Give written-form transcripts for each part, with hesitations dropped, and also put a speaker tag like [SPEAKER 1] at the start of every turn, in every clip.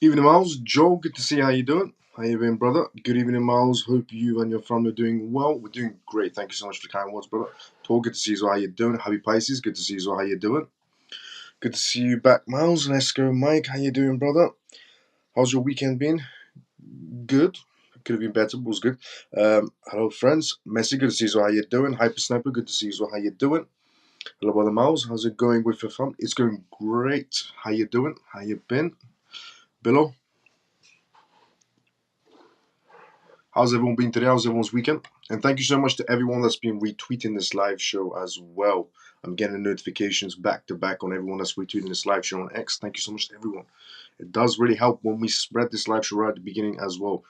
[SPEAKER 1] Evening, Miles. Joe, good to see you. How you doing? How you been, brother? Good evening, Miles. Hope you and your family are doing well. We're doing great. Thank you so much for the kind words, brother. Tor, good to see you. So how you doing? Happy Pisces. Good to see you. So how you doing? Good to see you back, Miles. Let's go, Mike. How you doing, brother? How's your weekend been? Good. Could have been better, but it was good. Hello, friends. Messi, good to see you. So how you doing? Hyper Sniper, good to see you. So how you doing? Hello, brother Miles. How's it going with your fam? It's going great. How you doing? How you been? Billo? How's everyone been today? How's everyone's weekend? And thank you so much to everyone that's been retweeting this live show as well. I'm getting notifications back to back on everyone that's retweeting this live show on X. Thank you so much to everyone. It does really help when we spread this live show right at the beginning as well.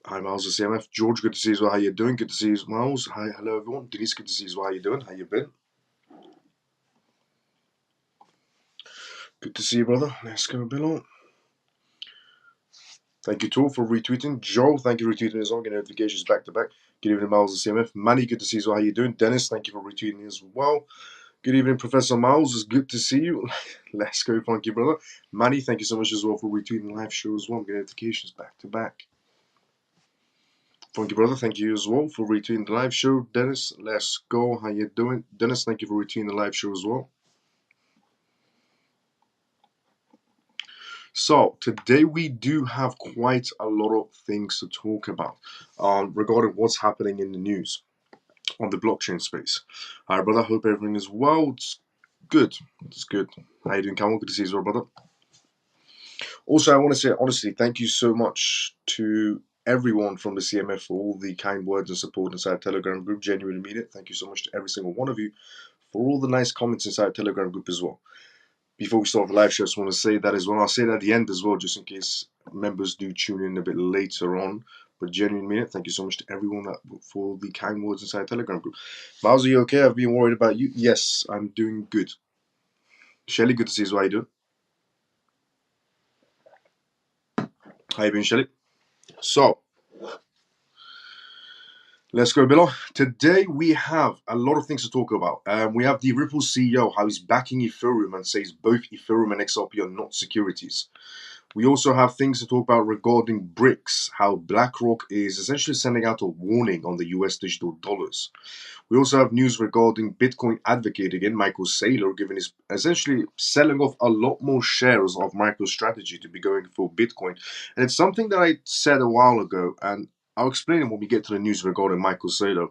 [SPEAKER 1] Hi, Miles of CMF. George, good to see you as well. How you doing? Good to see you, Miles. Hi, hello everyone. Denise, good to see you as well. How you doing? How you been? Good to see you, brother. Let's go, Bill. Thank you, Tor, for retweeting. Joe, thank you for retweeting as well. Getting notifications back to back. Good evening, Miles of CMF. Manny, good to see you as well. How you doing? Dennis, thank you for retweeting as well. Good evening, Professor Miles. It's good to see you. Let's go, funky brother. Manny, thank you so much as well for retweeting the live show as well. Getting notifications back to back. Funky brother, thank you as well for retweeting the live show. Dennis, let's go. How you doing? Dennis, thank you for retweeting the live show as well. So today we do have quite a lot of things to talk about regarding what's happening in the news on the blockchain space. All right, brother. Hope everything is well. It's good. It's good. How you doing, Camel? Good to see you as well, brother. Also, I want to say honestly, thank you so much to everyone from the CMF for all the kind words and support inside Telegram group. Genuinely mean it. Thank you so much to every single one of you for all the nice comments inside Telegram group as well. Before we start the live show, I just want to say that as well. I'll say that at the end as well, just in case members do tune in a bit later on. But genuinely mean it. Thank you so much to everyone for the kind words inside Telegram group. Miles, are you okay? I've been worried about you. Yes, I'm doing good. Shelly, good to see you. How you doing? How you been, Shelly? So, let's go, Billo. Today we have a lot of things to talk about. We have the Ripple CEO, how he's backing Ethereum and says both Ethereum and XRP are not securities. We also have things to talk about regarding BRICS, how BlackRock is essentially sending out a warning on the US digital dollars. We also have news regarding Bitcoin advocate again, Michael Saylor, giving his essentially selling off a lot more shares of MicroStrategy to be going for Bitcoin. And it's something that I said a while ago, and I'll explain it when we get to the news regarding Michael Saylor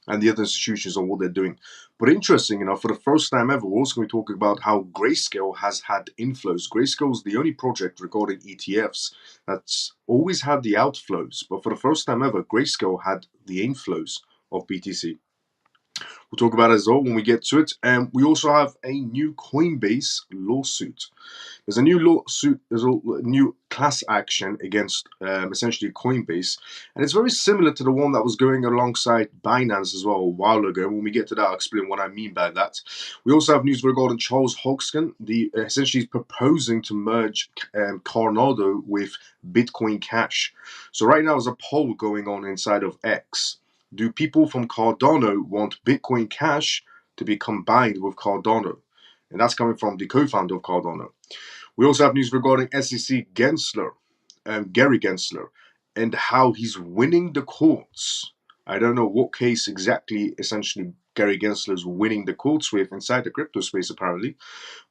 [SPEAKER 1] and the other institutions on what they're doing. But interesting enough, for the first time ever, we're also going to talk about how Grayscale has had inflows. Grayscale is the only project regarding ETFs that's always had the outflows. But for the first time ever, Grayscale had the inflows of BTC. We'll talk about it as well when we get to it. And we also have a new Coinbase lawsuit. There's a new lawsuit, there's a new class action against essentially Coinbase. And it's very similar to the one that was going alongside Binance as well a while ago. When we get to that, I'll explain what I mean by that. We also have news regarding Charles Hoskin, essentially proposing to merge Cardano with Bitcoin Cash. So right now there's a poll going on inside of X. Do people from Cardano want Bitcoin Cash to be combined with Cardano? And that's coming from the co-founder of Cardano. We also have news regarding SEC Gensler, Gary Gensler, and how he's winning the courts. I don't know what case exactly, essentially, Gary Gensler is winning the courts with inside the crypto space, apparently.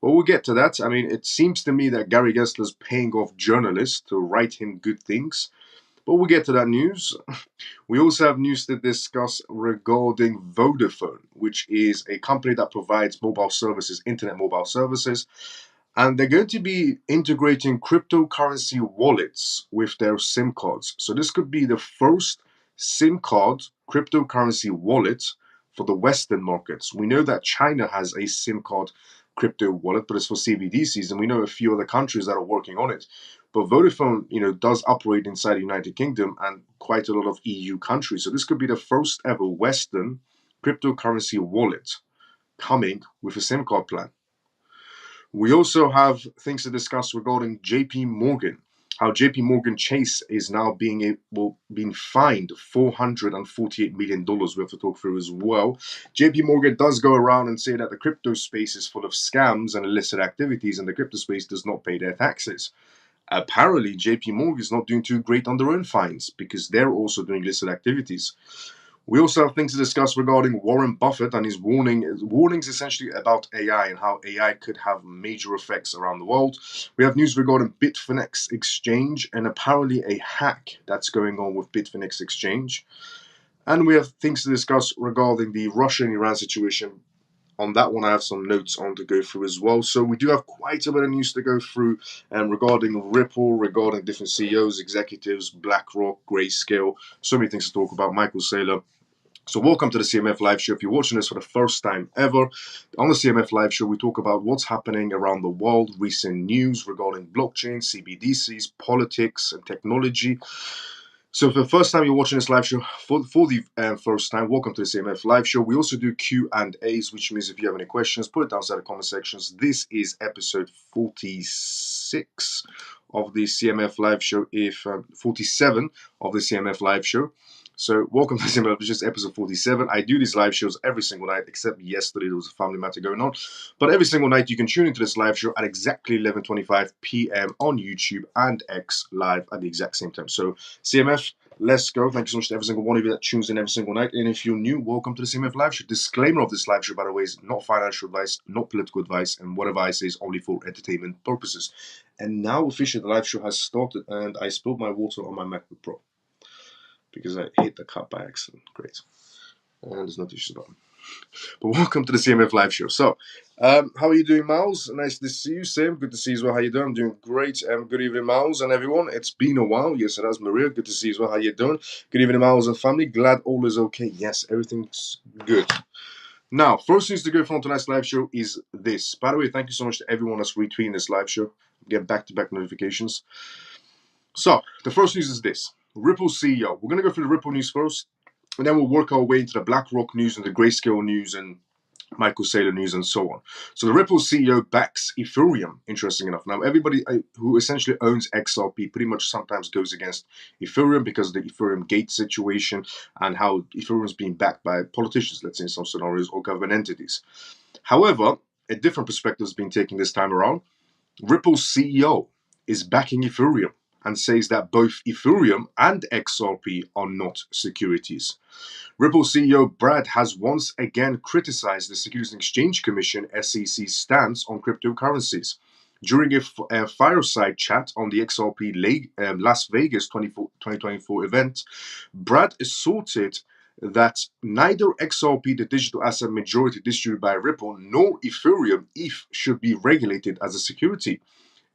[SPEAKER 1] But we'll get to that. I mean, it seems to me that Gary Gensler is paying off journalists to write him good things. But we'll get to that news. We also have news to discuss regarding Vodafone, which is a company that provides mobile services, internet mobile services. And they're going to be integrating cryptocurrency wallets with their SIM cards. So this could be the first SIM card cryptocurrency wallet for the Western markets. We know that China has a SIM card crypto wallet, but it's for CBDCs, and we know a few other countries that are working on it. But Vodafone, does operate inside the United Kingdom and quite a lot of EU countries. So this could be the first ever Western cryptocurrency wallet coming with a SIM card plan. We also have things to discuss regarding JP Morgan, how JP Morgan Chase is now being fined $448 million. We have to talk through as well. JP Morgan does go around and say that the crypto space is full of scams and illicit activities, and the crypto space does not pay their taxes. Apparently, JP Morgan is not doing too great on their own fines because they're also doing listed activities. We also have things to discuss regarding Warren Buffett and his warnings essentially about AI and how AI could have major effects around the world. We have news regarding Bitfinex Exchange and apparently a hack that's going on with Bitfinex Exchange. And we have things to discuss regarding the Russia and Iran situation. On that one, I have some notes on to go through as well. So we do have quite a bit of news to go through regarding Ripple, regarding different CEOs, executives, BlackRock, Grayscale, so many things to talk about. Michael Saylor. So welcome to the CMF Live Show. If you're watching this for the first time ever, on the CMF Live Show, we talk about what's happening around the world, recent news regarding blockchain, CBDCs, politics, and technology. So for the first time you're watching this live show, for the first time, welcome to the CMF Live Show. We also do Q&As, which means if you have any questions, put it down inside the comment sections. This is episode 46 of the CMF Live Show, if 47 of the CMF Live Show. So welcome to CMF, it's just episode 47. I do these live shows every single night, except yesterday there was a family matter going on. But every single night you can tune into this live show at exactly 11:25 p.m. on YouTube and X live at the exact same time. So CMF, let's go. Thank you so much to every single one of you that tunes in every single night. And if you're new, welcome to the CMF Live Show. Disclaimer of this live show, by the way, is not financial advice, not political advice, and whatever I say is only for entertainment purposes. And now officially the live show has started, and I spilled my water on my MacBook Pro because I hit the cup by accident. Great. And there's no issues about it. But welcome to the CMF Live Show. So, how are you doing, Miles? Nice to see you, Sim. Good to see you as well. How you doing? I'm doing great. Good evening, Miles and everyone. It's been a while. Yes, it has, Maria. Good to see you as well. How you doing? Good evening, Miles and family. Glad all is okay. Yes, everything's good. Now, first news to go from tonight's live show is this. By the way, thank you so much to everyone that's retweeting this live show. Get back-to-back notifications. So, the first news is this. Ripple CEO. We're going to go through the Ripple news first, and then we'll work our way into the BlackRock news and the Grayscale news and Michael Saylor news and so on. So the Ripple CEO backs Ethereum, interesting enough. Now, everybody who essentially owns XRP pretty much sometimes goes against Ethereum because of the Ethereum gate situation and how Ethereum is being backed by politicians, let's say in some scenarios, or government entities. However, a different perspective has been taken this time around. Ripple's CEO is backing Ethereum and says that both Ethereum and XRP are not securities. Ripple CEO Brad has once again criticized the Securities and Exchange Commission (SEC) stance on cryptocurrencies. During a fireside chat on the XRP Las Vegas 2024 event, Brad asserted that neither XRP, the digital asset majority distributed by Ripple, nor Ethereum, ETH, should be regulated as a security.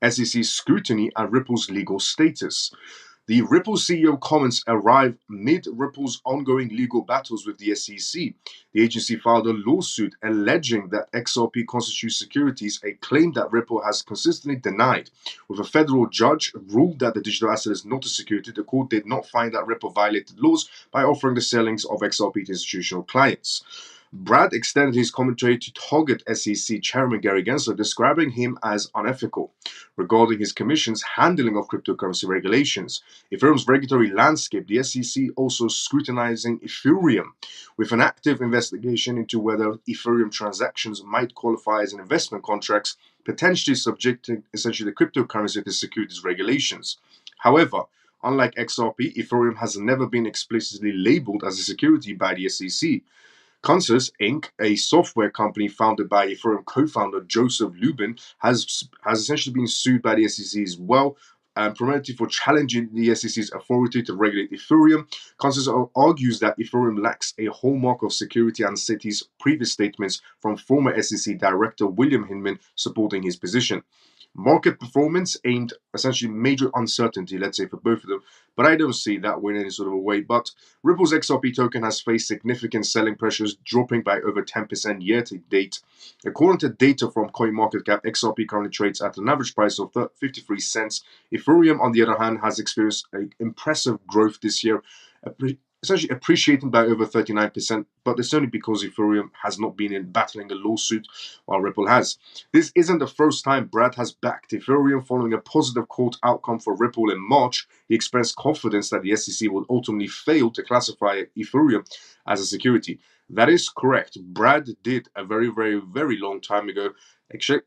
[SPEAKER 1] SEC scrutiny and Ripple's legal status. The Ripple CEO comments arrive mid Ripple's ongoing legal battles with the SEC. The agency filed a lawsuit alleging that XRP constitutes securities, a claim that Ripple has consistently denied. With a federal judge ruled that the digital asset is not a security, the court did not find that Ripple violated laws by offering the sellings of XRP to institutional clients. Brad extended his commentary to target SEC Chairman Gary Gensler, describing him as unethical regarding his commission's handling of cryptocurrency regulations. Ethereum's regulatory landscape, the SEC also scrutinizing Ethereum with an active investigation into whether Ethereum transactions might qualify as an investment contracts, potentially subjecting essentially the cryptocurrency to securities regulations. However, unlike XRP, Ethereum has never been explicitly labeled as a security by the SEC. Consus Inc., a software company founded by Ethereum co-founder Joseph Lubin, has essentially been sued by the SEC as well, primarily for challenging the SEC's authority to regulate Ethereum. Consus argues that Ethereum lacks a hallmark of security and cites previous statements from former SEC Director William Hinman supporting his position. Market performance aimed essentially major uncertainty, let's say, for both of them, but I don't see that in any sort of a way. But Ripple's XRP token has faced significant selling pressures, dropping by over 10% year to date. According to data from CoinMarketCap, XRP currently trades at an average price of 53 cents. Ethereum, on the other hand, has experienced an impressive growth this year, essentially appreciating by over 39%, but it's only because Ethereum has not been in battling a lawsuit while Ripple has. This isn't the first time Brad has backed Ethereum following a positive court outcome for Ripple in March. He expressed confidence that the SEC will ultimately fail to classify Ethereum as a security. That is correct. Brad did a very, very, very long time ago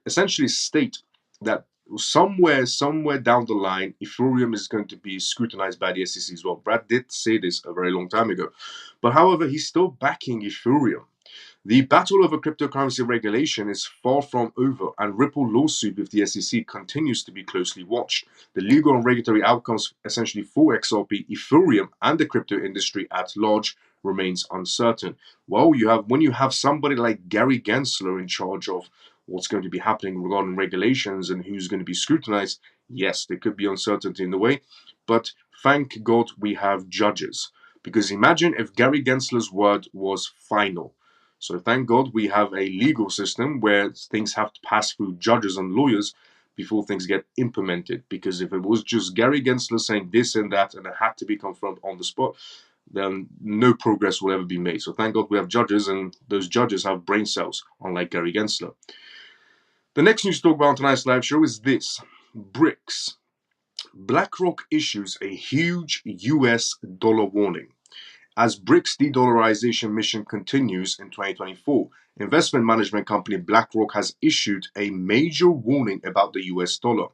[SPEAKER 1] essentially state that somewhere down the line, Ethereum is going to be scrutinized by the SEC as well. Brad did say this a very long time ago. But however, he's still backing Ethereum. The battle over cryptocurrency regulation is far from over, and Ripple lawsuit with the SEC continues to be closely watched. The legal and regulatory outcomes essentially for XRP, Ethereum, and the crypto industry at large remains uncertain. Well, when you have somebody like Gary Gensler in charge of what's going to be happening regarding regulations and who's going to be scrutinized, yes, there could be uncertainty in the way, but thank God we have judges. Because imagine if Gary Gensler's word was final. So thank God we have a legal system where things have to pass through judges and lawyers before things get implemented. Because if it was just Gary Gensler saying this and that and it had to be confirmed on the spot, then no progress will ever be made. So thank God we have judges, and those judges have brain cells, unlike Gary Gensler. The next news to talk about on tonight's live show is this: BRICS. BlackRock issues a huge US dollar warning. As BRICS de-dollarization mission continues in 2024, investment management company BlackRock has issued a major warning about the US dollar.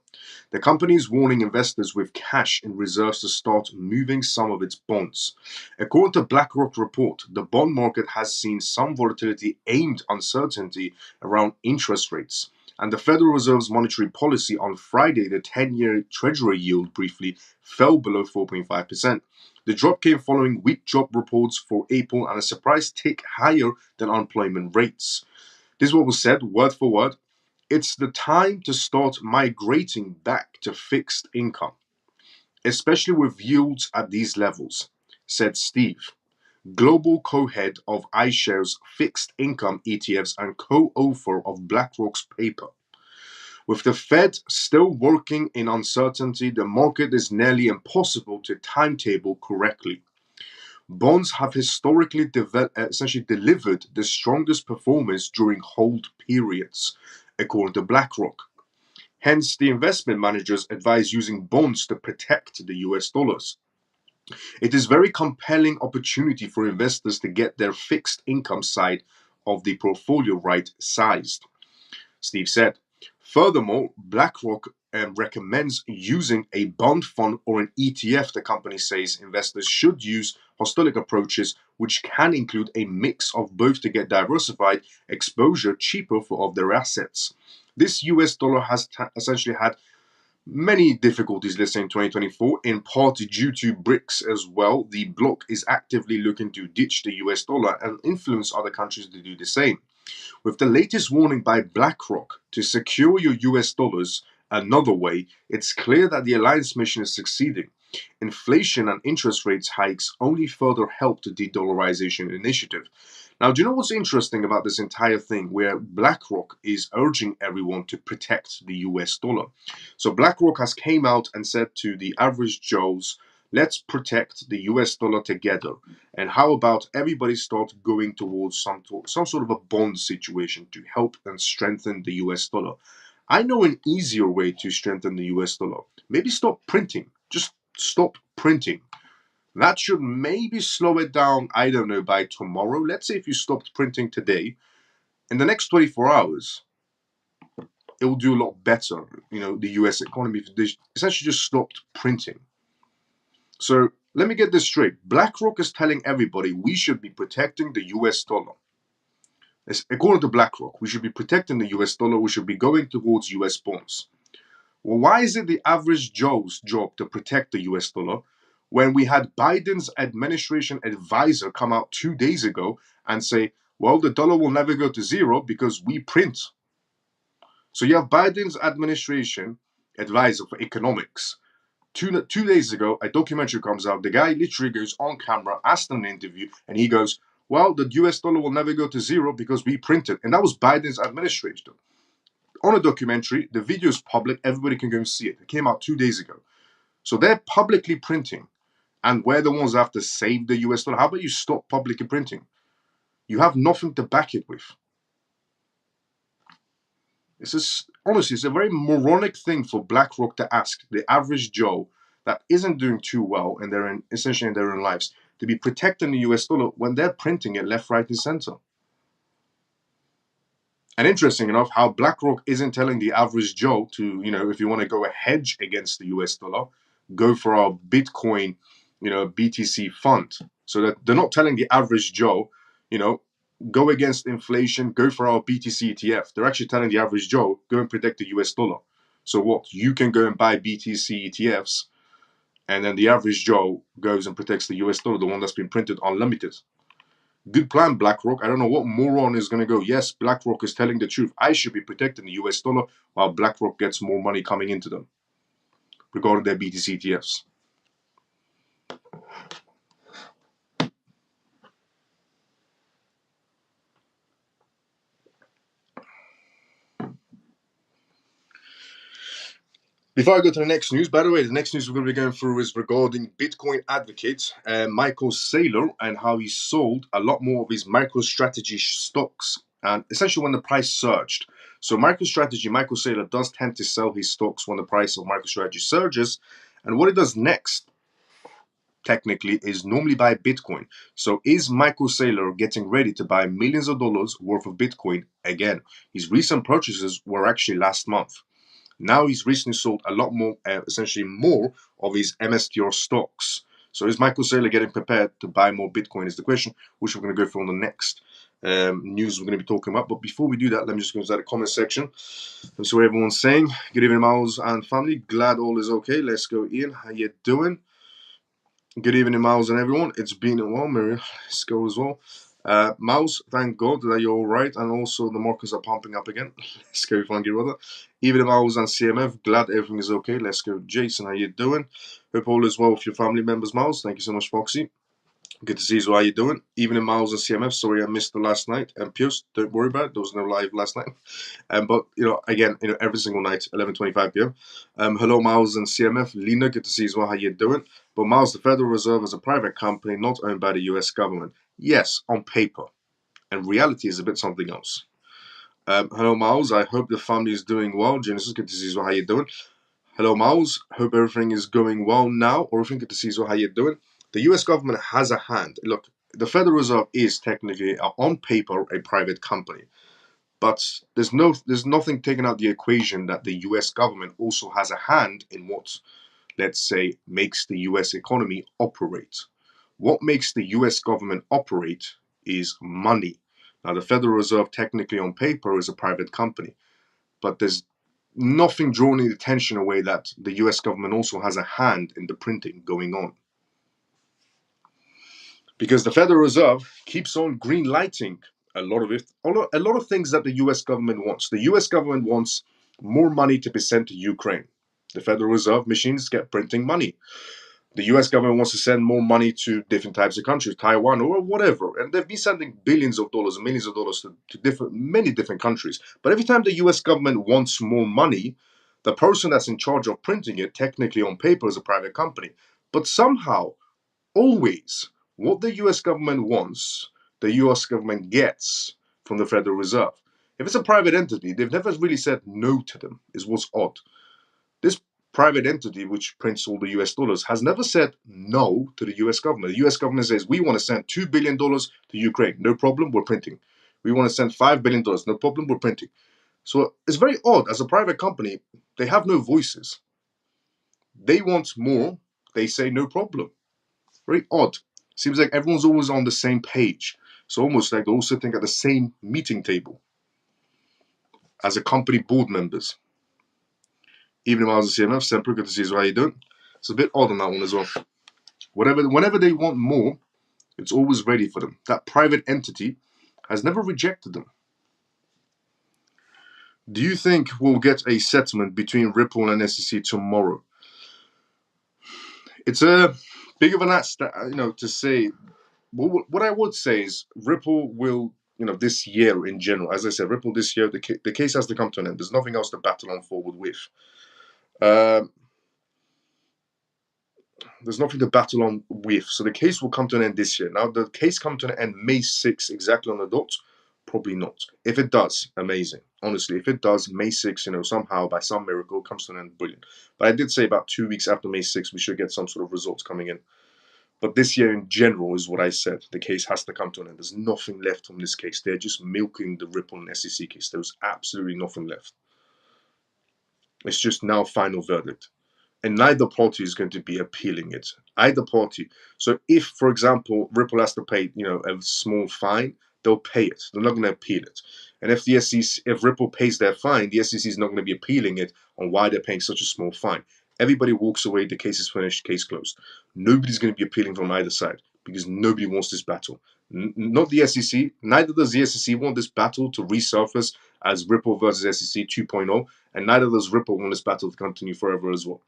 [SPEAKER 1] The company is warning investors with cash in reserves to start moving some of its bonds. According to BlackRock report, the bond market has seen some volatility aimed uncertainty around interest rates. And the Federal Reserve's monetary policy on Friday, the 10-year Treasury yield briefly fell below 4.5%. The drop came following weak job reports for April and a surprise tick higher than unemployment rates. This is what was said, word for word. It's the time to start migrating back to fixed income, especially with yields at these levels, said Steve, global co-head of iShares fixed income ETFs and co-author of BlackRock's paper. With the Fed still working in uncertainty, the market is nearly impossible to timetable correctly. Bonds have historically essentially delivered the strongest performance during hold periods, according to BlackRock. Hence, the investment managers advise using bonds to protect the US dollars. It is a very compelling opportunity for investors to get their fixed income side of the portfolio right sized, Steve said. Furthermore, BlackRock recommends using a bond fund or an ETF. The company says investors should use holistic approaches, which can include a mix of both to get diversified exposure cheaper of their assets. This US dollar has essentially had many difficulties, let's say, in 2024, in part due to BRICS as well. The bloc is actively looking to ditch the US dollar and influence other countries to do the same. With the latest warning by BlackRock to secure your US dollars another way, it's clear that the alliance mission is succeeding. Inflation and interest rates hikes only further help the de-dollarization initiative. Now, do you know what's interesting about this entire thing where BlackRock is urging everyone to protect the US dollar? So BlackRock has came out and said to the average Joes, let's protect the US dollar together. And how about everybody start going towards some sort of a bond situation to help and strengthen the US dollar? I know an easier way to strengthen the US dollar. Maybe stop printing. Just stop printing. That should maybe slow it down, I don't know, by tomorrow. Let's say if you stopped printing today, in the next 24 hours, it will do a lot better. You know, the US economy essentially just stopped printing. So let me get this straight. BlackRock is telling everybody we should be protecting the US dollar. According to BlackRock, we should be protecting the US dollar. We should be going towards US bonds. Well, why is it the average Joe's job to protect the US dollar when we had Biden's administration advisor come out 2 days ago and say, well, the dollar will never go to zero because we print? So you have Biden's administration advisor for economics. Two days ago, a documentary comes out. The guy literally goes on camera, asked in an interview, and he goes, well, the US dollar will never go to zero because we print it. And that was Biden's administration. On a documentary, the video is public, everybody can go and see it. It came out 2 days ago. So they're publicly printing, and we're the ones that have to save the US dollar. How about you stop publicly printing? You have nothing to back it with. Honestly, it's a very moronic thing for BlackRock to ask the average Joe that isn't doing too well and they're essentially in their own lives to be protecting the US dollar when they're printing it left, right, and center. And interesting enough, how BlackRock isn't telling the average Joe to, if you want to go a hedge against the US dollar, go for our Bitcoin, BTC fund. So that they're not telling the average Joe, you know, go against inflation, go for our BTC ETF. They're actually telling the average Joe, go and protect the US dollar. So what? You can go and buy BTC ETFs, and then the average Joe goes and protects the US dollar, the one that's been printed unlimited. Good plan, BlackRock. I don't know what moron is going to go, yes, BlackRock is telling the truth. I should be protecting the US dollar while BlackRock gets more money coming into them regarding their BTC ETFs. Before I go to the next news, by the way, the next news we're going to be going through is regarding Bitcoin advocate Michael Saylor and how he sold a lot more of his MicroStrategy stocks, and essentially when the price surged. So Michael Saylor does tend to sell his stocks when the price of MicroStrategy surges, and what he does next, technically, is normally buy Bitcoin. So is Michael Saylor getting ready to buy millions of dollars worth of Bitcoin again? His recent purchases were actually last month. Now he's recently sold a lot more, essentially more of his MSTR stocks. So is Michael Saylor getting prepared to buy more Bitcoin is the question, which we're going to go through on the next news we're going to be talking about. But before we do that, let me just go to the comment section. Let's see what everyone's saying. Good evening, Miles and family. Glad all is okay. Let's go, Ian. How you doing? Good evening, Miles and everyone. It's been a while, Mary. Let's go as well. Miles, thank God that you're all right, and also the markets are pumping up again. Let's go, Funky Brother. Even Miles and CMF, glad everything is okay. Let's go, Jason. How you doing? Hope all is well with your family members, Miles. Thank you so much, Foxy. Good to see you. How you doing? Even Miles and CMF. Sorry, I missed the last night. And Pierce, don't worry about it. There was no live last night. But again, every single night, 11:25 p.m. Hello, Miles and CMF. Lena, good to see you as well. How you doing? But Miles, the Federal Reserve is a private company not owned by the U.S. government. Yes, on paper, and reality is a bit something else. Hello, Miles. I hope the family is doing well. Genesis, good to see you as well. How you doing? Hello, Miles. Hope everything is going well now. Or everything good to see you as well. How you doing? The U.S. government has a hand. Look, the Federal Reserve is technically, on paper, a private company. But there's nothing taken out the equation that the US government also has a hand in what, let's say, makes the US economy operate. What makes the US government operate is money. Now, the Federal Reserve, technically on paper, is a private company, but there's nothing drawing the attention away that the US government also has a hand in the printing going on. Because the Federal Reserve keeps on green lighting a lot of it, a lot of things that the US government wants. The US government wants more money to be sent to Ukraine. The Federal Reserve machines get printing money. The US government wants to send more money to different types of countries, Taiwan or whatever. And they've been sending billions of dollars and millions of dollars to many different countries. But every time the US government wants more money, the person that's in charge of printing it, technically on paper, is a private company. But somehow, always, what the US government wants, the US government gets from the Federal Reserve. If it's a private entity, they've never really said no to them, is what's odd. This private entity, which prints all the US dollars, has never said no to the US government. The US government says, we want to send $2 billion to Ukraine. No problem, we're printing. We want to send $5 billion. No problem, we're printing. So it's very odd. As a private company, they have no voices. They want more. They say no problem. Very odd. Seems like everyone's always on the same page. So almost like they're all sitting at the same meeting table as a company board members. Even if I was a CMF, Semper, good to see you. How you doing? It's a bit odd on that one as well. Whenever they want more, it's always ready for them. That private entity has never rejected them. Do you think we'll get a settlement between Ripple and SEC tomorrow? It's a big of an ask, to say. What I would say is Ripple will, this year in general, as I said, Ripple this year, the case has to come to an end. There's nothing else to battle on forward with. There's nothing to battle on with. So the case will come to an end this year. Now, the case come to an end May 6th, exactly on the dot. Probably not. If it does, amazing. Honestly, if it does, May 6th, somehow by some miracle comes to an end, brilliant. But I did say about 2 weeks after May 6th, we should get some sort of results coming in. But this year in general is what I said. The case has to come to an end. There's nothing left from this case. They're just milking the Ripple and SEC case. There's absolutely nothing left. It's just now final verdict. And neither party is going to be appealing it. Either party. So if, for example, Ripple has to pay, a small fine, they'll pay it. They're not going to appeal it. And if the SEC, if Ripple pays their fine, the SEC is not going to be appealing it on why they're paying such a small fine. Everybody walks away. The case is finished. Case closed. Nobody's going to be appealing from either side because nobody wants this battle. Not the SEC. Neither does the SEC want this battle to resurface as Ripple versus SEC 2.0, and neither does Ripple want this battle to continue forever as well.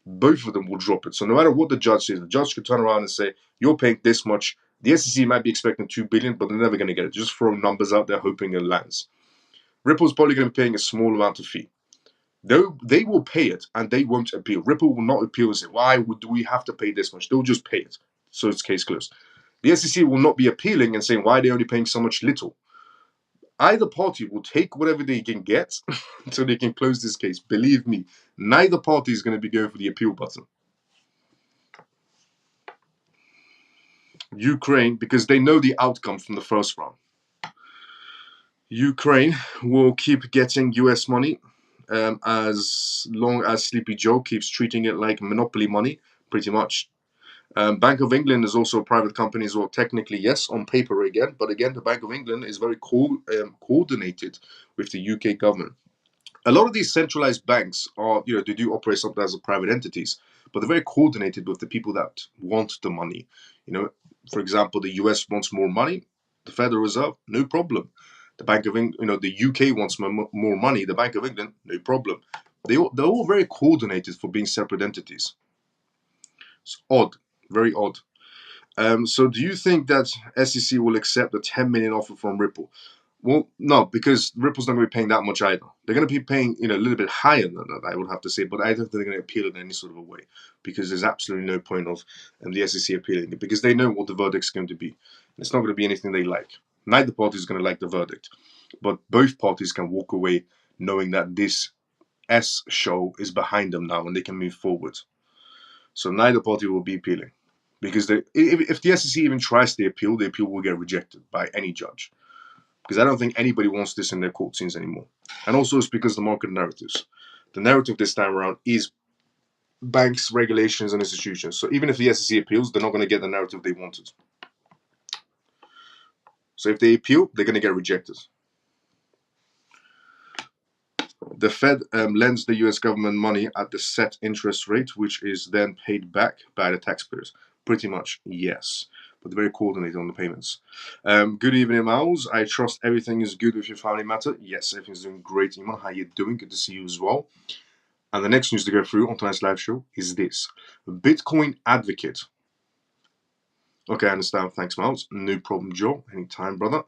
[SPEAKER 1] Both of them will drop it. So no matter what the judge says, the judge could turn around and say, you're paying this much. The SEC might be expecting $2 billion, but they're never going to get it. Just throw numbers out there hoping it lands. Ripple's probably going to be paying a small amount of fee. They will pay it and they won't appeal. Ripple will not appeal and say, why would we have to pay this much? They'll just pay it. So it's case closed. The SEC will not be appealing and saying, why are they only paying so much little? Either party will take whatever they can get so they can close this case. Believe me, neither party is going to be going for the appeal button. Ukraine, because they know the outcome from the first round. Ukraine will keep getting US money as long as Sleepy Joe keeps treating it like monopoly money, pretty much. Bank of England is also a private company as well. Technically, yes, on paper again. But again, the Bank of England is very coordinated with the UK government. A lot of these centralized banks are, they do operate sometimes as private entities, but they're very coordinated with the people that want the money. For example, the US wants more money, the Federal Reserve, no problem. The Bank of England, the UK wants more money, the Bank of England, no problem. They're all very coordinated for being separate entities. It's odd, very odd. So do you think that SEC will accept a 10 million offer from Ripple? Well, no, because Ripple's not going to be paying that much either. They're going to be paying, a little bit higher than that, I would have to say, but I don't think they're going to appeal it in any sort of a way, because there's absolutely no point of the SEC appealing it, because they know what the verdict's going to be. It's not going to be anything they like. Neither party is going to like the verdict, but both parties can walk away knowing that this S show is behind them now and they can move forward. So neither party will be appealing, because if the SEC even tries the appeal will get rejected by any judge. Because I don't think anybody wants this in their court scenes anymore. And also it's because of the market narratives. The narrative this time around is banks, regulations, and institutions. So even if the SEC appeals, they're not going to get the narrative they wanted. So if they appeal, they're going to get rejected. The Fed lends the US government money at the set interest rate, which is then paid back by the taxpayers. Pretty much, yes. But they're very coordinated on the payments. Good evening, Miles. I trust everything is good with your family matter. Yes, everything's doing great, Iman. How you doing? Good to see you as well. And the next news to go through on tonight's live show is this. Bitcoin advocate. Okay, I understand. Thanks, Miles. No problem, Joe. Anytime, brother.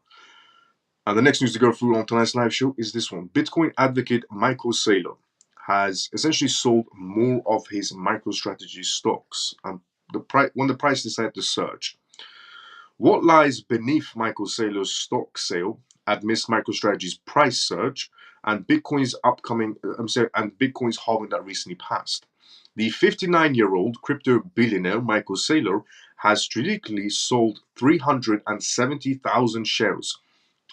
[SPEAKER 1] And the next news to go through on tonight's live show is this one. Bitcoin advocate Michael Saylor has essentially sold more of his MicroStrategy stocks when the price decided to surge. What lies beneath Michael Saylor's stock sale amidst MicroStrategy's price surge and Bitcoin's Bitcoin's halving that recently passed? The 59-year-old crypto billionaire Michael Saylor has strategically sold 370,000 shares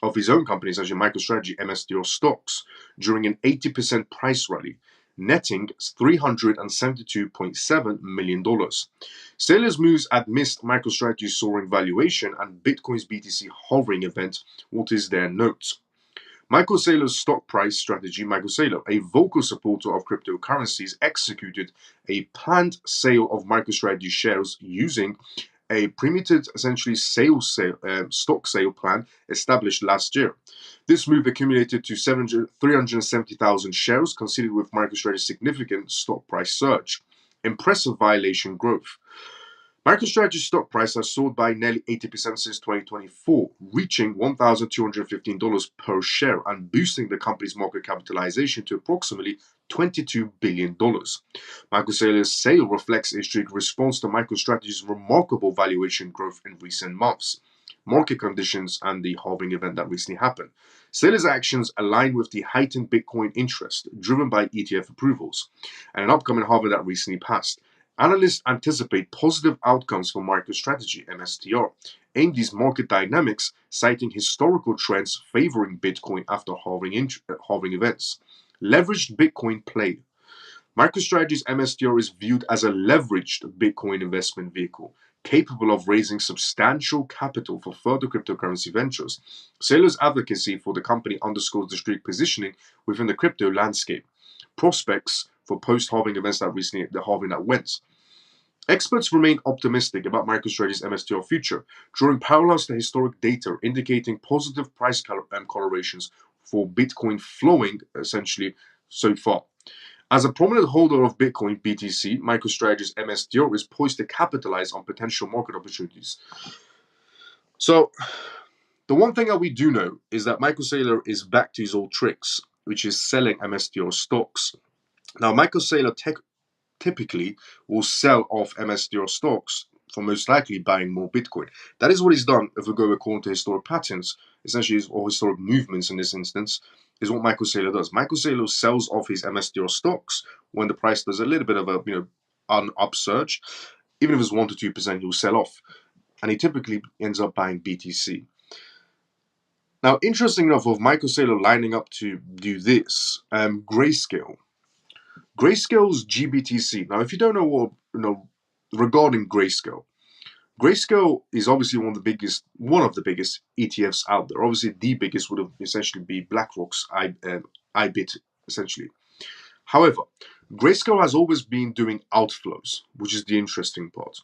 [SPEAKER 1] of his own company, such as MicroStrategy MSTR stocks, during an 80% price rally, netting $372.7 million. Saylor's moves amidst MicroStrategy's soaring valuation and Bitcoin's BTC hovering event what is their note. Michael Saylor's stock price strategy. Michael Saylor, a vocal supporter of cryptocurrencies, executed a planned sale of MicroStrategy shares using a permitted, essentially stock sale plan established last year. This move accumulated to 370,000 shares, considered with MicroStrategy's significant stock price surge. Impressive valuation growth. MicroStrategy's stock price has soared by nearly 80% since 2024, reaching $1,215 per share and boosting the company's market capitalization to approximately $22 billion. Michael Saylor's sale reflects a strict response to MicroStrategy's remarkable valuation growth in recent months, market conditions, and the halving event that recently happened. Saylor's actions align with the heightened Bitcoin interest driven by ETF approvals and an upcoming halving that recently passed. Analysts anticipate positive outcomes for MicroStrategy (MSTR), aimed these market dynamics, citing historical trends favoring Bitcoin after halving events. Leveraged Bitcoin play. MicroStrategy's MSTR is viewed as a leveraged Bitcoin investment vehicle, capable of raising substantial capital for further cryptocurrency ventures. Saylor's advocacy for the company underscores the strict positioning within the crypto landscape. Prospects for post-halving events that recently the halving that went. Experts remain optimistic about MicroStrategy's MSTR future, drawing parallels to historic data indicating positive price correlations for Bitcoin flowing essentially so far. As a prominent holder of Bitcoin BTC, MicroStrategy's MSTR is poised to capitalize on potential market opportunities. So, the one thing that we do know is that Michael Saylor is back to his old tricks, which is selling MSTR stocks. Now, Michael Saylor typically will sell off MSTR stocks for most likely buying more Bitcoin. That is what he's done if we go according to historic patterns, essentially, or historic movements in this instance, is what Michael Saylor does. Michael Saylor sells off his MSTR stocks when the price does a little bit of a an upsurge. Even if it's 1 to 2%, he'll sell off. And he typically ends up buying BTC. Now, interesting enough, of Michael Saylor lining up to do this, Grayscale. Grayscale's GBTC. Now, if you don't know what regarding Grayscale, Grayscale is obviously one of the biggest ETFs out there. Obviously, the biggest would have essentially be BlackRock's IBIT, essentially. However, Grayscale has always been doing outflows, which is the interesting part.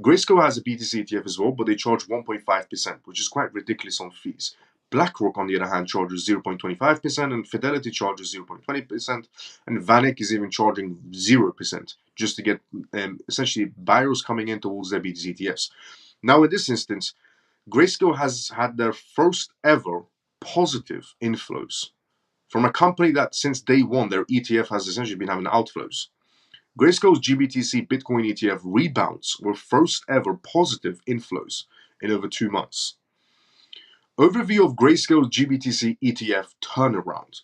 [SPEAKER 1] Grayscale has a BTC ETF as well, but they charge 1.5%, which is quite ridiculous on fees. BlackRock, on the other hand, charges 0.25%, and Fidelity charges 0.20%, and VanEck is even charging 0% just to get essentially buyers coming in towards their BTC ETFs. Now, in this instance, Grayscale has had their first ever positive inflows from a company that since day one, their ETF has essentially been having outflows. Grayscale's GBTC Bitcoin ETF rebounds were first ever positive inflows in over 2 months. Overview of Grayscale's GBTC ETF turnaround.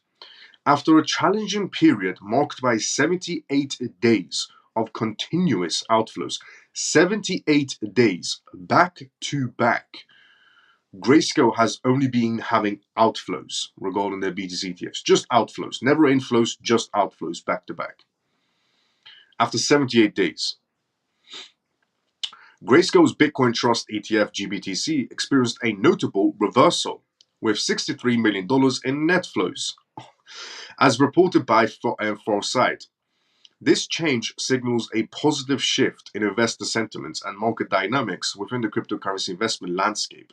[SPEAKER 1] After a challenging period marked by 78 days of continuous outflows, 78 days back to back, Grayscale has only been having outflows regarding their BTC ETFs. Just outflows, never inflows, just outflows back to back. After 78 days, Grayscale's Bitcoin Trust ETF GBTC experienced a notable reversal with $63 million in net flows. As reported by Foresight, this change signals a positive shift in investor sentiments and market dynamics within the cryptocurrency investment landscape.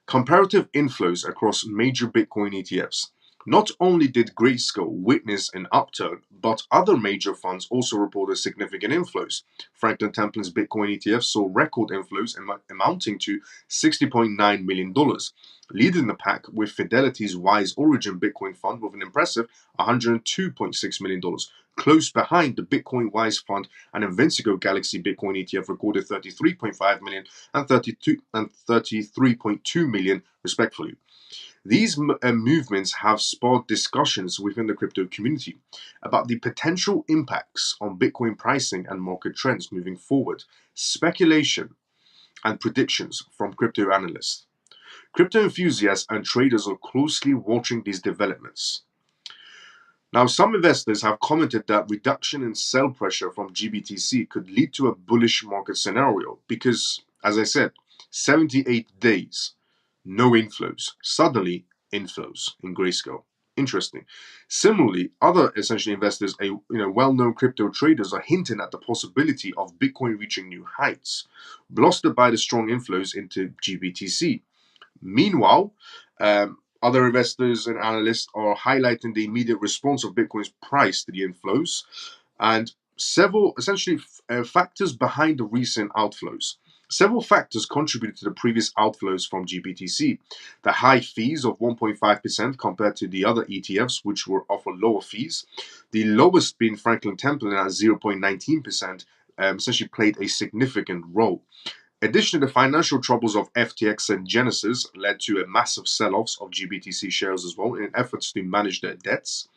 [SPEAKER 1] Comparative inflows across major Bitcoin ETFs. Not only did Grayscale witness an upturn, but other major funds also reported significant inflows. Franklin Templeton's Bitcoin ETF saw record inflows amounting to $60.9 million, leading the pack with Fidelity's Wise Origin Bitcoin Fund with an impressive $102.6 million. Close behind, the Bitcoin Wise Fund and Invincigo Galaxy Bitcoin ETF recorded $33.5 million and $33.2 million, respectively. These movements have sparked discussions within the crypto community about the potential impacts on Bitcoin pricing and market trends moving forward. Speculation and predictions from crypto analysts. Crypto enthusiasts and traders are closely watching these developments. Now, some investors have commented that reduction in sell pressure from GBTC could lead to a bullish market scenario because, as I said, 78 days, no inflows. Suddenly, inflows in Grayscale. Interesting. Similarly, other essentially investors, well-known crypto traders, are hinting at the possibility of Bitcoin reaching new heights, blustered by the strong inflows into GBTC. Meanwhile, other investors and analysts are highlighting the immediate response of Bitcoin's price to the inflows and several essentially factors behind the recent outflows. Several factors contributed to the previous outflows from GBTC. The high fees of 1.5% compared to the other ETFs, which were offer lower fees. The lowest being Franklin Templeton at 0.19%, essentially played a significant role. Additionally, the financial troubles of FTX and Genesis led to a massive sell-offs of GBTC shares as well in efforts to manage their debts.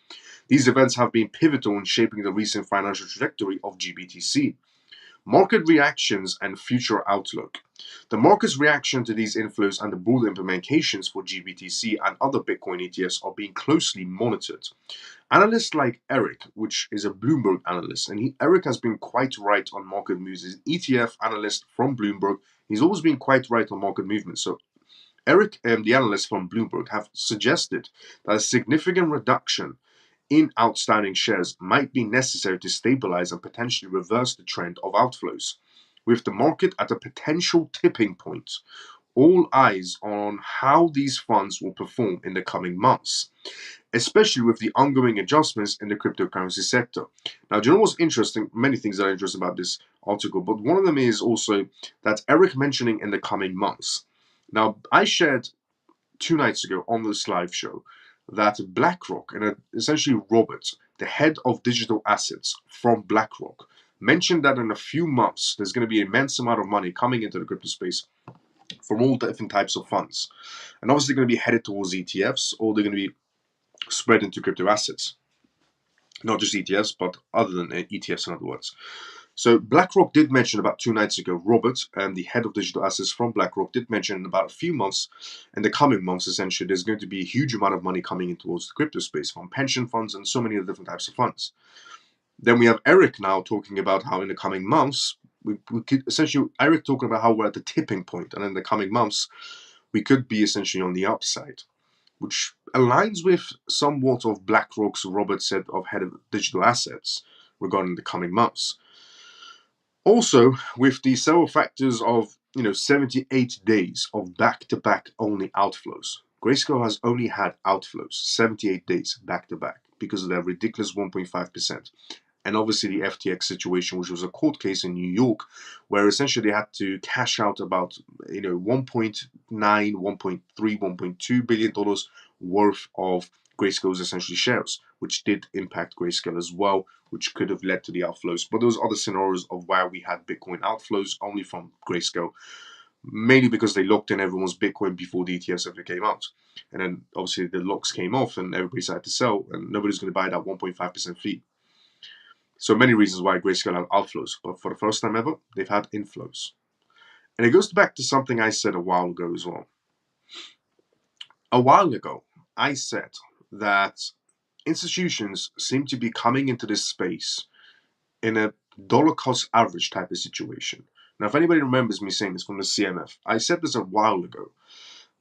[SPEAKER 1] These events have been pivotal in shaping the recent financial trajectory of GBTC. Market reactions and future outlook. The market's reaction to these inflows and the broader implications for GBTC and other Bitcoin ETFs are being closely monitored. Analysts like Eric, which is a Bloomberg analyst, and Eric has been quite right on market moves. He's an ETF analyst from Bloomberg. He's always been quite right on market movements. So Eric and the analysts from Bloomberg have suggested that a significant reduction in outstanding shares might be necessary to stabilize and potentially reverse the trend of outflows. With the market at a potential tipping point, all eyes are on how these funds will perform in the coming months, especially with the ongoing adjustments in the cryptocurrency sector. Now, do you know what's interesting? Many things that are interesting about this article, but one of them is also that Eric mentioning in the coming months. Now, I shared 2 nights ago on this live show that BlackRock and essentially Robert, the head of digital assets from BlackRock, mentioned that in a few months there's going to be an immense amount of money coming into the crypto space from all different types of funds. And obviously they're going to be headed towards ETFs, or they're going to be spread into crypto assets. Not just ETFs, but other than ETFs, in other words. So BlackRock did mention about 2 nights ago, Robert, the head of digital assets from BlackRock, did mention in about a few months, in the coming months essentially, there's going to be a huge amount of money coming in towards the crypto space from pension funds and so many other different types of funds. Then we have Eric now talking about how in the coming months, we could essentially, Eric talking about how we're at the tipping point, and in the coming months, we could be essentially on the upside, which aligns with somewhat of BlackRock's Robert said of head of digital assets regarding the coming months. Also, with the several factors of 78 days of back-to-back only outflows, Grayscale has only had outflows 78 days back-to-back because of their ridiculous 1.5%. And obviously the FTX situation, which was a court case in New York, where essentially they had to cash out about 1.9, 1.3, 1.2 billion dollars worth of Grayscale's essentially shares, which did impact Grayscale as well, which could have led to the outflows. But those other scenarios of why we had Bitcoin outflows only from Grayscale, mainly because they locked in everyone's Bitcoin before the ETFs ever came out. And then obviously the locks came off and everybody started to sell, and nobody's going to buy that 1.5% fee. So many reasons why Grayscale have outflows, but for the first time ever, they've had inflows. And it goes back to something I said a while ago as well. A while ago, I said that institutions seem to be coming into this space in a dollar cost average type of situation. Now, if anybody remembers me saying this from the CMF, I said this a while ago,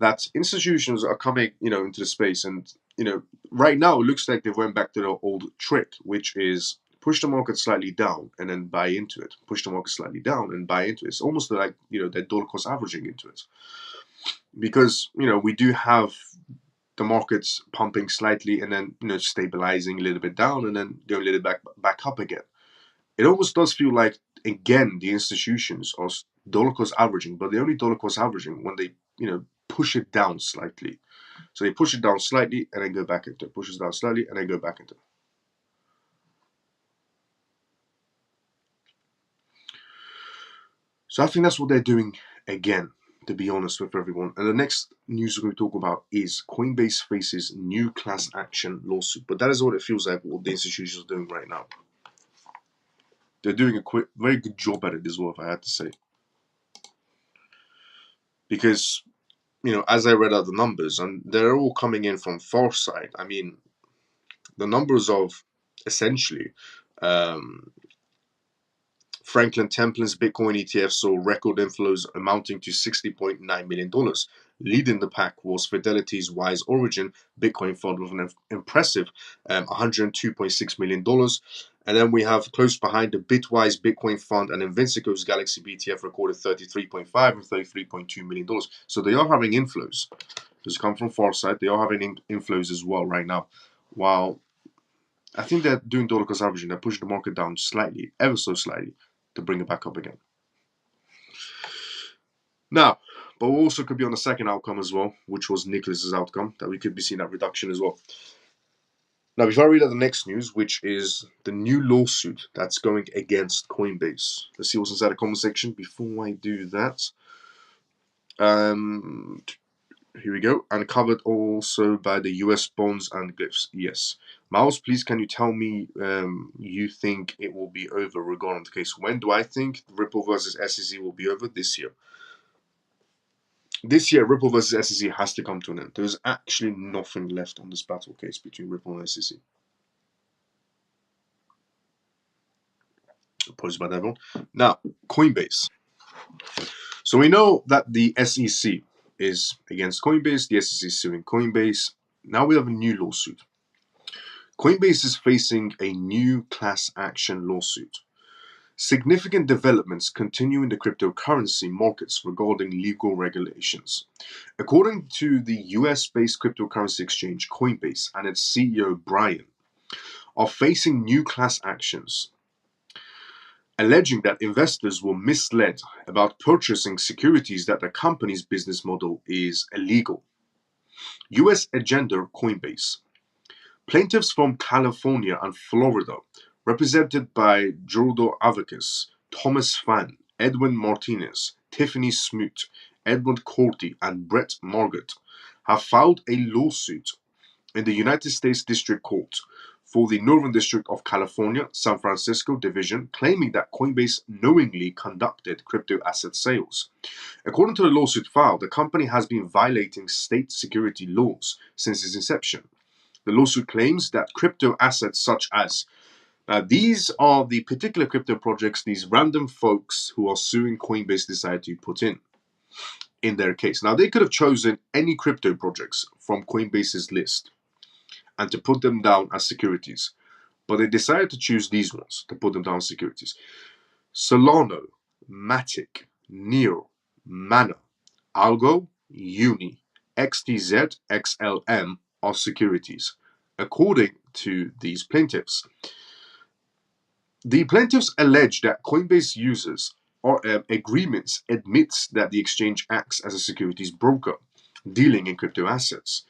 [SPEAKER 1] that institutions are coming, into the space, and right now it looks like they went back to their old trick, which is push the market slightly down and then buy into it. Push the market slightly down and buy into it. It's almost like they're dollar cost averaging into it, because we do have the markets pumping slightly and then stabilizing a little bit down and then going a little back up again. It almost does feel like again the institutions are dollar cost averaging, but they're only dollar cost averaging when they push it down slightly. So they push it down slightly and then go back into it. Push it down slightly and then go back into it. So I think that's what they're doing again, to be honest with everyone. And the next news we're going to talk about is Coinbase faces new class action lawsuit. But that is what it feels like what the institutions are doing right now. They're doing a very good job at it as well, if I had to say. Because, as I read out the numbers, and they're all coming in from Farsight. I mean, the numbers of essentially Franklin Templeton's Bitcoin ETF saw record inflows amounting to $60.9 million. Leading the pack was Fidelity's Wise Origin Bitcoin fund with an impressive $102.6 million. And then we have close behind the Bitwise Bitcoin fund and Invincico's Galaxy BTF recorded $33.5 and $33.2 million. So they are having inflows. This come from Farsight. They are having inflows as well right now. While I think they're doing dollar cost averaging, they're pushing the market down slightly, ever so slightly, to bring it back up again. Now, but we also could be on the second outcome as well, which was Nicholas's outcome, that we could be seeing that reduction as well. Now, before I read out the next news, which is the new lawsuit that's going against Coinbase. Let's see what's inside the comment section. Before I do that, Here we go. And covered also by the US bonds and glyphs. Yes. Miles, please, can you tell me you think it will be over regarding the case? When do I think Ripple versus SEC will be over? This year. This year, Ripple versus SEC has to come to an end. There's actually nothing left on this battle case between Ripple and SEC. Apologies about that, everyone. Now, Coinbase. So we know that the SEC is against Coinbase. The SEC is suing Coinbase. Now we have a new lawsuit. Coinbase is facing a new class action lawsuit. Significant developments continue in the cryptocurrency markets regarding legal regulations. According to the US-based cryptocurrency exchange Coinbase and its CEO Brian, are facing new class actions, alleging that investors were misled about purchasing securities that the company's business model is illegal. US agenda Coinbase. Plaintiffs from California and Florida, represented by Jordo Avakis, Thomas Fan, Edwin Martinez, Tiffany Smoot, Edward Corti, and Brett Margaret, have filed a lawsuit in the United States District Court for the Northern District of California, San Francisco Division, claiming that Coinbase knowingly conducted crypto asset sales. According to the lawsuit filed, the company has been violating state security laws since its inception. The lawsuit claims that crypto assets such as these are the particular crypto projects these random folks who are suing Coinbase decided to put in their case. Now, they could have chosen any crypto projects from Coinbase's list and to put them down as securities, but they decided to choose these ones to put them down as securities. Solana, Matic, Neo, Mana, Algo, Uni, XTZ, XLM are securities, according to these plaintiffs. The plaintiffs allege that Coinbase users or agreements admits that the exchange acts as a securities broker, dealing in crypto assets,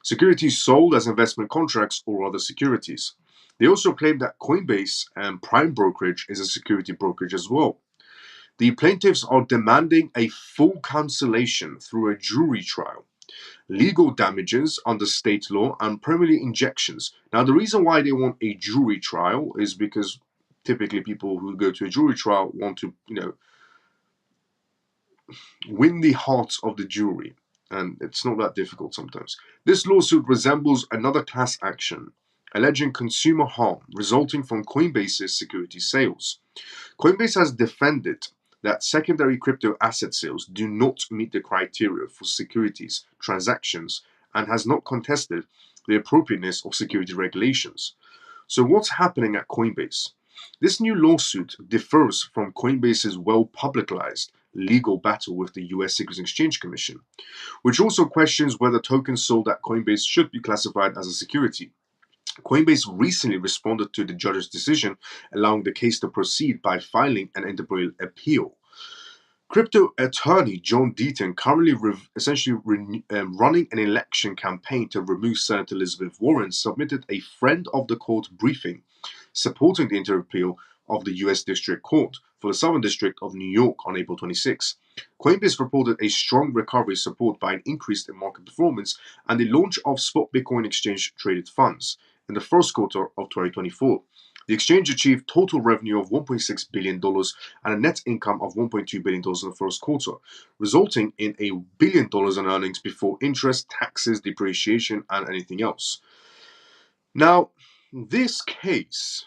[SPEAKER 1] securities sold as investment contracts or other securities. They also claim that Coinbase and Prime Brokerage is a security brokerage as well. The plaintiffs are demanding a full cancellation through a jury trial, legal damages under state law, and primarily injections. Now, the reason why they want a jury trial is because typically people who go to a jury trial want to, win the hearts of the jury, and it's not that difficult sometimes. This lawsuit resembles another class action alleging consumer harm resulting from Coinbase's security sales. Coinbase has defended that secondary crypto asset sales do not meet the criteria for securities transactions and has not contested the appropriateness of security regulations. So, what's happening at Coinbase? This new lawsuit differs from Coinbase's well publicized legal battle with the US Securities and Exchange Commission, which also questions whether tokens sold at Coinbase should be classified as a security. Coinbase recently responded to the judge's decision, allowing the case to proceed by filing an interpleaded appeal. Crypto attorney John Deaton, currently running an election campaign to remove Senator Elizabeth Warren, submitted a friend of the court briefing supporting the interappeal of the U.S. District Court for the Southern District of New York on April 26. Coinbase reported a strong recovery supported by an increase in market performance and the launch of spot Bitcoin exchange traded funds in the first quarter of 2024. The exchange achieved total revenue of $1.6 billion and a net income of $1.2 billion in the first quarter, resulting in $1 billion in earnings before interest, taxes, depreciation, and anything else. Now, this case,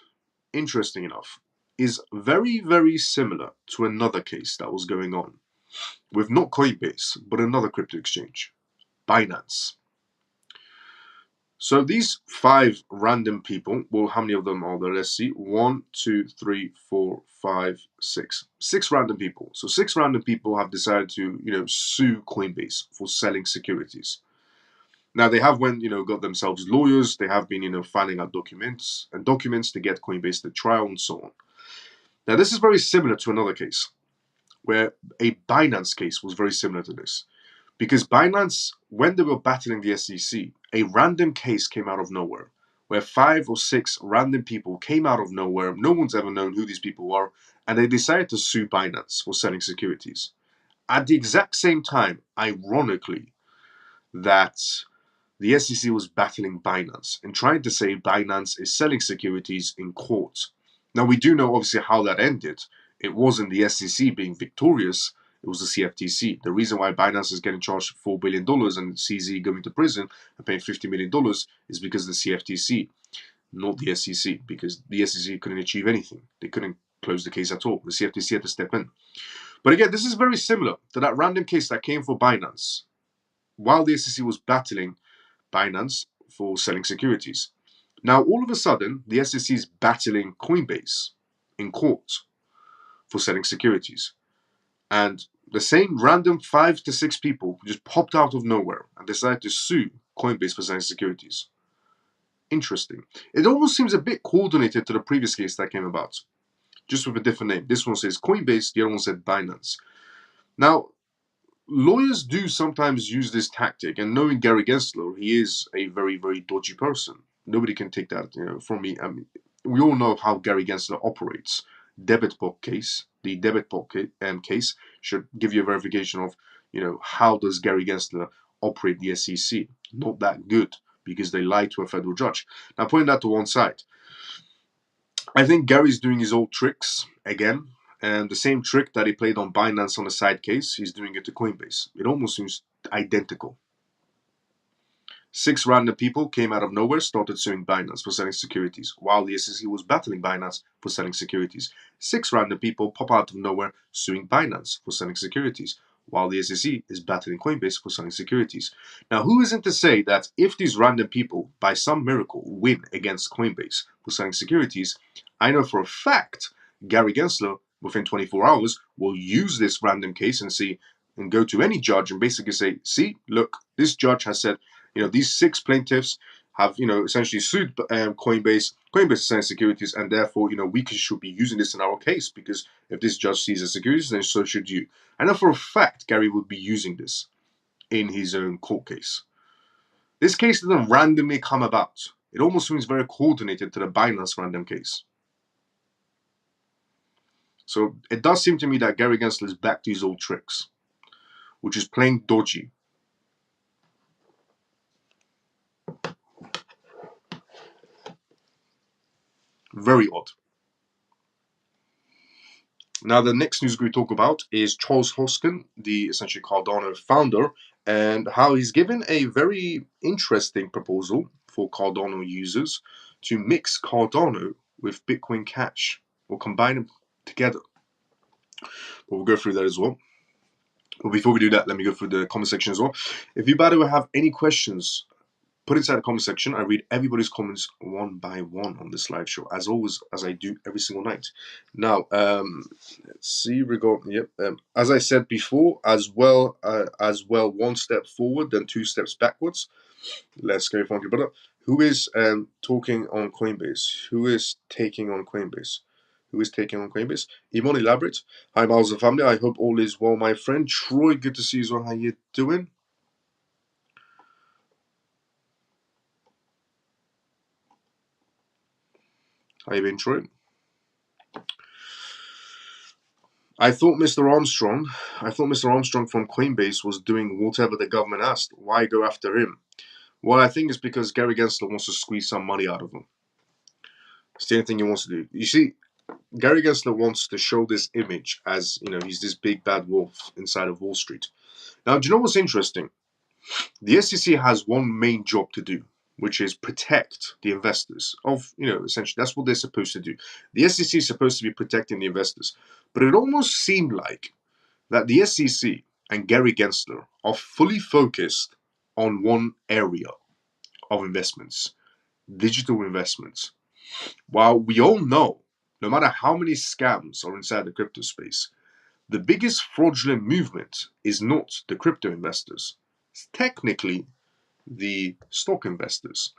[SPEAKER 1] interesting enough, is very, very similar to another case that was going on with not Coinbase, but another crypto exchange, Binance. So these 5 random people, well, how many of them are there? Let's see. 1, 2, 3, 4, 5, 6. 6 random people. So 6 random people have decided to, sue Coinbase for selling securities. Now they have got themselves lawyers. They have been, filing out documents to get Coinbase to trial and so on. Now this is very similar to another case, where a Binance case was very similar to this. Because Binance, when they were battling the SEC, a random case came out of nowhere, where 5 or 6 random people came out of nowhere. No one's ever known who these people are, and they decided to sue Binance for selling securities. At the exact same time, ironically, that the SEC was battling Binance and trying to say Binance is selling securities in court. Now, we do know obviously how that ended. It wasn't the SEC being victorious, it was the CFTC. The reason why Binance is getting charged $4 billion and CZ going to prison and paying $50 million is because of the CFTC, not the SEC, because the SEC couldn't achieve anything. They couldn't close the case at all. The CFTC had to step in. But again, this is very similar to that random case that came for Binance while the SEC was battling Binance for selling securities. Now, all of a sudden, the SEC is battling Coinbase in court for selling securities. And the same random 5 to 6 people just popped out of nowhere and decided to sue Coinbase for selling securities. Interesting. It almost seems a bit coordinated to the previous case that came about, just with a different name. This one says Coinbase, the other one said Binance. Now, lawyers do sometimes use this tactic, and knowing Gary Gensler, he is a very, very dodgy person. Nobody can take that, from me. I mean, we all know how Gary Gensler operates. Debit book case, the debit book case should give you a verification of, how does Gary Gensler operate the SEC? Not that good because they lied to a federal judge. Now, putting that to one side, I think Gary's doing his old tricks again. And the same trick that he played on Binance on the side case, he's doing it to Coinbase. It almost seems identical. 6 random people came out of nowhere, started suing Binance for selling securities, while the SEC was battling Binance for selling securities. 6 random people pop out of nowhere suing Binance for selling securities, while the SEC is battling Coinbase for selling securities. Now, who isn't to say that if these random people, by some miracle, win against Coinbase for selling securities, I know for a fact Gary Gensler, within 24 hours, will use this random case and go to any judge and basically say, see, look, this judge has said, these 6 plaintiffs have, essentially sued Coinbase. Coinbase is selling securities, and therefore, we should be using this in our case, because if this judge sees the securities, then so should you. I know for a fact Gary would be using this in his own court case. This case didn't randomly come about. It almost seems very coordinated to the Binance random case. So it does seem to me that Gary Gensler is back to his old tricks, which is playing dodgy. Very odd. Now, the next news we talk about is Charles Hoskin, the essentially Cardano founder, and how he's given a very interesting proposal for Cardano users to mix Cardano with Bitcoin Cash or combine them together. But we'll go through that as well. But before we do that, let me go through the comment section as well. If you, by the way, have any questions, put it inside the comment section. I read everybody's comments one by one on this live show, as always, as I do every single night. Now, let's see. As I said before, as well, 1 step forward, then 2 steps backwards. Let's go, funky brother. Who is talking on Coinbase? Who is taking on Coinbase? Who is taking on Coinbase? Iman, elaborate. Hi, Miles and family. I hope all is well, my friend. Troy, good to see you as well. How you doing? How you been, Troy? I thought Mr. Armstrong from Coinbase was doing whatever the government asked. Why go after him? Well, I think it's because Gary Gensler wants to squeeze some money out of him. It's the only thing he wants to do. You see, Gary Gensler wants to show this image as, he's this big bad wolf inside of Wall Street. Now, do you know what's interesting? The SEC has one main job to do, which is protect the investors of, essentially, that's what they're supposed to do. The SEC is supposed to be protecting the investors. But it almost seemed like that the SEC and Gary Gensler are fully focused on one area of investments, digital investments. While we all know, no matter how many scams are inside the crypto space, the biggest fraudulent movement is not the crypto investors. It's technically the stock investors.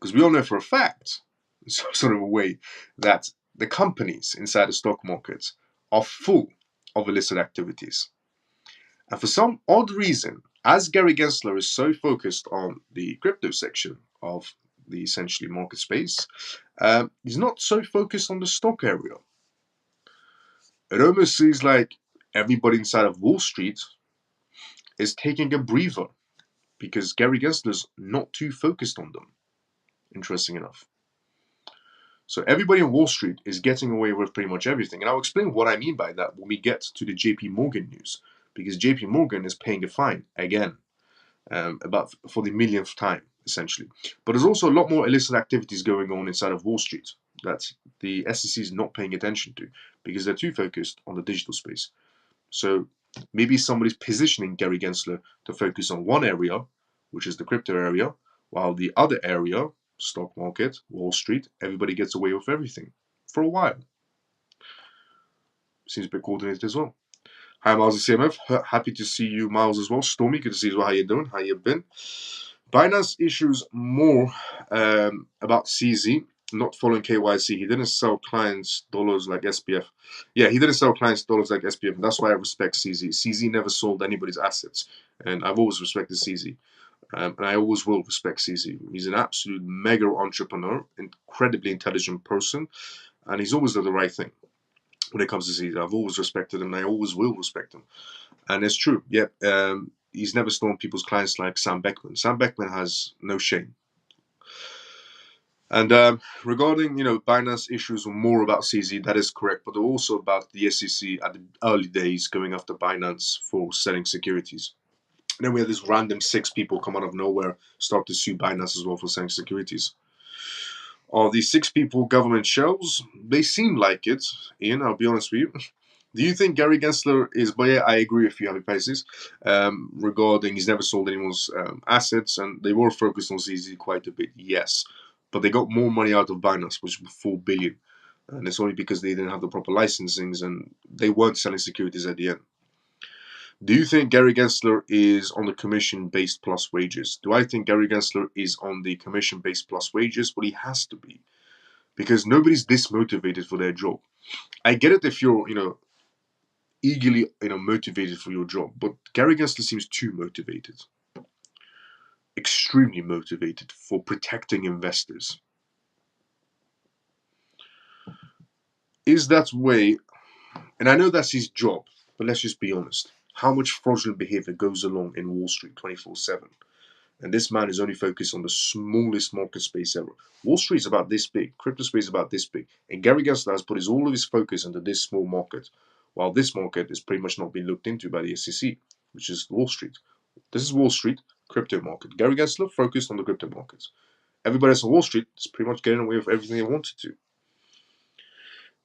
[SPEAKER 1] Because we all know for a fact, in some sort of a way, that the companies inside the stock market are full of illicit activities. And for some odd reason, as Gary Gensler is so focused on the crypto section of the essentially market space, he's not so focused on the stock area. It almost seems like everybody inside of Wall Street is taking a breather, because Gary Gensler's not too focused on them, interesting enough. So everybody on Wall Street is getting away with pretty much everything. And I'll explain what I mean by that when we get to the JP Morgan news, because JP Morgan is paying a fine again, about for the millionth time, essentially. But there's also a lot more illicit activities going on inside of Wall Street that the SEC is not paying attention to because they're too focused on the digital space. So maybe somebody's positioning Gary Gensler to focus on one area, which is the crypto area, while the other area, stock market, Wall Street, everybody gets away with everything for a while. Seems a bit coordinated as well. Hi, Miles at CMF. Happy to see you, Miles, as well. Stormy, good to see you as well. How you doing? How you been? Binance issues more about CZ not following KYC. He didn't sell clients dollars like SPF. Yeah, he didn't sell clients dollars like SPF. That's why I respect CZ. CZ never sold anybody's assets, and I've always respected CZ. And I always will respect CZ. He's an absolute mega entrepreneur, incredibly intelligent person, and he's always done the right thing when it comes to CZ. I've always respected him, and I always will respect him. And it's true. Yeah, he's never stolen people's clients like Sam Beckman. Sam Beckman has no shame. And regarding, Binance issues were more about CZ, that is correct, but they're also about the SEC at the early days going after Binance for selling securities. And then we had this random 6 people come out of nowhere, start to sue Binance as well for selling securities. Are these 6 people government shells? They seem like it, Ian, I'll be honest with you. Do you think Gary Gensler is, but yeah, I agree with you, Happy Pisces, regarding he's never sold anyone's assets, and they were focused on CZ quite a bit, yes. But they got more money out of Binance, which was 4 billion. And it's only because they didn't have the proper licensings and they weren't selling securities at the end. Do you think Gary Gensler is on the commission-based plus wages? Do I think Gary Gensler is on the commission-based plus wages? Well, he has to be. Because nobody's this motivated for their job. I get it if you're, eagerly, motivated for your job, but Gary Gensler seems too motivated. Extremely motivated for protecting investors. Is that way, and I know that's his job, but let's just be honest. How much fraudulent behavior goes along in Wall Street 24/7? And this man is only focused on the smallest market space ever. Wall Street is about this big, crypto space is about this big, and Gary Gensler has put all of his focus into this small market, while this market is pretty much not being looked into by the SEC, which is Wall Street. This is Wall Street, crypto market. Gary Gensler focused on the crypto markets. Everybody else on Wall Street is pretty much getting away with everything they wanted to.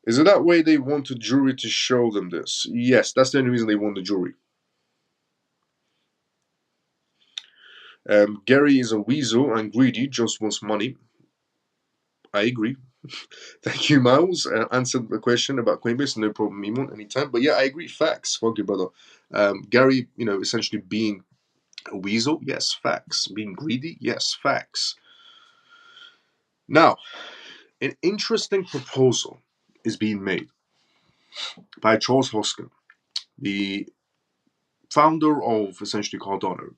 [SPEAKER 1] Is it that way they want a jury to show them this? Yes, that's the only reason they want the jury. Gary is a weasel and greedy, just wants money. I agree. Thank you, Miles. Answered the question about Coinbase, no problem, Emon, anytime. But yeah, I agree. Facts. Fuck you, brother. Gary, essentially being a weasel, yes, facts. Being greedy, yes, facts. Now, an interesting proposal is being made by Charles Hoskin, the founder of essentially Cardano.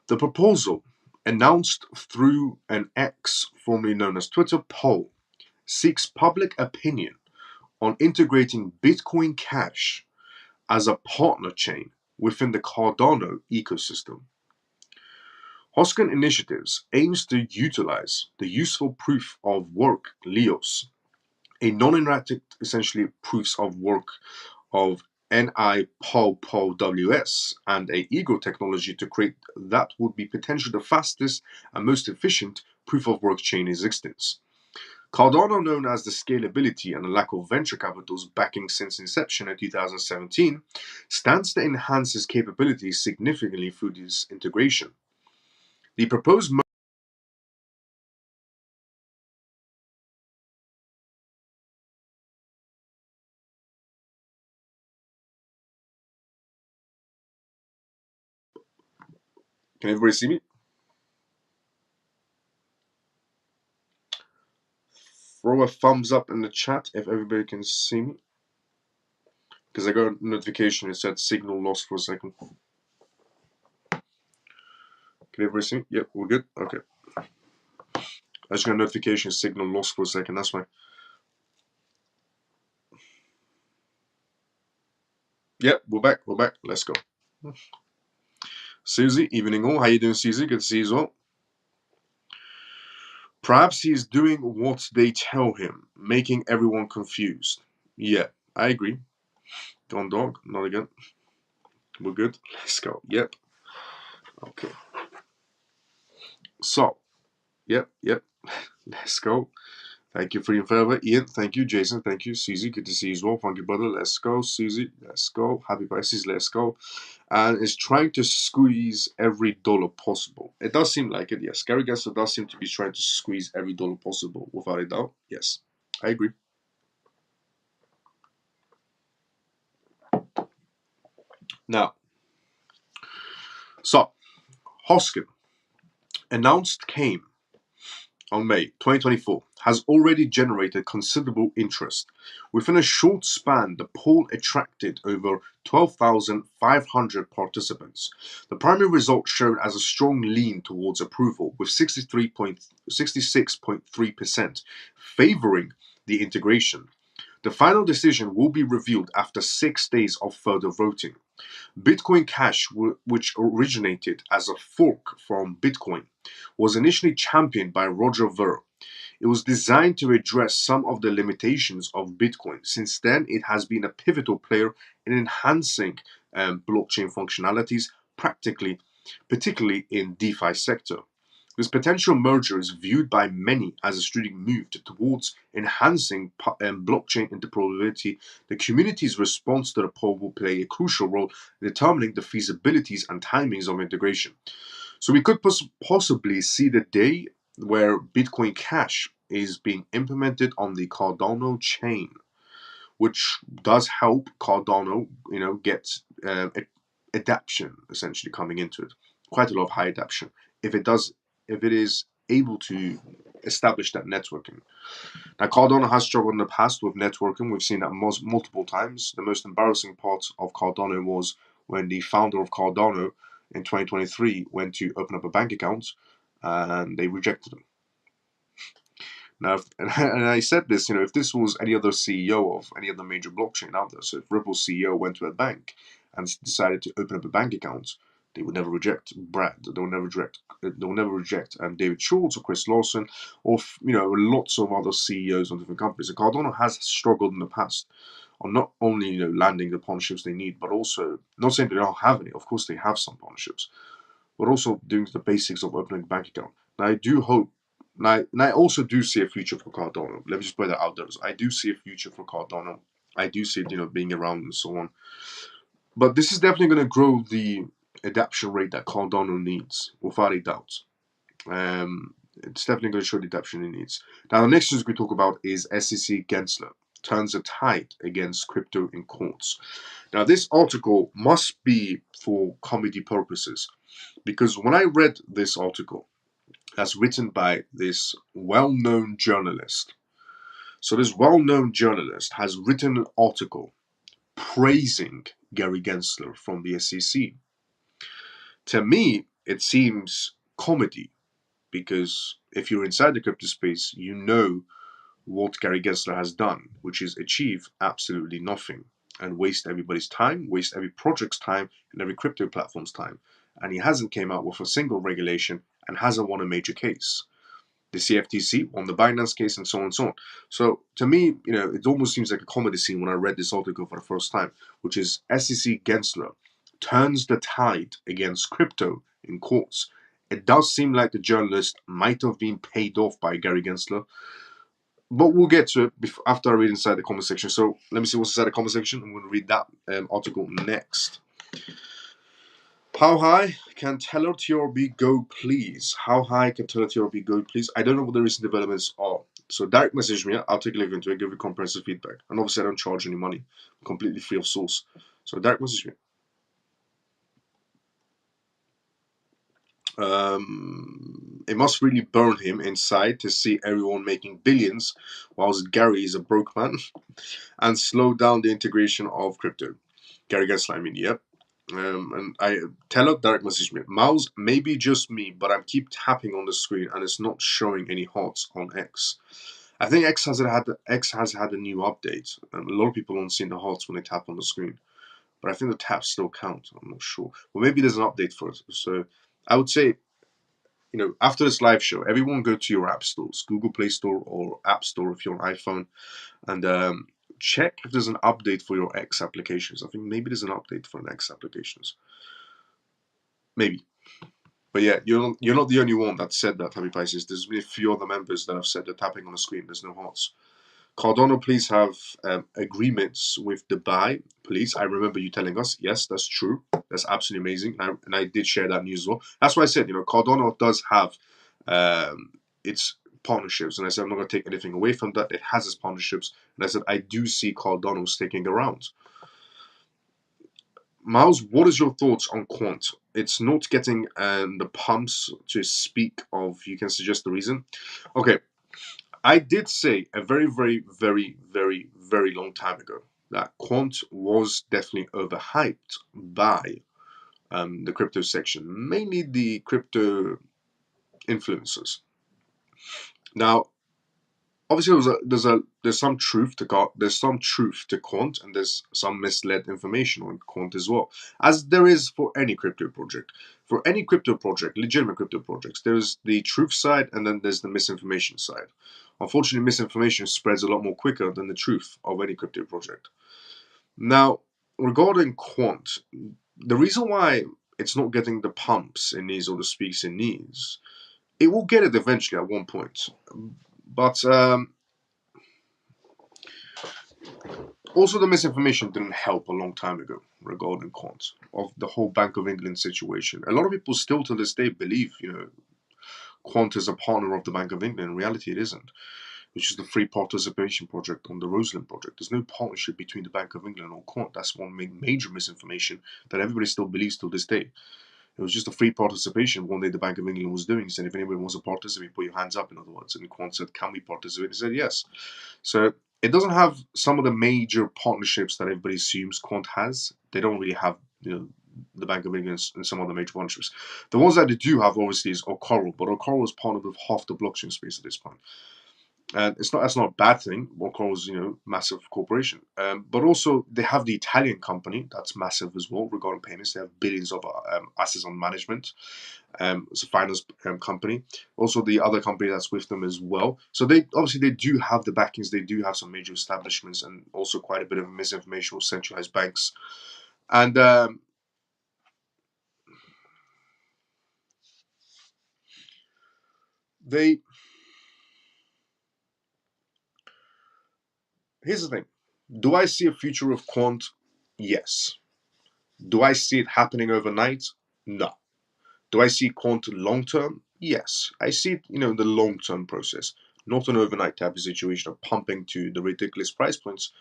[SPEAKER 1] The proposal, announced through an X, formerly known as Twitter, poll, seeks public opinion on integrating Bitcoin Cash as a partner chain within the Cardano ecosystem. Hoskin Initiatives aims to utilize the useful proof of work LEOS, a non-interactive essentially proofs of work of NIPOL-WS and a Ego technology to create that would be potentially the fastest and most efficient proof of work chain in existence. Cardano, known as the scalability and the lack of venture capital's backing since inception in 2017, stands to enhance its capabilities significantly through this integration. The proposed Can everybody see me? Throw a thumbs up in the chat if everybody can see me. Because I got a notification, it said signal lost for a second. Can everybody see me? Yep, we're good? Okay. I just got a notification, signal lost for a second, that's why. Yep, we're back, let's go. Susie, evening all. How you doing, Susie? Good to see you as well. Perhaps he's doing what they tell him, making everyone confused. Yeah, I agree. Gone dog, not again. We're good. Let's go. Yep. Okay. So, yep. Let's go. Thank you for your favor, Ian. Thank you, Jason. Thank you, Susie. Good to see you as well. Thank you, brother. Let's go, Susie. Let's go. Happy Pisces. Let's go. And is trying to squeeze every dollar possible. It does seem like it, yes. Gary Gensler does seem to be trying to squeeze every dollar possible, without a doubt. Yes, I agree. Now, so Hoskin announced came on May 2024 has already generated considerable interest. Within a short span, the poll attracted over 12,500 participants. The primary result showed as a strong lean towards approval, with 66.3% favoring the integration. The final decision will be revealed after 6 days of further voting. Bitcoin Cash, which originated as a fork from Bitcoin, was initially championed by Roger Ver. It was designed to address some of the limitations of Bitcoin. Since then, it has been a pivotal player in enhancing blockchain functionalities, particularly in DeFi sector. This potential merger is viewed by many as a strategic move towards enhancing blockchain interoperability. The community's response to the poll will play a crucial role in determining the feasibilities and timings of integration. So we could possibly see the day where Bitcoin Cash is being implemented on the Cardano chain, which does help Cardano, get adaption essentially coming into it. Quite a lot of high adaption. If it is able to establish that networking. Now, Cardano has struggled in the past with networking. We've seen that multiple times. The most embarrassing part of Cardano was when the founder of Cardano in 2023 went to open up a bank account and they rejected him. Now, and I said this, if this was any other CEO of any other major blockchain out there, so if Ripple's CEO went to a bank and decided to open up a bank account, they would never reject Brad. They will never reject David Schultz or Chris Lawson or lots of other CEOs of different companies. And Cardano has struggled in the past on not only landing the partnerships they need, but also not saying they don't have any. Of course, they have some partnerships, but also doing the basics of opening a bank account. Now, I do hope. And I also do see a future for Cardano. Let me just put that out there. I do see a future for Cardano. I do see it, being around and so on. But this is definitely going to grow the adaption rate that Cardano needs, without a doubt. It's definitely going to show the adaption it needs. Now, the next news we talk about is SEC Gensler turns the tide against crypto in courts. Now, this article must be for comedy purposes, because when I read this article, that's written by this well-known journalist. So this well-known journalist has written an article praising Gary Gensler from the SEC. To me, it seems comedy, because if you're inside the crypto space, you know what Gary Gensler has done, which is achieve absolutely nothing and waste everybody's time, waste every project's time and every crypto platform's time. And he hasn't came out with a single regulation and hasn't won a major case. The CFTC won the Binance case and so on and so on. So to me, it almost seems like a comedy scene when I read this article for the first time, which is SEC Gensler turns the tide against crypto in courts. It does seem like the journalist might have been paid off by Gary Gensler, but we'll get to it after I read inside the comment section. So let me see what's inside the comment section. I'm going to read that article next. How high can Teller TRB go, please? How high can Teller TRB go, please? I don't know what the recent developments are. So direct message me. I'll take a look into it, give you comprehensive feedback. And obviously, I don't charge any money. I'm completely free of source. So direct message me. It must really burn him inside to see everyone making billions whilst Gary is a broke man and slow down the integration of crypto. Gary Gensler, I mean, yep. And I tell her direct message me. Mouse, maybe just me, but I keep tapping on the screen and it's not showing any hearts on X. I think X has had a new update, and a lot of people don't see the hearts when they tap on the screen. but I think the taps still count. I'm not sure. Well, maybe there's an update for it. So I would say, after this live show, everyone go to your app stores, Google Play Store or App Store if you're on iPhone, and check if there's an update for your X applications. I think maybe there's an update for an X applications. Maybe. But yeah, you're not the only one that said that, Happy Pisces. There's been a few other members that have said they're tapping on the screen. There's no hearts. Cardano, please have agreements with Dubai, please. I remember you telling us, yes, that's true. That's absolutely amazing. And I did share that news as well. That's why I said, Cardano does have its partnerships. And I said, I'm not going to take anything away from that. It has its partnerships. And I said, I do see Cardano sticking around. Miles, what is your thoughts on Quant? It's not getting the pumps to speak of. You can suggest the reason. Okay. I did say a very, very, very, very, very long time ago that Quant was definitely overhyped by the crypto section, mainly the crypto influencers. Now, obviously, there's some truth to Quant, and there's some misled information on Quant as well, as there is for any crypto project. For any crypto project, legitimate crypto projects, there's the truth side and then there's the misinformation side. Unfortunately, misinformation spreads a lot more quicker than the truth of any crypto project. Now, regarding Quant, the reason why it's not getting the pumps it needs or the speaks it needs, it will get it eventually at one point. But also, the misinformation didn't help a long time ago regarding Quant of the whole Bank of England situation. A lot of people still to this day believe, Quant is a partner of the Bank of England. In reality, it isn't, which is the free participation project on the Rosalind project. There's no partnership between the Bank of England or Quant. That's one major misinformation that everybody still believes to this day. It was just a free participation one day the Bank of England was doing. Said if anybody wants to participate, put your hands up, in other words. And Quant said, can we participate? He said yes. So it doesn't have some of the major partnerships that everybody assumes Quant has. They don't really have, the Bank of England and some other major partnerships. The ones that they do have, obviously, is Coral, but Coral is partnered with half the blockchain space at this point. And that's not a bad thing. Coral is, massive corporation. But also they have the Italian company that's massive as well regarding payments. They have billions of assets on management. It's a finance company. Also the other company that's with them as well. So they do have the backings. They do have some major establishments and also quite a bit of misinformation with centralized banks. And here's the thing. Do I see a future of Quant? Yes. Do I see it happening overnight? No. Do I see Quant long term? Yes. I see it, the long term process, not an overnight type of situation of pumping to the ridiculous price points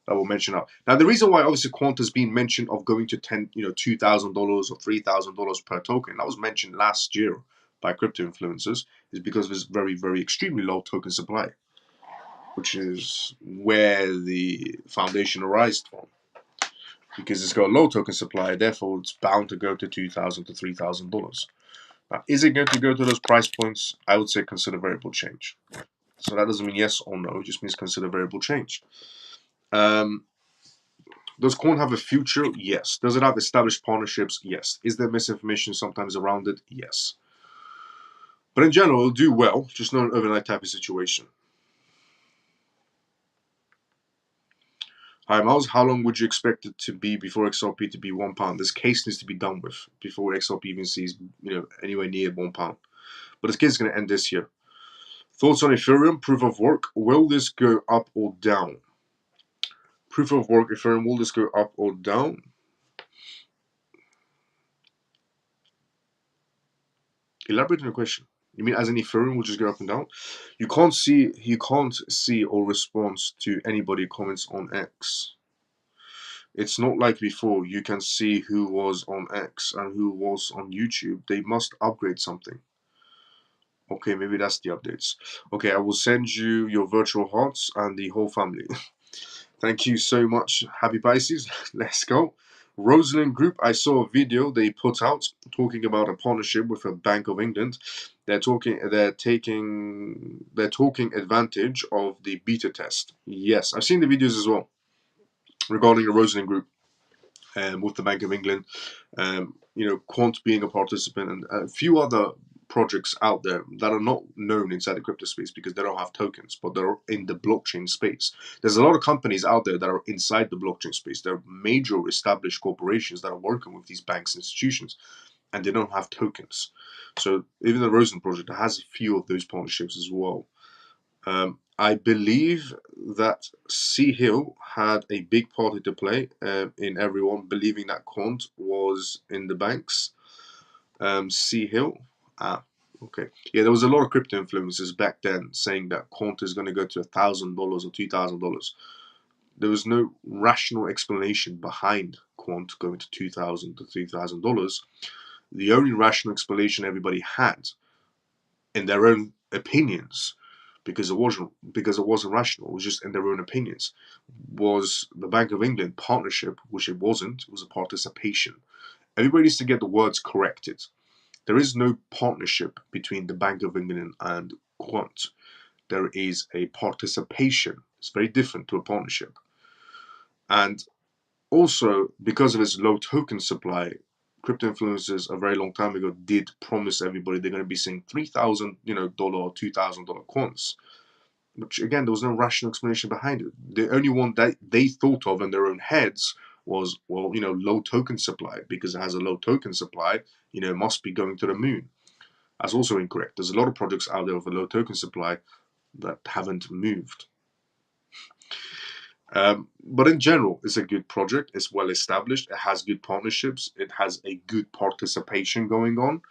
[SPEAKER 1] that we'll mention now. Now, the reason why obviously Quant has been mentioned of going to $2,000 or $3,000 per token, that was mentioned last year by crypto influencers, is because there's very, very extremely low token supply, which is where the foundation arises from. Because it's got a low token supply, therefore it's bound to go to $2,000 to $3,000. Now, is it going to go to those price points? I would say consider variable change. So that doesn't mean yes or no, it just means consider variable change. Does Quant have a future? Yes. Does it have established partnerships? Yes. Is there misinformation sometimes around it? Yes. But in general, it'll do well, just not an overnight type of situation. Hi, Miles. How long would you expect it to be before XRP to be £1? This case needs to be done with before XRP even sees, anywhere near £1. But this case is going to end this year. Thoughts on Ethereum, proof of work, will this go up or down? Proof of work, Ethereum, will this go up or down? Elaborate on the question. You mean as in Ethereum will just go up and down? You can't see or respond to anybody comments on X. It's not like before. You can see who was on X and who was on YouTube. They must upgrade something. Okay, maybe that's the updates. Okay, I will send you your virtual hearts and the whole family. Thank you so much, Happy Pisces. Let's go. Rosalind Group, I saw a video they put out talking about a partnership with a Bank of England. They're taking advantage of the beta test. Yes, I've seen the videos as well regarding the Rosalind Group. with the Bank of England, Quant being a participant, and a few other projects out there that are not known inside the crypto space because they don't have tokens, but they're in the blockchain space. There's a lot of companies out there that are inside the blockchain space. There are major established corporations that are working with these banks and institutions, and they don't have tokens. So even the Rosen project has a few of those partnerships as well. I believe that C Hill had a big part to play in everyone believing that Quant was in the banks. C Hill, okay, yeah, there was a lot of crypto influencers back then saying that Quant is going to go to $1,000 or $2,000. There was no rational explanation behind Quant going to $2,000 to $3,000. The only rational explanation everybody had, in their own opinions, because it wasn't rational, it was just in their own opinions, was the Bank of England partnership, which it wasn't. It was a participation. Everybody needs to get the words corrected. There is no partnership between the Bank of England and Quant. There is a participation. It's very different to a partnership. And also, because of its low token supply, crypto influencers a very long time ago did promise everybody they're going to be seeing $3,000, or $2,000 quants. Which again, there was no rational explanation behind it. The only one that they thought of in their own heads was, well, low token supply. Because it has a low token supply, it must be going to the moon. That's also incorrect. There's a lot of projects out there with a low token supply that haven't moved. But in general, it's a good project. It's well established. It has good partnerships. It has a good participation going on.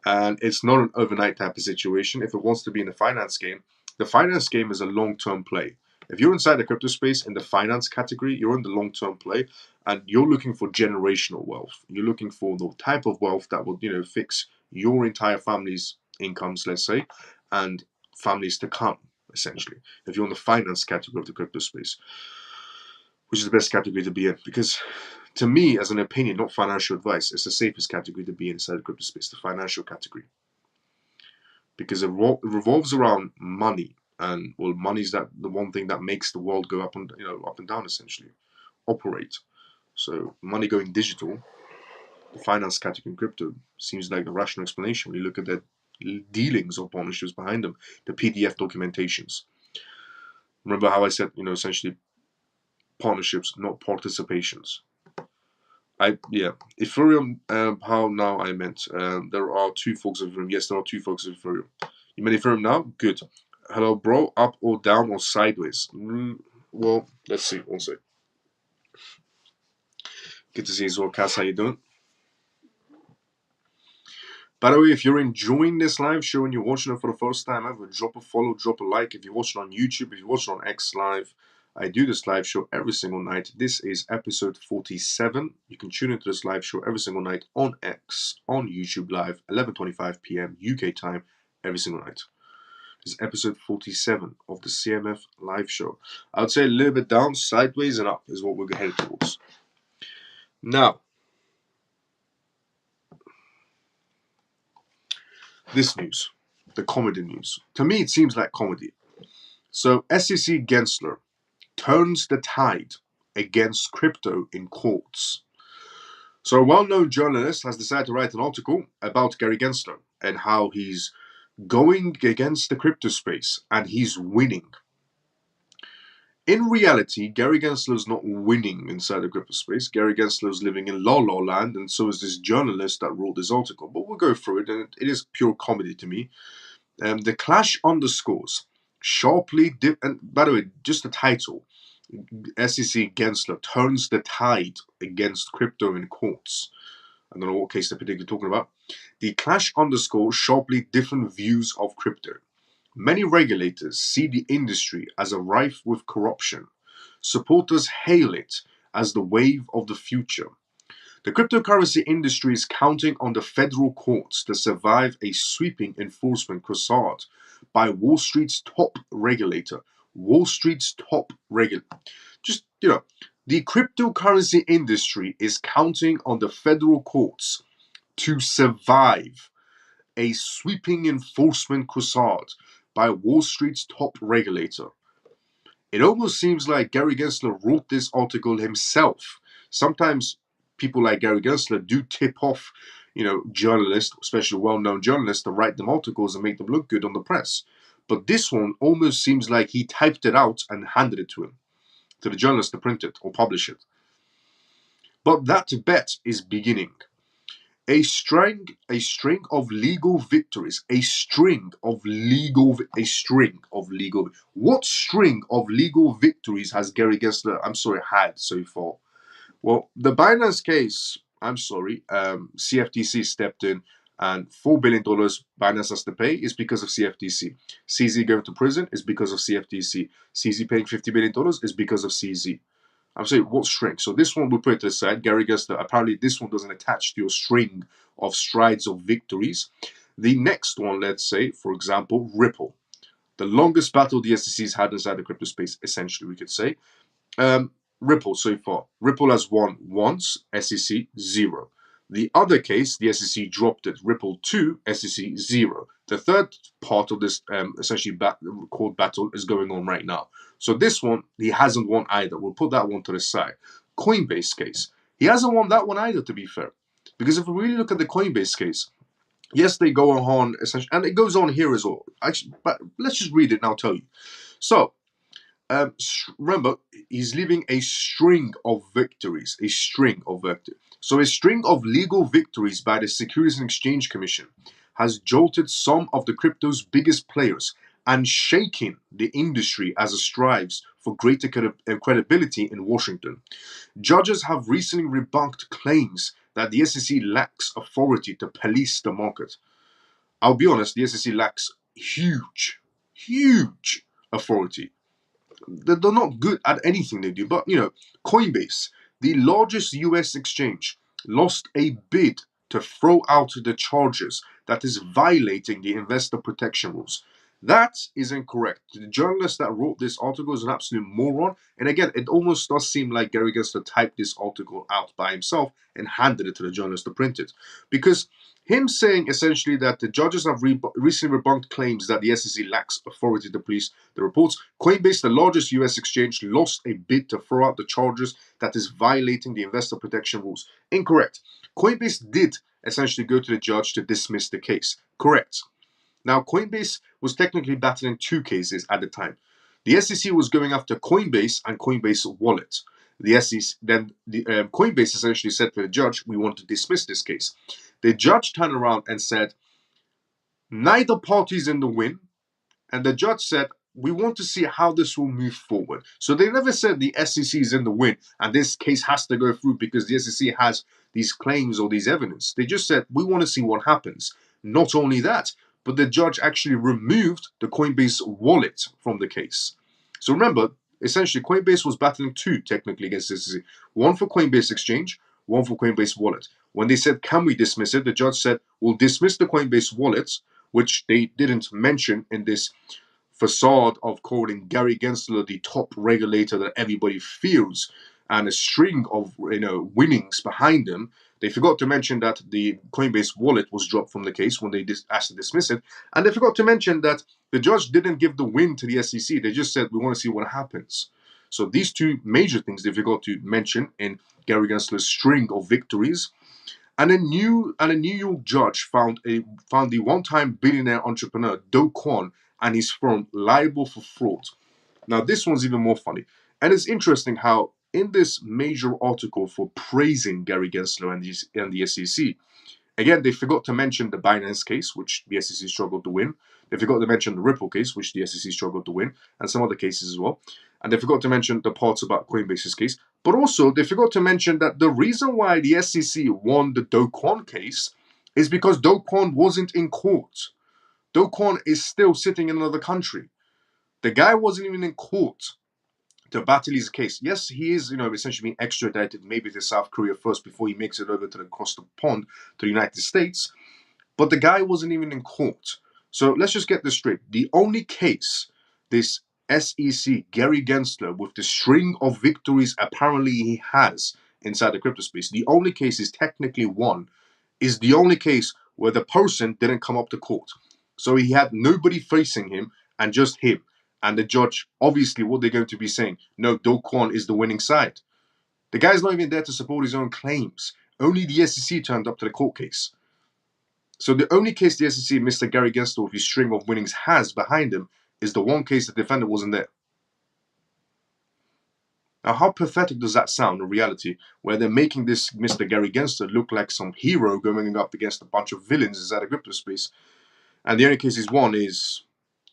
[SPEAKER 1] And it's not an overnight type of situation. If it wants to be in the finance game is a long-term play. If you're inside the crypto space in the finance category, you're in the long-term play, and you're looking for generational wealth. You're looking for the type of wealth that will, fix your entire family's incomes, let's say, and families to come, essentially. If you're in the finance category of the crypto space, which is the best category to be in, because to me, as an opinion, not financial advice, it's the safest category to be inside the crypto space, the financial category, because it revolves around money, and well, money is the one thing that makes the world go up and down, essentially, operate. So money going digital, the finance category in crypto seems like the rational explanation when you look at the dealings or partnerships behind them, the PDF documentations. Remember how I said, essentially partnerships, not participations. Ethereum. How now I meant there are two forks of Ethereum. Yes, there are two forks of Ethereum. You mean Ethereum now? Good. Hello, bro. Up or down or sideways? Well, let's see. One sec. Good to see you as well, Cass. How you doing? By the way, if you're enjoying this live show and you're watching it for the first time ever, drop a follow, drop a like. If you're watching on YouTube, if you're watching on X Live, I do this live show every single night. This is episode 47. You can tune into this live show every single night on X, on YouTube Live, 11:25 p.m. UK time, every single night. This is episode 47 of the CMF live show. I would say a little bit down, sideways, and up is what we're headed towards. Now, this news, the comedy news. To me, it seems like comedy. So, SEC Gensler turns the tide against crypto in courts. So, a well-known journalist has decided to write an article about Gary Gensler and how he's going against the crypto space and he's winning. In reality, Gary Gensler is not winning inside the crypto space. Gary Gensler is living in La La Land, and so is this journalist that wrote this article. But we'll go through it, and it is pure comedy to me. The clash underscores sharply and by the way, just the title, SEC Gensler turns the tide against crypto in courts. I don't know what case they're particularly talking about. The clash underscores sharply different views of crypto. Many regulators see the industry as a rife with corruption. Supporters hail it as the wave of the future. The cryptocurrency industry is counting on the federal courts to survive a sweeping enforcement crusade by Wall Street's top regulator. Wall Street's top regulator. Just, the cryptocurrency industry is counting on the federal courts to survive a sweeping enforcement crusade by Wall Street's top regulator. It almost seems like Gary Gensler wrote this article himself. Sometimes people like Gary Gensler do tip off, journalists, especially well-known journalists, to write them articles and make them look good on the press. But this one almost seems like he typed it out and handed it to him, to the journalist to print it or publish it. But that bet is beginning. A string of legal victories. A string of legal. What string of legal victories has Gary Gensler, had so far? Well, the Binance case, CFTC stepped in, and $4 billion Binance has to pay is because of CFTC. CZ going to prison is because of CFTC. CZ paying $50 billion is because of CZ. I'm saying, what string? So this one we put it to the side. Gary Gensler, apparently this one doesn't attach to your string of strides of victories. The next one, let's say, for example, Ripple. The longest battle the SEC's had inside the crypto space, essentially, we could say. Ripple so far. Ripple has won once, SEC 0. The other case, the SEC dropped it. Ripple 2, SEC 0. The third part of this essentially court battle is going on right now. So this one, he hasn't won either. We'll put that one to the side. Coinbase case. He hasn't won that one either, to be fair. Because if we really look at the Coinbase case, yes, they go on, essentially, and it goes on here as well. Actually, but let's just read it and I'll tell you. So, remember, he's leaving a string of victories. A string of victories. So a string of legal victories by the Securities and Exchange Commission has jolted some of the crypto's biggest players and shaken the industry as it strives for greater credibility in Washington. Judges have recently rebunked claims that the SEC lacks authority to police the market. I'll be honest, the SEC lacks huge authority. They're not good at anything they do. But, Coinbase, the largest US exchange, lost a bid to throw out the charges that is violating the investor protection rules. That is incorrect. The journalist that wrote this article is an absolute moron. And again, it almost does seem like Gary Gensler typed this article out by himself and handed it to the journalist to print it. Because him saying essentially that the judges have recently rebunked claims that the SEC lacks authority to police the reports. Coinbase, the largest US exchange, lost a bid to throw out the charges that is violating the investor protection rules. Incorrect. Coinbase did essentially go to the judge to dismiss the case. Correct. Now, Coinbase was technically battling two cases at the time. The SEC was going after Coinbase and Coinbase Wallet. The SEC then Coinbase essentially said to the judge, "We want to dismiss this case." The judge turned around and said, "Neither party's in the win," and the judge said, "We want to see how this will move forward." So they never said the SEC is in the win and this case has to go through because the SEC has these claims or these evidence. They just said, "We want to see what happens." Not only that, but the judge actually removed the Coinbase wallet from the case. So remember, essentially, Coinbase was battling two technically against the SEC. One for Coinbase Exchange, one for Coinbase Wallet. When they said, "Can we dismiss it?" the judge said, "We'll dismiss the Coinbase Wallet," which they didn't mention in this facade of calling Gary Gensler the top regulator that everybody fears and a string of winnings behind him. They forgot to mention that the Coinbase wallet was dropped from the case when they asked to dismiss it, and they forgot to mention that the judge didn't give the win to the SEC. They just said, "We want to see what happens." So these two major things they forgot to mention in Gary Gensler's string of victories. And a New York judge found the one-time billionaire entrepreneur Do Kwon and his firm liable for fraud. Now, this one's even more funny. And it's interesting how in this major article for praising Gary Gensler and the SEC, again, they forgot to mention the Binance case, which the SEC struggled to win. They forgot to mention the Ripple case, which the SEC struggled to win, and some other cases as well. And they forgot to mention the parts about Coinbase's case. But also, they forgot to mention that the reason why the SEC won the Do Kwon case is because Do Kwon wasn't in court. Do Kwon is still sitting in another country. The guy wasn't even in court to battle his case. Yes, he is, essentially being extradited maybe to South Korea first before he makes it over to the across the pond to the United States. But the guy wasn't even in court. So let's just get this straight. The only case this SEC, Gary Gensler, with the string of victories apparently he has inside the crypto space, the only case he's technically won is the only case where the person didn't come up to court. So he had nobody facing him and just him. And the judge, obviously, what they're going to be saying, no, Do Kwon is the winning side. The guy's not even there to support his own claims. Only the SEC turned up to the court case. So the only case the SEC, Mr. Gary Gensler, with his string of winnings, has behind him is the one case the defendant wasn't there. Now, how pathetic does that sound in reality, where they're making this Mr. Gary Gensler look like some hero going up against a bunch of villains inside the crypto space, and the only case he's won is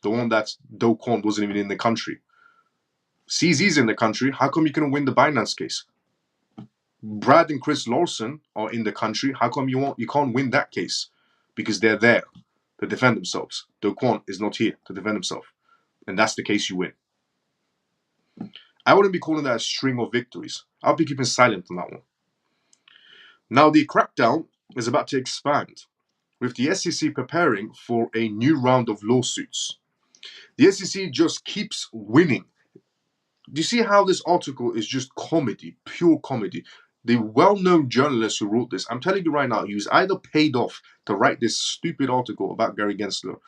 [SPEAKER 1] the one that Do Kwon wasn't even in the country. CZ's in the country. How come you couldn't win the Binance case? Brad and Chris Lawson are in the country. How come you can't win that case? Because they're there to defend themselves. Do Kwon is not here to defend himself, and that's the case you win. I wouldn't be calling that a string of victories. I'll be keeping silent on that one. Now the crackdown is about to expand, with the SEC preparing for a new round of lawsuits. The SEC just keeps winning. Do you see how this article is just comedy, pure comedy? The well-known journalist who wrote this, I'm telling you right now, he was either paid off to write this stupid article about Gary Gensler,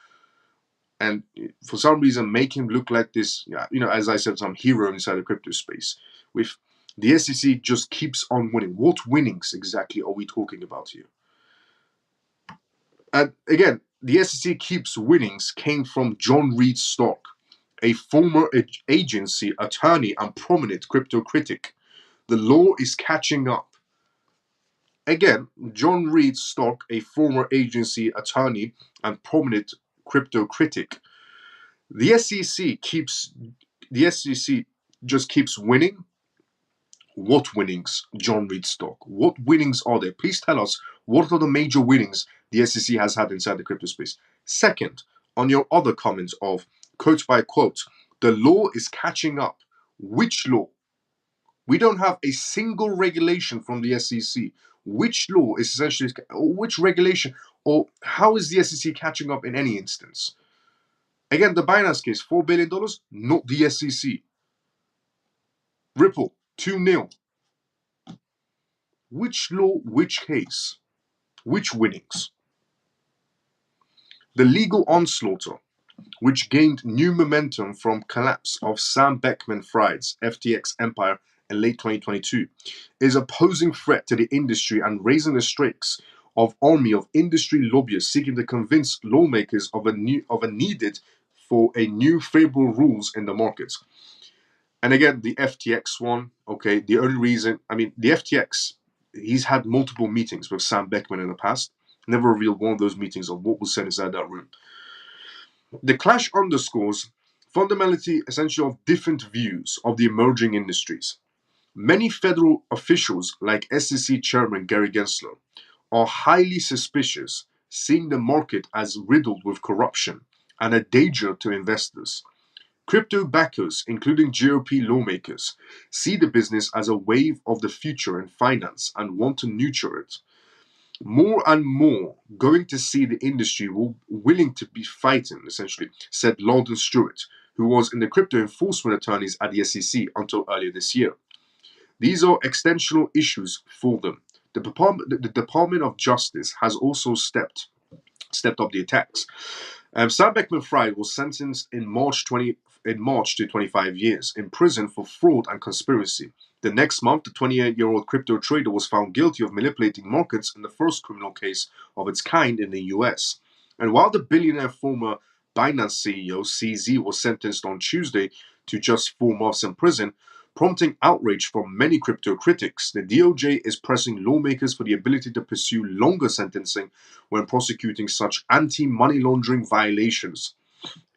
[SPEAKER 1] and for some reason make him look like this, as I said, some hero inside the crypto space. With the SEC just keeps on winning. What winnings exactly are we talking about here? And again, the SEC keeps winnings came from John Reed Stark, a former agency attorney and prominent crypto critic. The law is catching up. Again, John Reed Stark, a former agency attorney and prominent crypto critic. The SEC just keeps winning. What winnings, John Reed Stark? What winnings are there? Please tell us, what are the major winnings the SEC has had inside the crypto space? Second, on your other comments of quote by quote, the law is catching up. Which law? We don't have a single regulation from the SEC. Which law is essentially, which regulation, or how is the SEC catching up in any instance? Again, the Binance case, $4 billion, not the SEC. Ripple, 2-0. Which law, which case, which winnings? The legal onslaught, which gained new momentum from collapse of Sam Bankman-Fried's FTX empire in late 2022, is a posing threat to the industry and raising the stakes of army of industry lobbyists seeking to convince lawmakers of a needed for a new favorable rules in the markets. And again, the FTX one, okay, the only reason, the FTX, he's had multiple meetings with Sam Bankman in the past, never revealed one of those meetings of what was said inside that room. The clash underscores fundamentally essential of different views of the emerging industries. Many federal officials, like SEC Chairman Gary Gensler, are highly suspicious, seeing the market as riddled with corruption and a danger to investors. Crypto backers, including GOP lawmakers, see the business as a wave of the future in finance and want to nurture it. More and more going to see the industry willing to be fighting, essentially, said Lawden Stewart, who was in the crypto enforcement attorneys at the SEC until earlier this year. These are extensional issues for them. The Department of Justice has also stepped up the attacks. Sam Bankman-Fried was sentenced in March to 25 years in prison for fraud and conspiracy. The next month, the 28-year-old crypto trader was found guilty of manipulating markets in the first criminal case of its kind in the US. And while the billionaire former Binance CEO CZ was sentenced on Tuesday to just 4 months in prison, prompting outrage from many crypto critics, the DOJ is pressing lawmakers for the ability to pursue longer sentencing when prosecuting such anti-money laundering violations.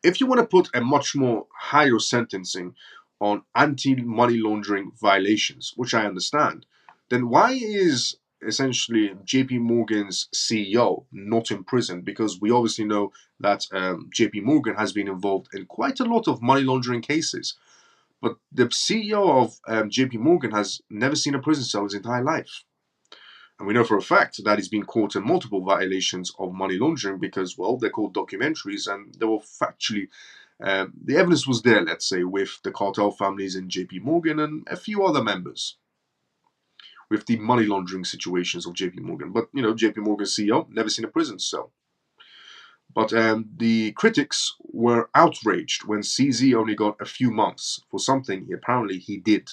[SPEAKER 1] If you want to put a much more higher sentencing on anti-money laundering violations, which I understand, then why is essentially JP Morgan's CEO not in prison? Because we obviously know that JP Morgan has been involved in quite a lot of money laundering cases. But the CEO of JP Morgan has never seen a prison cell his entire life. And we know for a fact that he's been caught in multiple violations of money laundering because, well, they're called documentaries and they were factually, the evidence was there, let's say, with the cartel families in JP Morgan and a few other members with the money laundering situations of JP Morgan. But, JP Morgan CEO, never seen a prison cell. But the critics were outraged when CZ only got a few months for something apparently he did.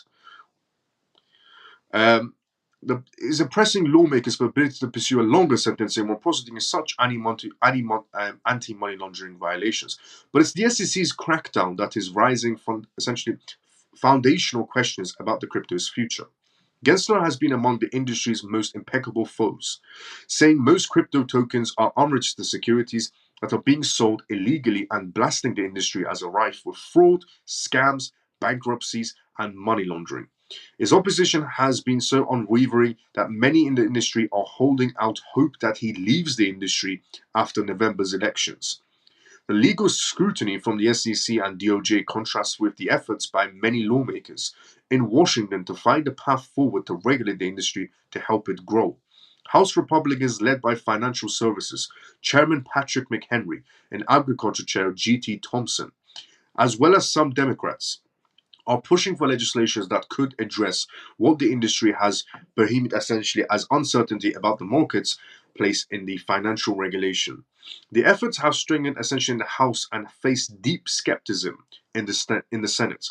[SPEAKER 1] is oppressing lawmakers for ability to pursue a longer sentencing when prosecuting such anti-money laundering violations. But it's the SEC's crackdown that is raising essentially foundational questions about the crypto's future. Gensler has been among the industry's most impeccable foes, saying most crypto tokens are unregistered securities that are being sold illegally and blasting the industry as a rife with fraud, scams, bankruptcies, and money laundering. His opposition has been so unwavering that many in the industry are holding out hope that he leaves the industry after November's elections. The legal scrutiny from the SEC and DOJ contrasts with the efforts by many lawmakers in Washington to find a path forward to regulate the industry to help it grow. House Republicans led by Financial Services Chairman Patrick McHenry and Agriculture Chair G.T. Thompson, as well as some Democrats, are pushing for legislation that could address what the industry has behemoth essentially as uncertainty about the market's place in the financial regulation. The efforts have strengthened essentially in the House and face deep skepticism in the Senate.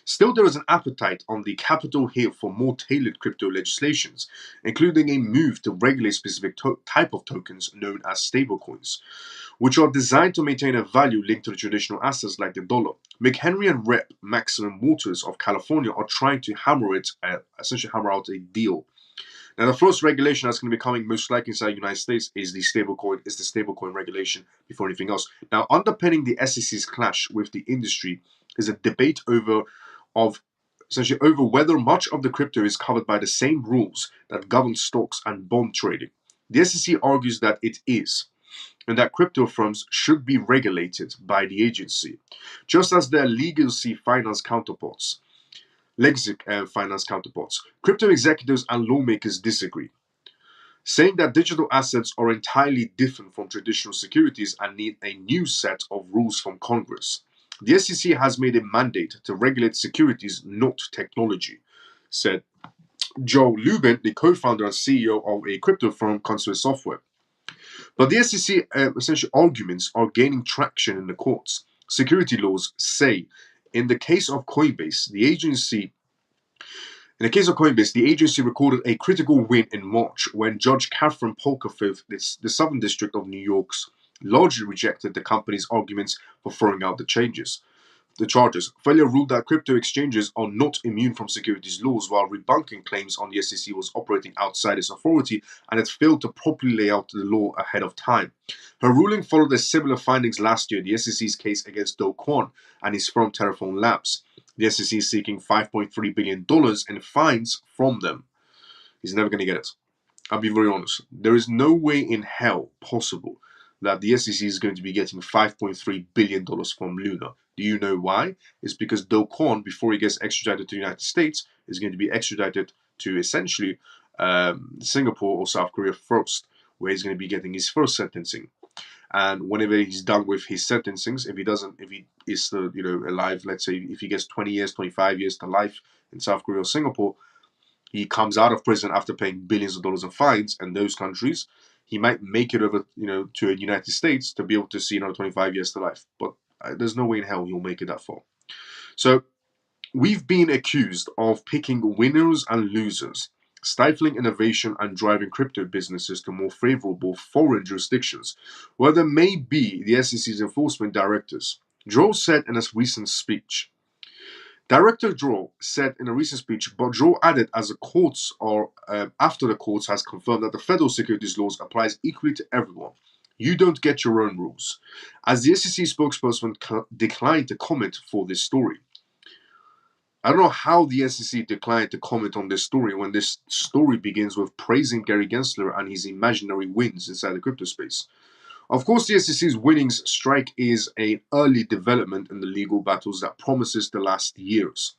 [SPEAKER 1] Still, there is an appetite on the Capitol Hill for more tailored crypto legislations, including a move to regulate specific type of tokens known as stablecoins, which are designed to maintain a value linked to the traditional assets like the dollar. McHenry and Rep. Maximum Waters of California are trying to essentially hammer out a deal. Now, the first regulation that's going to be coming most likely inside the United States is the stablecoin regulation before anything else. Now, underpinning the SEC's clash with the industry is a debate over whether much of the crypto is covered by the same rules that govern stocks and bond trading. The SEC argues that it is, and that crypto firms should be regulated by the agency, just as their legacy finance counterparts. Crypto executives and lawmakers disagree, saying that digital assets are entirely different from traditional securities and need a new set of rules from Congress. The SEC has made a mandate to regulate securities, not technology, said Joe Lubin, the co-founder and CEO of a crypto firm, Consular Software. But the SEC essential arguments are gaining traction in the courts. Security laws say, in the case of Coinbase, the agency recorded a critical win in March when Judge Catherine Polker Fifth, the Southern District of New York's, largely rejected the company's arguments for throwing out the charges. Failure ruled that crypto exchanges are not immune from securities laws, while rebunking claims on the SEC was operating outside its authority and it failed to properly lay out the law ahead of time. Her ruling followed a similar findings last year, the SEC's case against Do Kwon and his firm Terraform Labs. The SEC is seeking $5.3 billion in fines from them. He's never going to get it. I'll be very honest. There is no way in hell possible that the SEC is going to be getting $5.3 billion from Luna. Do you know why? It's because Do Kwon, before he gets extradited to the United States, is going to be extradited to essentially Singapore or South Korea first, where he's going to be getting his first sentencing. And whenever he's done with his sentencings, if he is still, alive, let's say if he gets 20 years, 25 years to life in South Korea or Singapore, he comes out of prison after paying billions of dollars in fines in those countries. He might make it over, to the United States to be able to see another 25 years to life. But there's no way in hell he'll make it that far. So we've been accused of picking winners and losers, stifling innovation and driving crypto businesses to more favorable foreign jurisdictions, where there may be the SEC's enforcement directors. Joel said in a recent speech. Director Joel said in a recent speech, but Joel added, after the courts has confirmed that the federal securities laws applies equally to everyone. You don't get your own rules. As the SEC spokesperson declined to comment for this story. I don't know how the SEC declined to comment on this story when this story begins with praising Gary Gensler and his imaginary wins inside the crypto space. Of course, the SEC's winnings strike is an early development in the legal battles that promises to last years.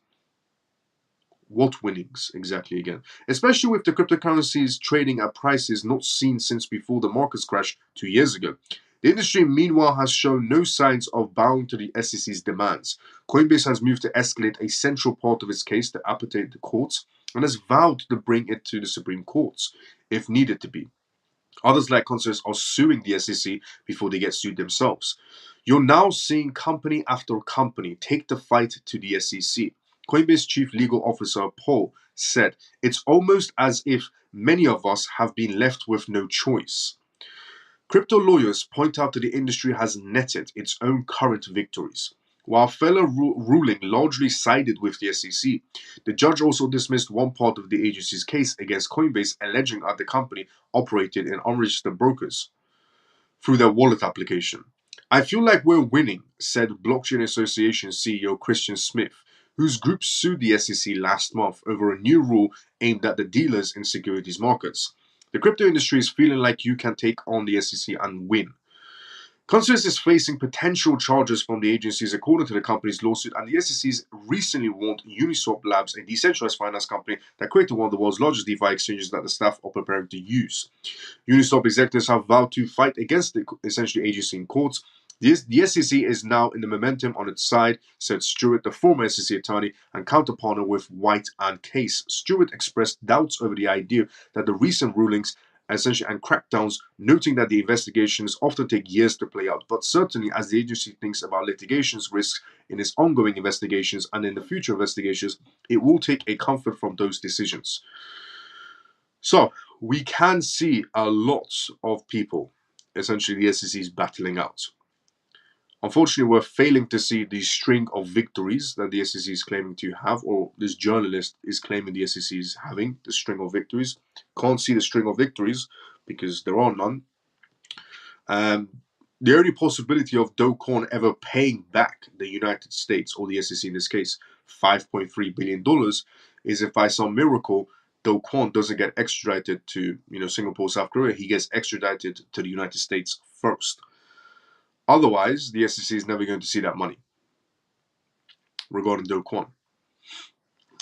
[SPEAKER 1] What winnings exactly again? Especially with the cryptocurrencies trading at prices not seen since before the markets crashed 2 years ago. The industry, meanwhile, has shown no signs of bowing to the SEC's demands. Coinbase has moved to escalate a central part of its case to appellate the courts and has vowed to bring it to the Supreme Courts, if needed to be. Others, like Consuls, are suing the SEC before they get sued themselves. You're now seeing company after company take the fight to the SEC. Coinbase Chief Legal Officer Paul said, "It's almost as if many of us have been left with no choice." Crypto lawyers point out that the industry has netted its own current victories. While fellow ruling largely sided with the SEC, the judge also dismissed one part of the agency's case against Coinbase, alleging that the company operated in unregistered brokers through their wallet application. "I feel like we're winning," said Blockchain Association CEO Christian Smith, whose group sued the SEC last month over a new rule aimed at the dealers in securities markets. "The crypto industry is feeling like you can take on the SEC and win." Conscious is facing potential charges from the agencies according to the company's lawsuit, and the SEC's recently warned Uniswap Labs, a decentralized finance company that created one of the world's largest DeFi exchanges, that the staff are preparing to use. Uniswap executives have vowed to fight against the essentially agency in courts. The SEC is now in the momentum on its side, said Stewart, the former SEC attorney and counterpartner with White and Case. Stewart expressed doubts over the idea that the recent rulings essentially and crackdowns, noting that the investigations often take years to play out, but certainly as the agency thinks about litigation's risks in its ongoing investigations and in the future investigations, it will take a comfort from those decisions. So we can see a lot of people, essentially the SEC is battling out. Unfortunately, we're failing to see the string of victories that the SEC is claiming to have, or this journalist is claiming the SEC is having, the string of victories. Can't see the string of victories because there are none. The only possibility of Do Kwon ever paying back the United States, or the SEC in this case, $5.3 billion is if by some miracle Do Kwon doesn't get extradited to Singapore, South Korea. He gets extradited to the United States first. Otherwise, the SEC is never going to see that money regarding Do Kwon.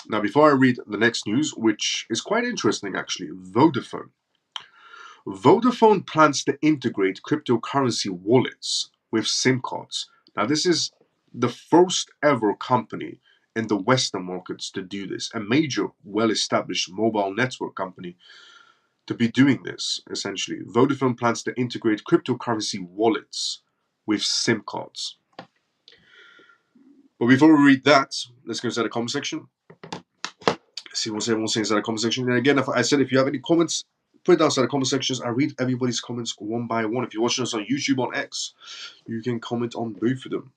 [SPEAKER 1] Now, before I read the next news, which is quite interesting actually, Vodafone. Vodafone plans to integrate cryptocurrency wallets with SIM cards. Now, this is the first ever company in the Western markets to do this, a major, well-established mobile network company to be doing this, essentially. Vodafone plans to integrate cryptocurrency wallets with SIM cards. But before we read that, let's go inside the comment section. See what everyone's saying inside the comment section. And again, if you have any comments, put it down inside the comment sections. I read everybody's comments one by one. If you're watching us on YouTube, on X, you can comment on both of them.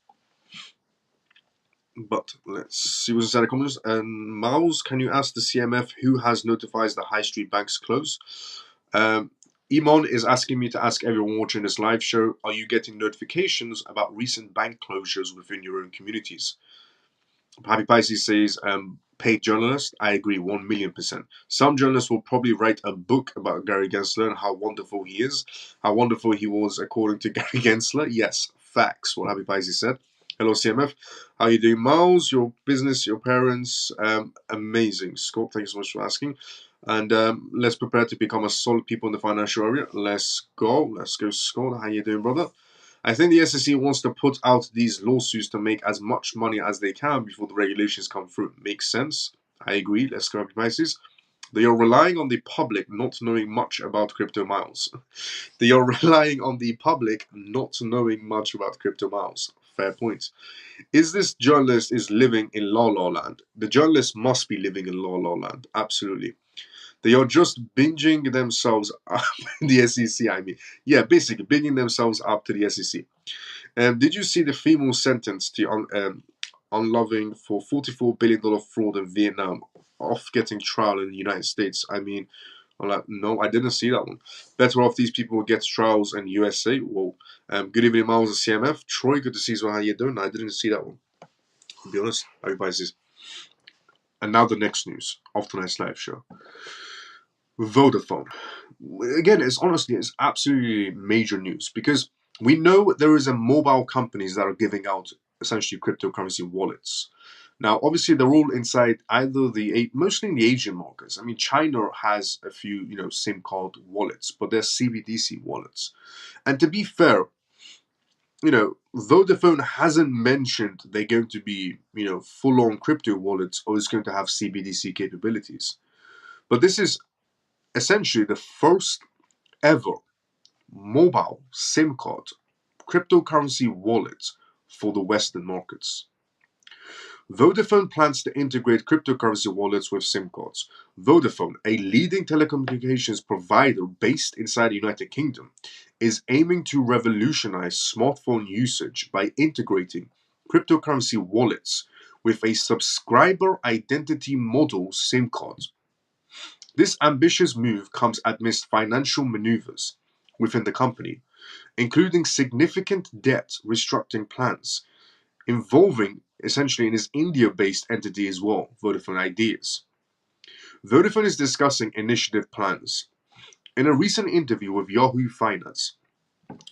[SPEAKER 1] But let's see what's inside the comments. And Miles, can you ask the CMF who has notified the high street banks close? Iman is asking me to ask everyone watching this live show, are you getting notifications about recent bank closures within your own communities? Happy Pisces says, paid journalist, I agree 1,000,000%. Some journalists will probably write a book about Gary Gensler and how wonderful he is, how wonderful he was according to Gary Gensler. Yes, facts, what Happy Pisces said. Hello CMF, how are you doing? Miles, your business, your parents, amazing. Scott, thank you so much for asking. And let's prepare to become a solid people in the financial area. Let's go, Scott. How you doing, brother? I think the SEC wants to put out these lawsuits to make as much money as they can before the regulations come through. Makes sense. I agree. Let's go up prices. They are relying on the public not knowing much about crypto, Miles. They are relying on the public not knowing much about crypto, Miles. Fair point. Is this journalist is living in La La Land? The journalist must be living in La La Land. Absolutely. They are just binging themselves up. The SEC, I mean. Yeah, basically, binging themselves up to the SEC. Did you see the female sentenced to unloving for $44 billion fraud in Vietnam off getting trial in the United States? I mean, I'm like, no, I didn't see that one. Better off these people get trials in USA. Whoa. Good evening, Miles and CMF. Troy, good to see you. How you doing? I didn't see that one. To be honest, everybody says. And now the next news of tonight's live show. Vodafone. Again, it's absolutely major news because we know there is a mobile companies that are giving out essentially cryptocurrency wallets. Now, obviously, they're all inside either mostly in the Asian markets. I mean, China has a few, SIM card wallets, but they're CBDC wallets. And to be fair, Vodafone hasn't mentioned they're going to be, full-on crypto wallets or it's going to have CBDC capabilities. But this is essentially the first ever mobile SIM card cryptocurrency wallet for the Western markets. Vodafone plans to integrate cryptocurrency wallets with SIM cards. Vodafone, a leading telecommunications provider based inside the United Kingdom, is aiming to revolutionize smartphone usage by integrating cryptocurrency wallets with a subscriber identity model SIM card. This ambitious move comes amidst financial maneuvers within the company, including significant debt restructuring plans involving essentially in its India-based entity as well, Vodafone Ideas. Vodafone is discussing initiative plans. In a recent interview with Yahoo Finance,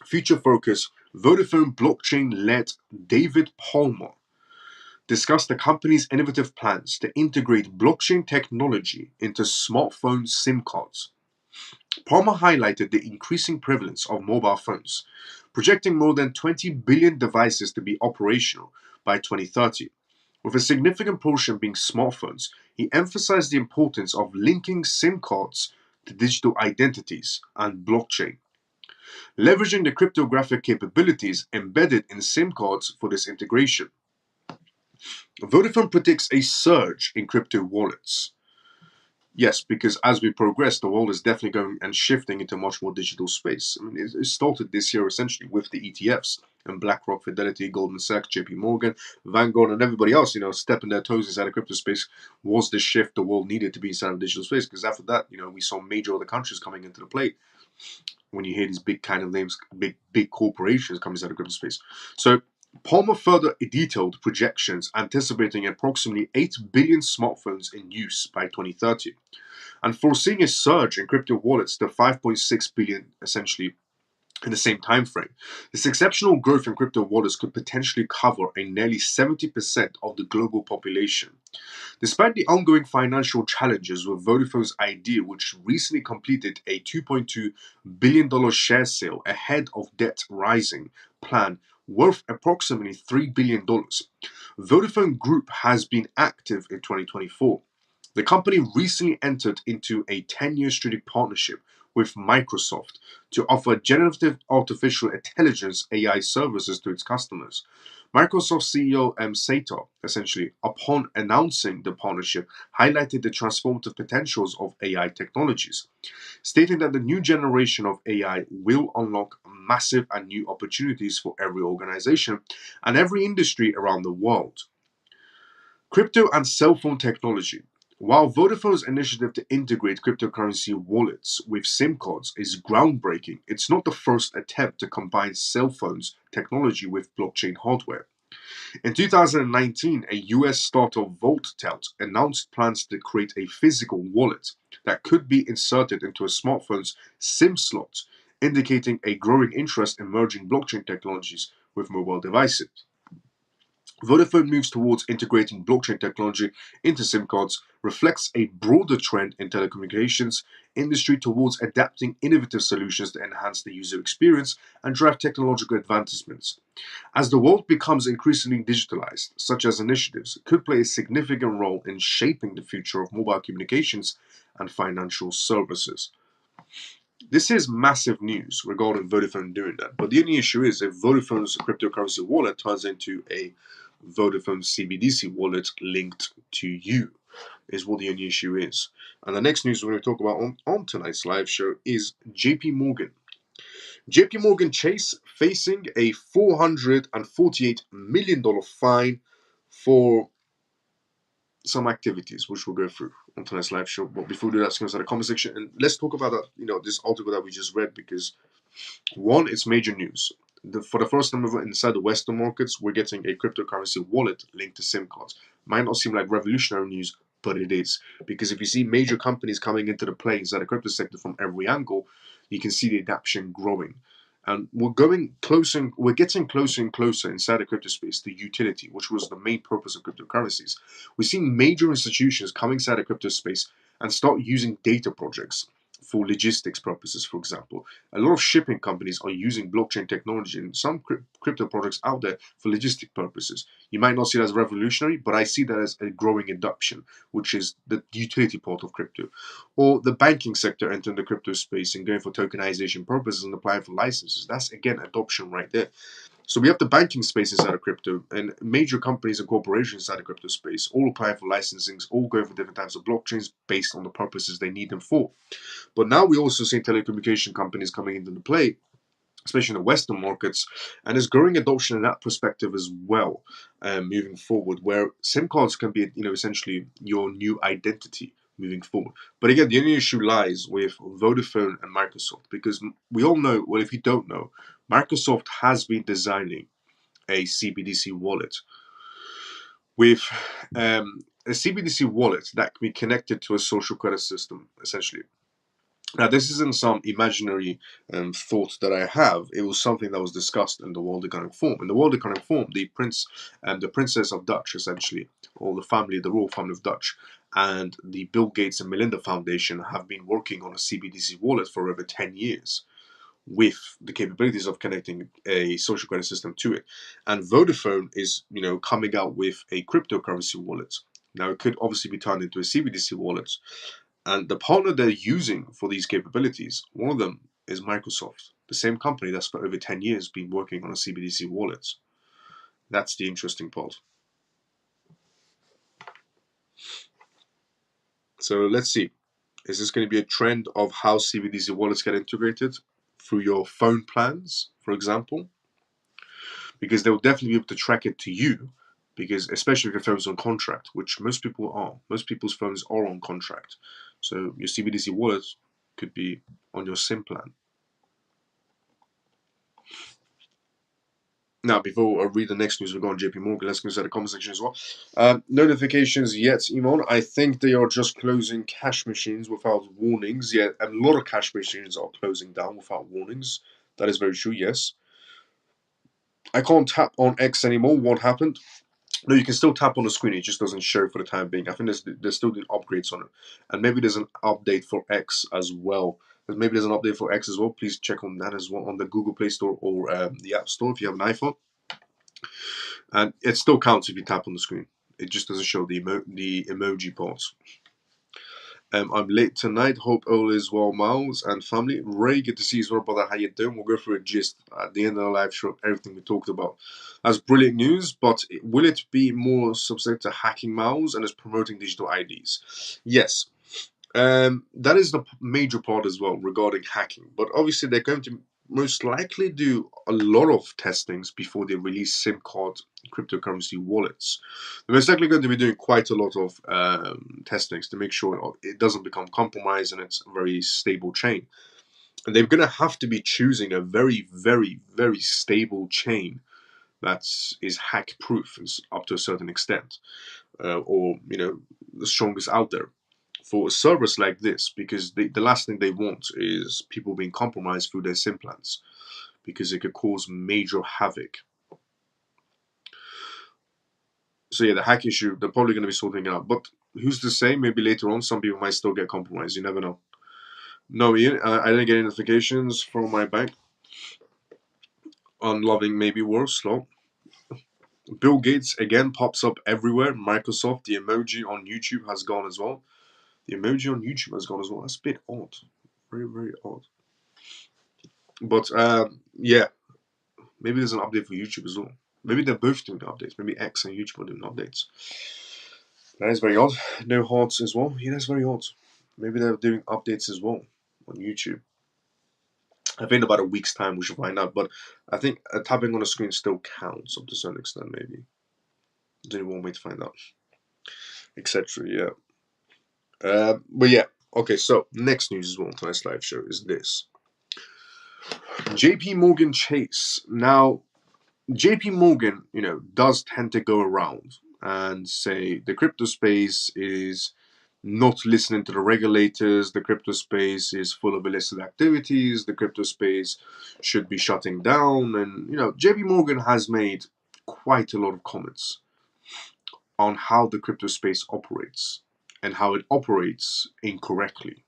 [SPEAKER 1] Future Focus, Vodafone blockchain-led David Palmer discussed the company's innovative plans to integrate blockchain technology into smartphone SIM cards. Palmer highlighted the increasing prevalence of mobile phones, projecting more than 20 billion devices to be operational by 2030. With a significant portion being smartphones, he emphasized the importance of linking SIM cards to digital identities and blockchain, leveraging the cryptographic capabilities embedded in SIM cards for this integration. Vodafone predicts a surge in crypto wallets. Yes, because as we progress, the world is definitely going and shifting into a much more digital space. I mean, it started this year essentially with the ETFs and BlackRock, Fidelity, Goldman Sachs, JP Morgan, Vanguard, and everybody else, stepping their toes inside the crypto space was the shift the world needed to be inside the digital space. Because after that, we saw major other countries coming into the play when you hear these big kind of names, big corporations coming inside the crypto space. So Palmer further detailed projections anticipating approximately 8 billion smartphones in use by 2030 and foreseeing a surge in crypto wallets to 5.6 billion essentially in the same time frame. This exceptional growth in crypto wallets could potentially cover a nearly 70% of the global population. Despite the ongoing financial challenges with Vodafone's Idea, which recently completed a $2.2 billion share sale ahead of debt rising plan worth approximately $3 billion, Vodafone Group has been active in 2024. The company recently entered into a 10-year strategic partnership with Microsoft to offer generative artificial intelligence AI services to its customers. Microsoft CEO Satya, essentially, upon announcing the partnership, highlighted the transformative potentials of AI technologies, stating that the new generation of AI will unlock massive and new opportunities for every organization and every industry around the world. Crypto and cell phone technology. While Vodafone's initiative to integrate cryptocurrency wallets with SIM cards is groundbreaking, it's not the first attempt to combine cell phones technology with blockchain hardware. In 2019, a US startup VaultTelt announced plans to create a physical wallet that could be inserted into a smartphone's SIM slot, indicating a growing interest in merging blockchain technologies with mobile devices. Vodafone moves towards integrating blockchain technology into SIM cards reflects a broader trend in telecommunications industry towards adapting innovative solutions to enhance the user experience and drive technological advancements. As the world becomes increasingly digitalized, such as initiatives could play a significant role in shaping the future of mobile communications and financial services. This is massive news regarding Vodafone doing that. But the only issue is if Vodafone's cryptocurrency wallet turns into a Vodafone CBDC wallet linked to you, is what the only issue is. And the next news we're going to talk about on tonight's live show is JP Morgan. JP Morgan Chase facing a $448 million fine for some activities, which we'll go through on tonight's live show. But before we do that, let's go inside the comment section and let's talk about that, this article that we just read, because one, it's major news. For the first time ever inside the Western markets, we're getting a cryptocurrency wallet linked to SIM cards. Might not seem like revolutionary news, but it is. Because if you see major companies coming into the play inside the crypto sector from every angle, you can see the adoption growing. And we're getting closer and closer inside the crypto space to utility, which was the main purpose of cryptocurrencies. We're seeing major institutions come inside the crypto space and start using data projects for logistics purposes, for example. A lot of shipping companies are using blockchain technology and some crypto projects out there for logistic purposes. You might not see it as revolutionary, but I see that as a growing adoption, which is the utility part of crypto. Or the banking sector entering the crypto space and going for tokenization purposes and applying for licenses. That's, again, adoption right there. So we have the banking space inside of crypto, and major companies and corporations inside the crypto space, all applying for licensings, all going for different types of blockchains based on the purposes they need them for. But now we also see telecommunication companies coming into the play, especially in the Western markets, and there's growing adoption in that perspective as well, moving forward, where SIM cards can be, essentially your new identity moving forward. But again, the only issue lies with Vodafone and Microsoft, because we all know, well, if you don't know, Microsoft has been designing a CBDC wallet with a CBDC wallet that can be connected to a social credit system, essentially. Now, this isn't some imaginary thought that I have. It was something that was discussed in the World Economic Forum. In the World Economic Forum, the Princess of Dutch, essentially, or the royal family of Dutch, and the Bill Gates and Melinda Foundation have been working on a CBDC wallet for over 10 years, with the capabilities of connecting a social credit system to it. And Vodafone is, coming out with a cryptocurrency wallet. Now, it could obviously be turned into a CBDC wallet, and the partner they're using for these capabilities, one of them is Microsoft, the same company that's for over 10 years been working on a CBDC wallet. That's the interesting part. So let's see. Is this going to be a trend of how CBDC wallets get integrated through your phone plans, for example? Because they'll definitely be able to track it to you, because especially if your phone's on contract, which most people are. Most people's phones are on contract. So your CBDC wallet could be on your SIM plan. Now, before I read the next news, we'll go on JP Morgan. Let's go inside the comment section as well. Notifications yet, Iman. I think they are just closing cash machines without warnings. Yeah, a lot of cash machines are closing down without warnings. That is very true, yes. I can't tap on X anymore. What happened? No, you can still tap on the screen. It just doesn't show for the time being. I think there's still doing upgrades on it. And maybe there's an update for X as well. Maybe there's an update for X as well. Please check on that as well on the Google Play Store or the App Store if you have an iPhone. And it still counts if you tap on the screen. It just doesn't show the emoji parts. I'm late tonight. Hope all is well, Miles and family. Ray, good to see you as well, brother. How you doing? We'll go through a gist at the end of the live show. Everything we talked about. That's brilliant news, but will it be more subject to hacking, Miles, and is promoting digital IDs? Yes. That is the major part as well regarding hacking. But obviously, they're going to most likely do a lot of testings before they release SIM card cryptocurrency wallets. They're most likely going to be doing quite a lot of testings to make sure it doesn't become compromised and it's a very stable chain. And they're going to have to be choosing a very, very, very stable chain that is hack proof up to a certain extent, or the strongest out there for a service like this, because the last thing they want is people being compromised through their SIM plans, because it could cause major havoc. So yeah, the hack issue, they're probably going to be sorting it out. But who's to say? Maybe later on, some people might still get compromised. You never know. No, Ian, I didn't get any notifications from my bank. Unloving, maybe worse. No. Bill Gates again pops up everywhere. Microsoft, the emoji on YouTube has gone as well. The emoji on YouTube has gone as well. That's a bit odd. Very, very odd. But yeah, maybe there's an update for YouTube as well. Maybe they're both doing updates. Maybe X and YouTube are doing updates. That is very odd. No hearts as well. Yeah, that's very odd. Maybe they're doing updates as well on YouTube. I think in about a week's time we should find out. But I think tapping on the screen still counts up to a certain extent, maybe. There's only one way to find out. Etc. Yeah. But yeah. Okay, so next news as well on tonight's live show is this. JP Morgan Chase. Now, JP Morgan, does tend to go around and say the crypto space is not listening to the regulators, the crypto space is full of illicit activities, the crypto space should be shutting down. And, JP Morgan has made quite a lot of comments on how the crypto space operates and how it operates incorrectly.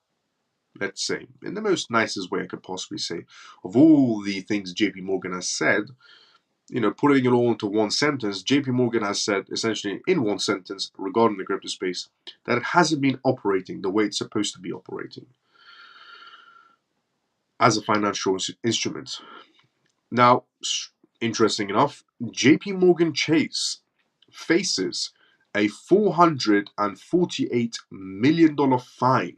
[SPEAKER 1] Let's say, in the most nicest way I could possibly say. Of all the things JP Morgan has said, putting it all into one sentence, JP Morgan has said, essentially in one sentence regarding the crypto space, that it hasn't been operating the way it's supposed to be operating as a financial instrument. Now, Interesting enough, JP Morgan Chase faces a $448 million fine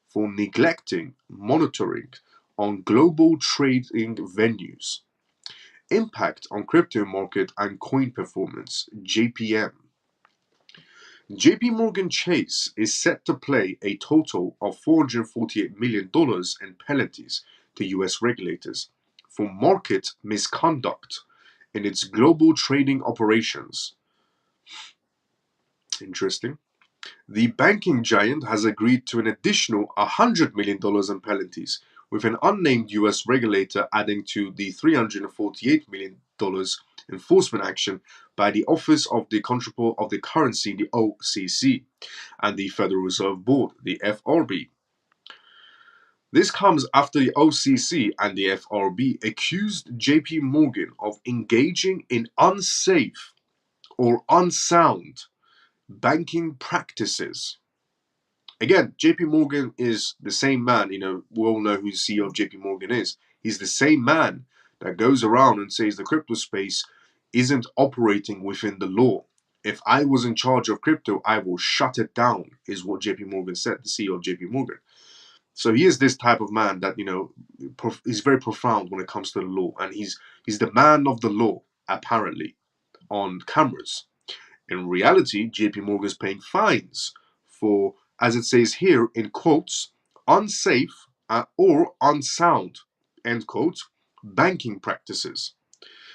[SPEAKER 1] for neglecting monitoring on global trading venues. Impact on crypto market and coin performance, JPM. JP Morgan Chase is set to pay a total of $448 million in penalties to US regulators for market misconduct in its global trading operations. Interesting. The banking giant has agreed to an additional $100 million in penalties, with an unnamed US regulator adding to the $348 million enforcement action by the Office of the Controller of the Currency, the OCC, and the Federal Reserve Board, the FRB. This comes after the OCC and the FRB accused JP Morgan of engaging in unsafe or unsound banking practices. Again, JP Morgan is the same man, we all know who the CEO of JP Morgan is. He's the same man that goes around and says the crypto space isn't operating within the law. If I was in charge of crypto, I will shut it down, is what JP Morgan said, the CEO of JP Morgan. So he is this type of man that, is very profound when it comes to the law. And he's the man of the law, apparently, on cameras. In reality, JP Morgan is paying fines for, as it says here in quotes, unsafe or unsound, end quote, banking practices,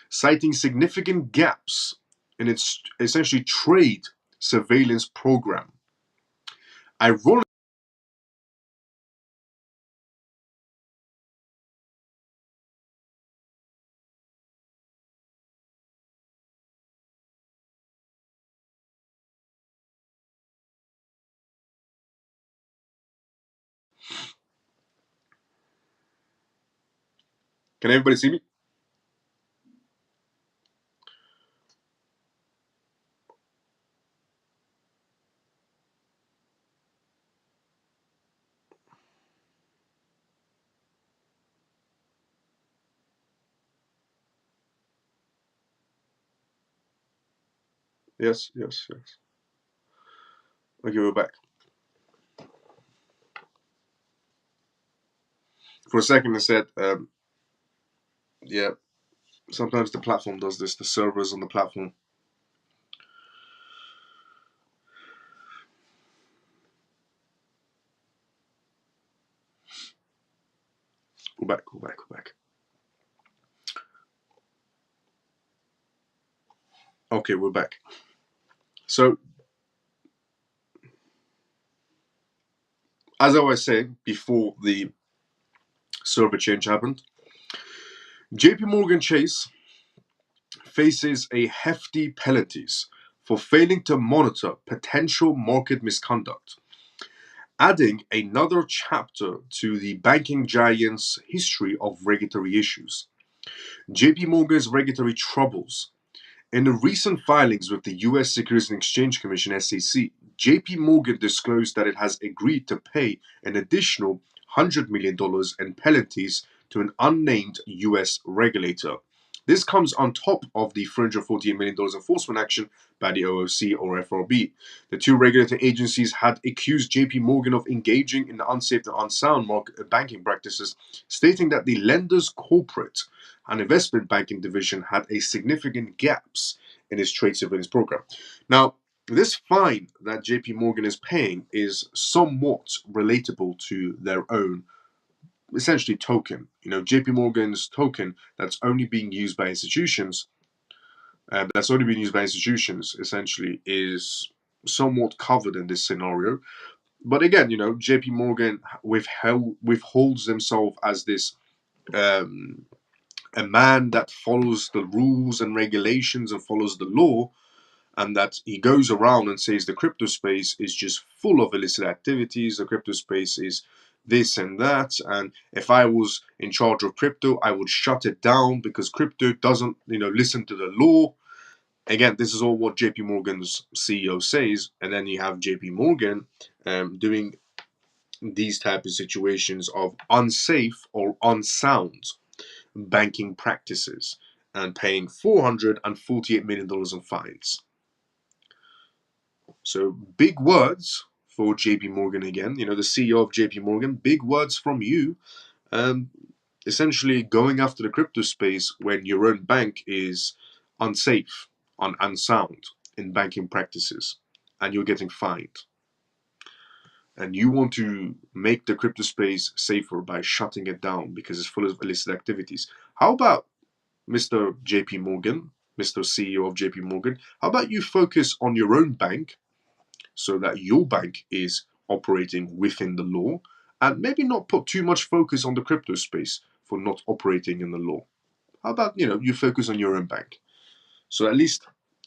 [SPEAKER 1] citing significant gaps in its essentially trade surveillance program. Ironically, can everybody see me? Yes, yes, yes. Okay, we're back. For a second, I said, yeah, sometimes the platform does this, the servers on the platform. Go back, go back, go back. Okay, we're back. So, as I was saying before the server change happened, JP Morgan Chase faces a hefty penalties for failing to monitor potential market misconduct, adding another chapter to the banking giant's history of regulatory issues. JP Morgan's regulatory troubles. In the recent filings with the US Securities and Exchange Commission (SEC), JP Morgan disclosed that it has agreed to pay an additional $100 million in penalties to an unnamed US regulator. This comes on top of the $348 million enforcement action by the OOC or FRB. The two regulatory agencies had accused JP Morgan of engaging in unsafe and unsound banking practices, stating that the lender's corporate and investment banking division had a significant gaps in its trade surveillance program. Now, this fine that JP Morgan is paying is somewhat relatable to their own essentially token. JP Morgan's token that's only being used by institutions, essentially is somewhat covered in this scenario. But again, JP Morgan withholds himself as this a man that follows the rules and regulations and follows the law, and that he goes around and says the crypto space is just full of illicit activities, the crypto space is this and that, and if I was in charge of crypto, I would shut it down because crypto doesn't, listen to the law. Again, this is all what JP Morgan's CEO says, and then you have JP Morgan doing these type of situations of unsafe or unsound banking practices. and paying $448 million in fines. So big words for JP Morgan again. You know, the CEO of JP Morgan, big words from you. Essentially going after the crypto space when your own bank is unsafe, unsound in banking practices, and you're getting fined. And you want to make the crypto space safer by shutting it down because it's full of illicit activities. How about Mr. JP Morgan, Mr. CEO of JP Morgan? How about you focus on your own bank so that your bank is operating within the law, and maybe not put too much focus on the crypto space for not operating in the law? How about, you focus on your own bank? So at least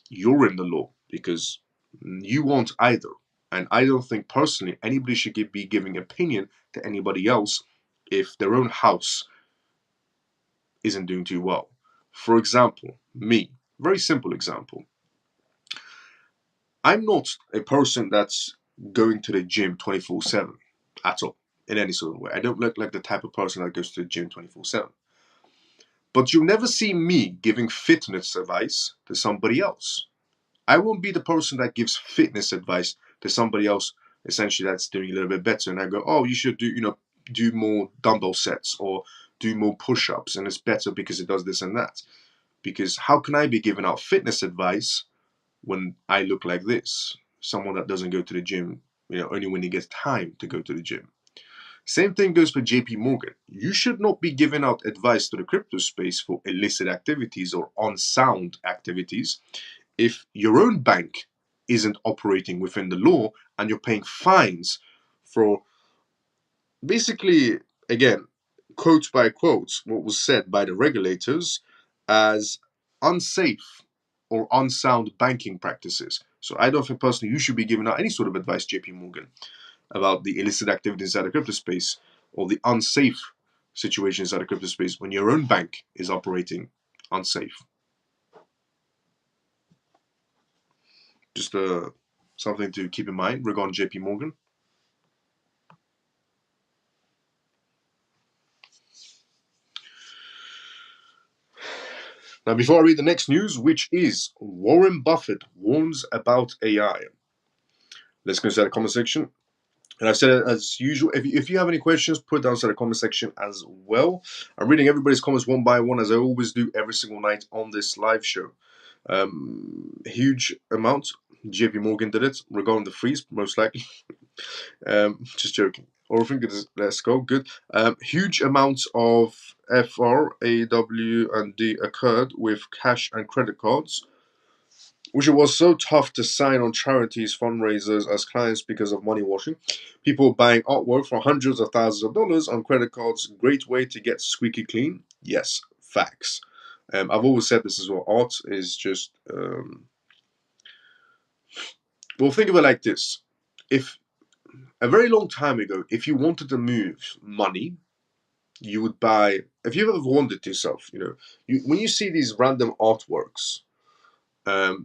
[SPEAKER 1] you're in the law, because you won't either. And I don't think personally anybody should be giving opinion to anybody else if their own house isn't doing too well. For example, me, very simple example. I'm not a person that's going to the gym 24/7 at all, in any sort of way. I don't look like the type of person that goes to the gym 24/7. But you'll never see me giving fitness advice to somebody else. I won't be the person that gives fitness advice to somebody else, essentially, that's doing a little bit better. And I go, oh, you should do more dumbbell sets or do more push-ups, and it's better because it does this and that. Because how can I be giving out fitness advice when I look like this? Someone that doesn't go to the gym, only when he gets time to go to the gym. Same thing goes for JP Morgan. You should not be giving out advice to the crypto space for illicit activities or unsound activities if your own bank isn't operating within the law and you're paying fines for basically, again, quote by quote, what was said by the regulators as unsafe or unsound banking practices. So I don't think personally you should be giving out any sort of advice, JP Morgan, about the illicit activities inside the crypto space or the unsafe situations inside the crypto space when your own bank is operating unsafe. Just something to keep in mind regarding JP Morgan. Now, before I read the next news, which is Warren Buffett warns about AI. Let's go inside the comment section. And I've said it as usual. If you have any questions, put it down inside the comment section as well. I'm reading everybody's comments one by one, as I always do every single night on this live show. Huge amount. JP Morgan did it regarding the freeze, most likely. Just joking. Orphan, good. Let's go. Good. Huge amounts of FR, AW, and D occurred with cash and credit cards, which it was so tough to sign on charities fundraisers as clients because of money washing. People buying artwork for hundreds of thousands of dollars on credit cards. Great way to get squeaky clean. Yes, facts. I've always said this as well. Art is just. Well, think of it like this: if a very long time ago, if you wanted to move money, you would buy. If you ever wondered to yourself, when you see these random artworks,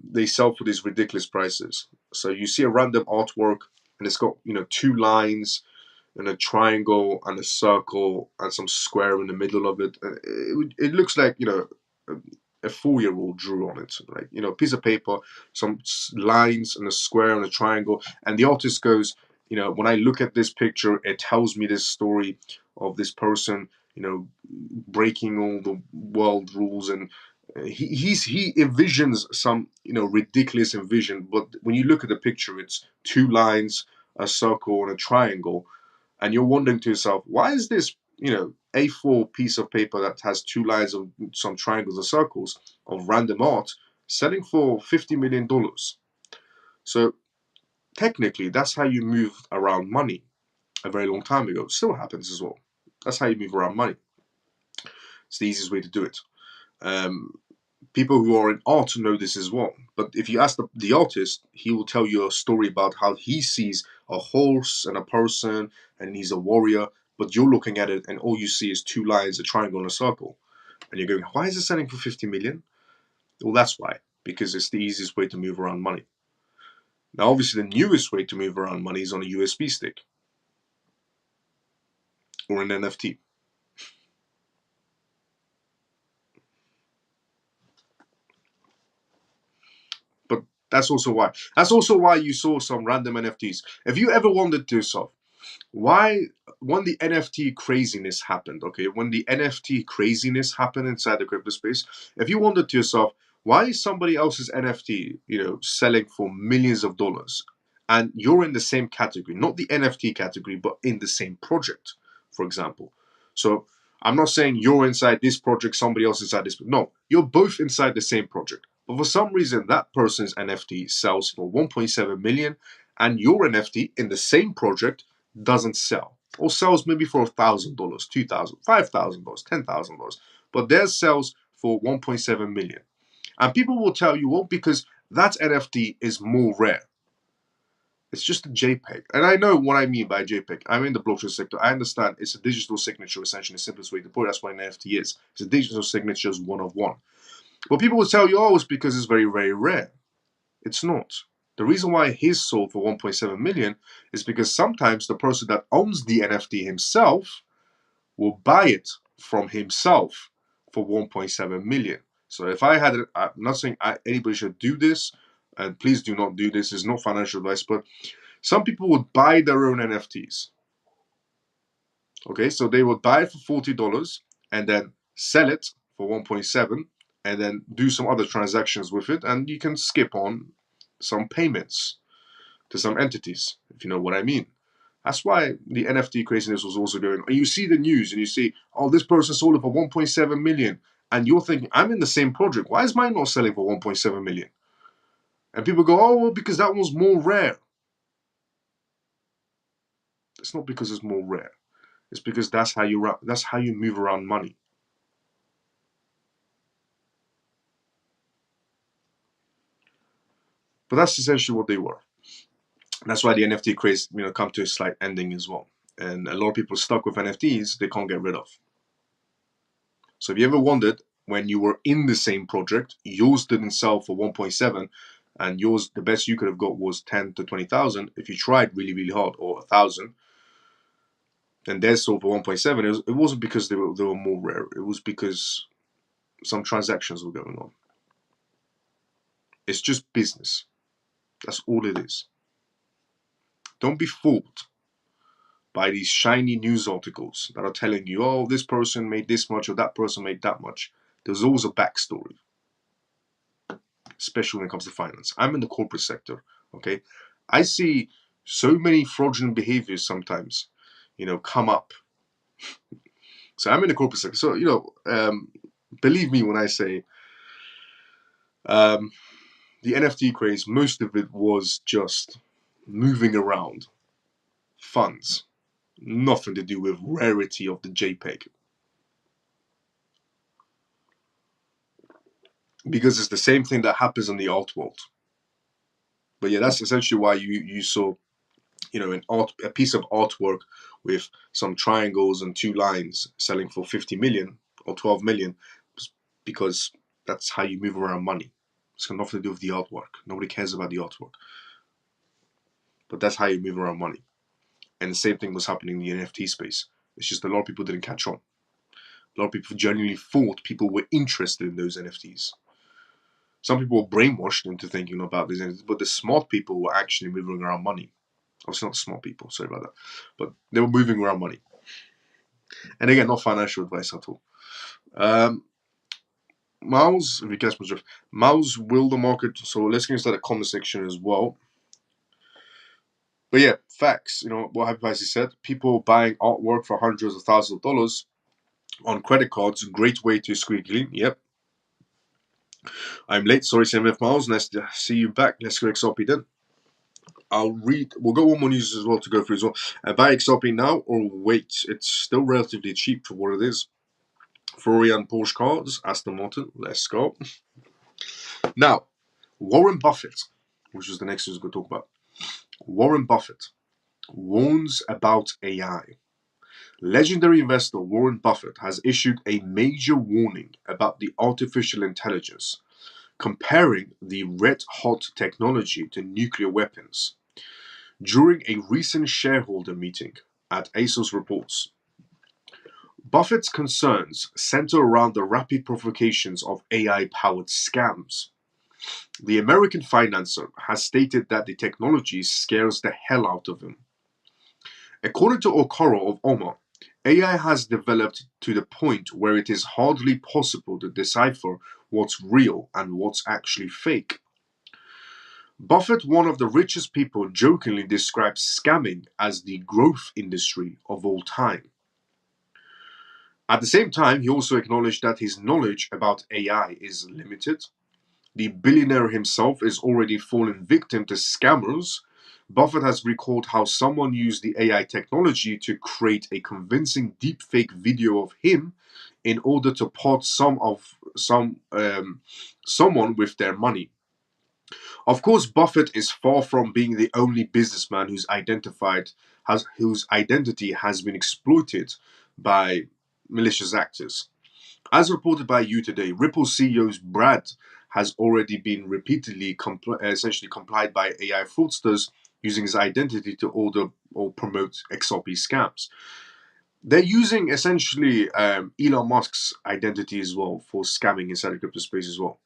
[SPEAKER 1] they sell for these ridiculous prices. So you see a random artwork, and it's got two lines and a triangle and a circle and some square in the middle of it. It looks like a 4-year-old drew on it, like a piece of paper, some lines and a square and a triangle, and the artist goes, when I look at this picture, it tells me this story of this person, breaking all the world rules, and he envisions some ridiculous envision. But when you look at the picture, it's two lines, a circle, and a triangle, and you're wondering to yourself, why is this A4 piece of paper that has two lines of some triangles or circles of random art selling for $50 million? So technically, that's how you move around money a very long time ago. It still happens as well. That's how you move around money. It's the easiest way to do it. People who are in art know this as well. But if you ask the artist, he will tell you a story about how he sees a horse and a person and he's a warrior, but you're looking at it and all you see is two lines, a triangle and a circle. And you're going, why is it selling for 50 million? Well, that's why. Because it's the easiest way to move around money. Now, obviously, the newest way to move around money is on a USB stick or an NFT. That's also why. That's also why you saw some random NFTs. If you ever wondered to yourself, why, when the NFT craziness happened, okay, when the NFT craziness happened inside the crypto space, if you wondered to yourself, why is somebody else's NFT, selling for millions of dollars, and you're in the same category, not the NFT category, but in the same project, for example. So I'm not saying you're inside this project, somebody else inside this. No, you're both inside the same project. But for some reason, that person's NFT sells for 1.7 million, and your NFT in the same project doesn't sell, or sells maybe for $1,000, $2,000, $5,000, $10,000, but theirs sells for 1.7 million. And people will tell you, well, because that NFT is more rare. It's just a JPEG. And I know what I mean by JPEG. I'm in the blockchain sector. I understand it's a digital signature, essentially, the simplest way to put it. That's what an NFT is. It's a digital signature, is one of one. But people will tell you, oh, it's because it's very, very rare. It's not. The reason why his sold for 1.7 million is because sometimes the person that owns the NFT himself will buy it from himself for 1.7 million. So if I had, I'm not saying anybody should do this, and please do not do this. It's not financial advice, but some people would buy their own NFTs. Okay, so they would buy it for $40 and then sell it for 1.7, and then do some other transactions with it, and you can skip on some payments to some entities, if you know what I mean. That's why the NFT craziness was also going on. And you see the news and you see, oh, this person sold it for 1.7 million. And you're thinking, I'm in the same project. Why is mine not selling for 1.7 million? And people go, oh, well, because that one's more rare. It's not because it's more rare. It's because that's how you move around money. But that's essentially what they were. That's why the NFT craze, come to a slight ending as well. And a lot of people stuck with NFTs they can't get rid of. So if you ever wondered, when you were in the same project, yours didn't sell for 1.7, and yours, the best you could have got was 10 to 20,000. If you tried really, really hard, or 1,000, and theirs sold for 1.7, it wasn't because they were more rare. It was because some transactions were going on. It's just business. That's all it is. Don't be fooled by these shiny news articles that are telling you, oh, this person made this much or that person made that much. There's always a backstory, especially when it comes to finance. I'm in the corporate sector, okay? I see so many fraudulent behaviors sometimes, come up. So I'm in the corporate sector. So, believe me when I say the NFT craze, most of it was just moving around funds. Nothing to do with rarity of the JPEG. Because it's the same thing that happens in the art world. But yeah, that's essentially why you saw, a piece of artwork with some triangles and two lines selling for 50 million or 12 million, because that's how you move around money. It's got nothing to do with the artwork. Nobody cares about the artwork. But that's how you move around money. And the same thing was happening in the NFT space. It's just a lot of people didn't catch on. A lot of people genuinely thought people were interested in those NFTs. Some people were brainwashed into thinking about these NFTs, but the smart people were actually moving around money. Obviously not smart people, sorry about that. But they were moving around money. And again, not financial advice at all. Miles, if you guess my Miles, will the market, so let's get into the comment section as well. But yeah, facts, what Happy Pricey said, people buying artwork for hundreds of thousands of dollars on credit cards, great way to squeak clean. Yep. I'm late, sorry CMF Miles, nice to see you back. Let's go XRP then. We'll go one more news as well to go through as well. Buy XRP now or wait? It's still relatively cheap for what it is. Ferrari and Porsche cars, Aston Martin, let's go. Now, Warren Buffett, which is the next news we're going to talk about. Warren Buffett warns about AI. Legendary investor Warren Buffett has issued a major warning about the artificial intelligence, comparing the red-hot technology to nuclear weapons. During a recent shareholder meeting at ASOS reports, Buffett's concerns center around the rapid provocations of AI-powered scams. The American financier has stated that the technology scares the hell out of him. According to Okoro of Omar, AI has developed to the point where it is hardly possible to decipher what's real and what's actually fake. Buffett, one of the richest people, jokingly describes scamming as the growth industry of all time. At the same time, he also acknowledged that his knowledge about AI is limited. The billionaire himself is already fallen victim to scammers. Buffett has recalled how someone used the AI technology to create a convincing deepfake video of him in order to pot someone with their money. Of course, Buffett is far from being the only businessman whose identity has been exploited by malicious actors. As reported by You Today, Ripple CEO's Brad has already been repeatedly essentially complied by AI fraudsters using his identity to order or promote XRP scams. They're using essentially Elon Musk's identity as well for scamming inside the crypto space as well,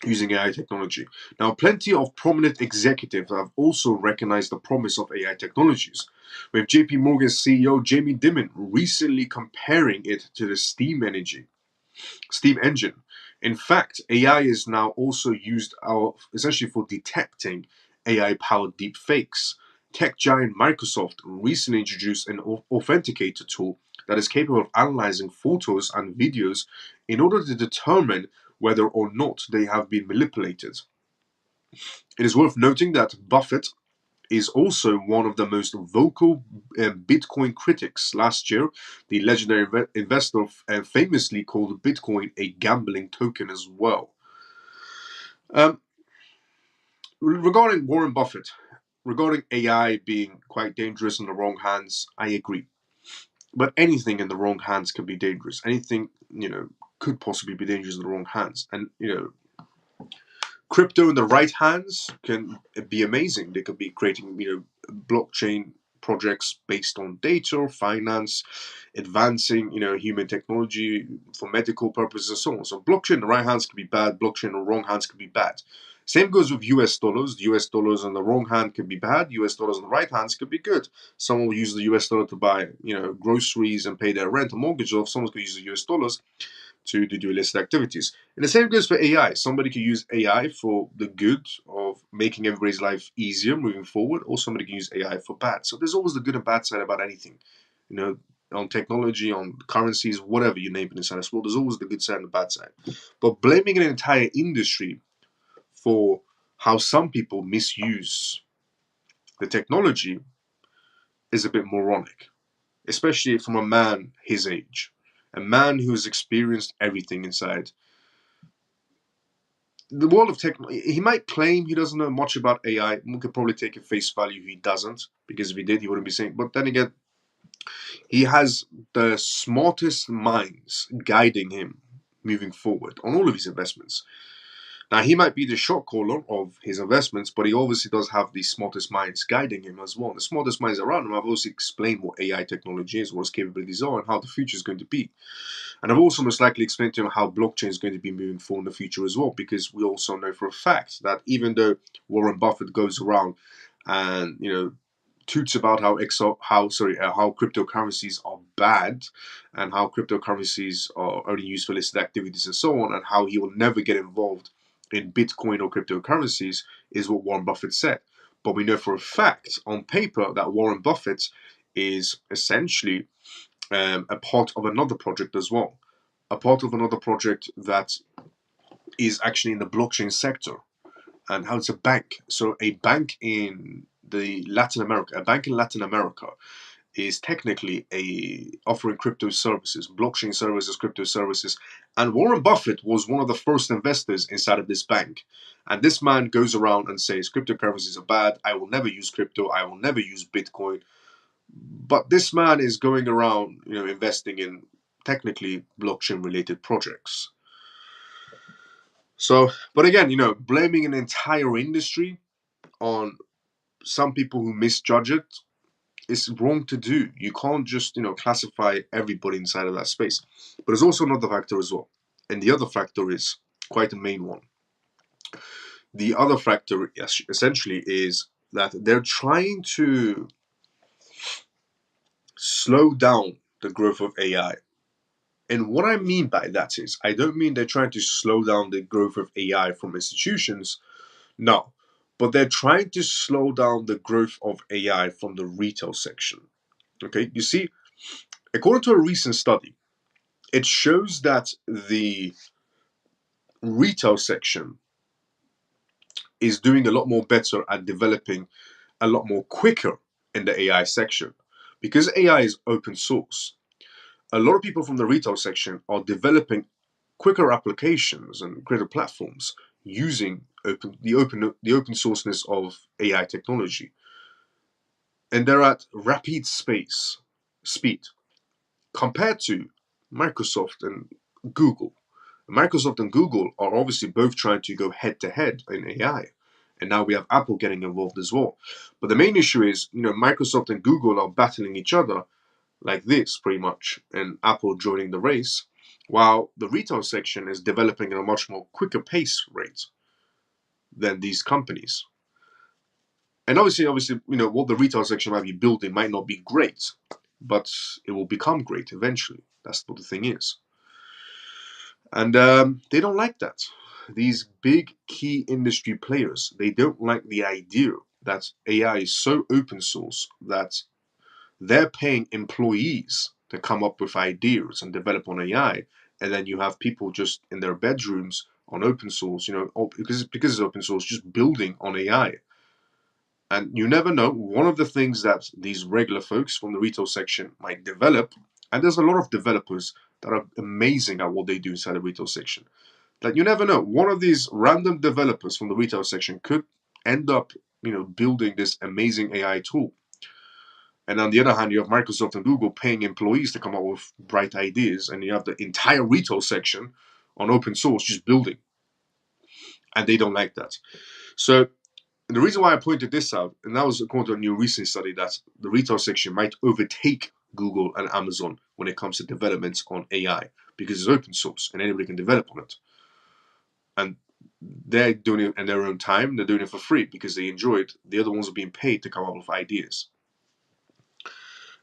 [SPEAKER 1] using AI technology. Now, plenty of prominent executives have also recognized the promise of AI technologies, with JP Morgan's CEO Jamie Dimon recently comparing it to the steam engine. In fact, AI is now also used essentially for detecting AI-powered deepfakes. Tech giant Microsoft recently introduced an authenticator tool that is capable of analyzing photos and videos in order to determine whether or not they have been manipulated. It is worth noting that Buffett is also one of the most vocal Bitcoin critics. Last year, the legendary investor famously called Bitcoin a gambling token as well. Um, Regarding Warren Buffett, regarding AI being quite dangerous in the wrong hands, I agree. But anything in the wrong hands can be dangerous. Anything, could possibly be dangerous in the wrong hands. And, crypto in the right hands can be amazing. They could be creating, blockchain projects based on data, finance, advancing, human technology for medical purposes and so on. So blockchain in the right hands could be bad, blockchain in the wrong hands could be bad. Same goes with US dollars. The US dollars on the wrong hand could be bad. US dollars on the right hands could be good. Someone will use the US dollar to buy, groceries and pay their rent or mortgage off. Someone could use the US dollars to do illicit activities. And the same goes for AI. Somebody can use AI for the good of making everybody's life easier moving forward, or somebody can use AI for bad. So there's always the good and bad side about anything. On technology, on currencies, whatever you name it inside this world, there's always the good side and the bad side. But blaming an entire industry for how some people misuse the technology is a bit moronic, especially from a man his age, a man who has experienced everything inside the world of technology. He might claim he doesn't know much about AI. We could probably take at face value he doesn't, because if he did, he wouldn't be saying. But then again, he has the smartest minds guiding him moving forward on all of his investments. Now, he might be the shot caller of his investments, but he obviously does have the smartest minds guiding him as well. The smartest minds around him have also explained what AI technology is, what its capabilities are, and how the future is going to be. And I've also most likely explained to him how blockchain is going to be moving forward in the future as well, because we also know for a fact that even though Warren Buffett goes around and toots about how cryptocurrencies are bad and how cryptocurrencies are only used for illicit activities and so on, and how he will never get involved in Bitcoin or cryptocurrencies, is what Warren Buffett said. But we know for a fact on paper that Warren Buffett is essentially a part of another project as well. A part of another project that is actually in the blockchain sector, and how it's a bank. So a bank in Latin America is technically offering crypto services, blockchain services, crypto services. And Warren Buffett was one of the first investors inside of this bank. And this man goes around and says cryptocurrencies are bad. I will never use crypto. I will never use Bitcoin. But this man is going around, investing in technically blockchain related projects. So, but again, blaming an entire industry on some people who misjudge it is wrong to do. You can't just, classify everybody inside of that space. But there's also another factor as well. And the other factor is quite a main one. The other factor essentially is that they're trying to slow down the growth of AI. And what I mean by that is, I don't mean they're trying to slow down the growth of AI from institutions, no, but they're trying to slow down the growth of AI from the retail section. Okay, you see, according to a recent study, it shows that the retail section is doing a lot more better at developing a lot more quicker in the AI section. Because AI is open source, a lot of people from the retail section are developing quicker applications and greater platforms using the open sourceness of AI technology. And they're at rapid speed compared to Microsoft and Google. Microsoft and Google are obviously both trying to go head to head in AI. And now we have Apple getting involved as well. But the main issue is, Microsoft and Google are battling each other like this pretty much, and Apple joining the race, while the retail section is developing at a much more quicker pace rate than these companies. And obviously, what the retail section might be building might not be great, but it will become great eventually. That's what the thing is. And they don't like that. These big key industry players, they don't like the idea that AI is so open source that they're paying employees to come up with ideas and develop on AI, and then you have people just in their bedrooms on open source, because it's open source, just building on AI. And you never know. One of the things that these regular folks from the retail section might develop, and there's a lot of developers that are amazing at what they do inside the retail section. That you never know. One of these random developers from the retail section could end up, building this amazing AI tool. And on the other hand, you have Microsoft and Google paying employees to come up with bright ideas, and you have the entire retail section on open source just building. And they don't like that. So the reason why I pointed this out, and that was according to a new recent study, that the retail section might overtake Google and Amazon when it comes to developments on AI because it's open source and anybody can develop on it. And they're doing it in their own time, they're doing it for free because they enjoy it. The other ones are being paid to come up with ideas.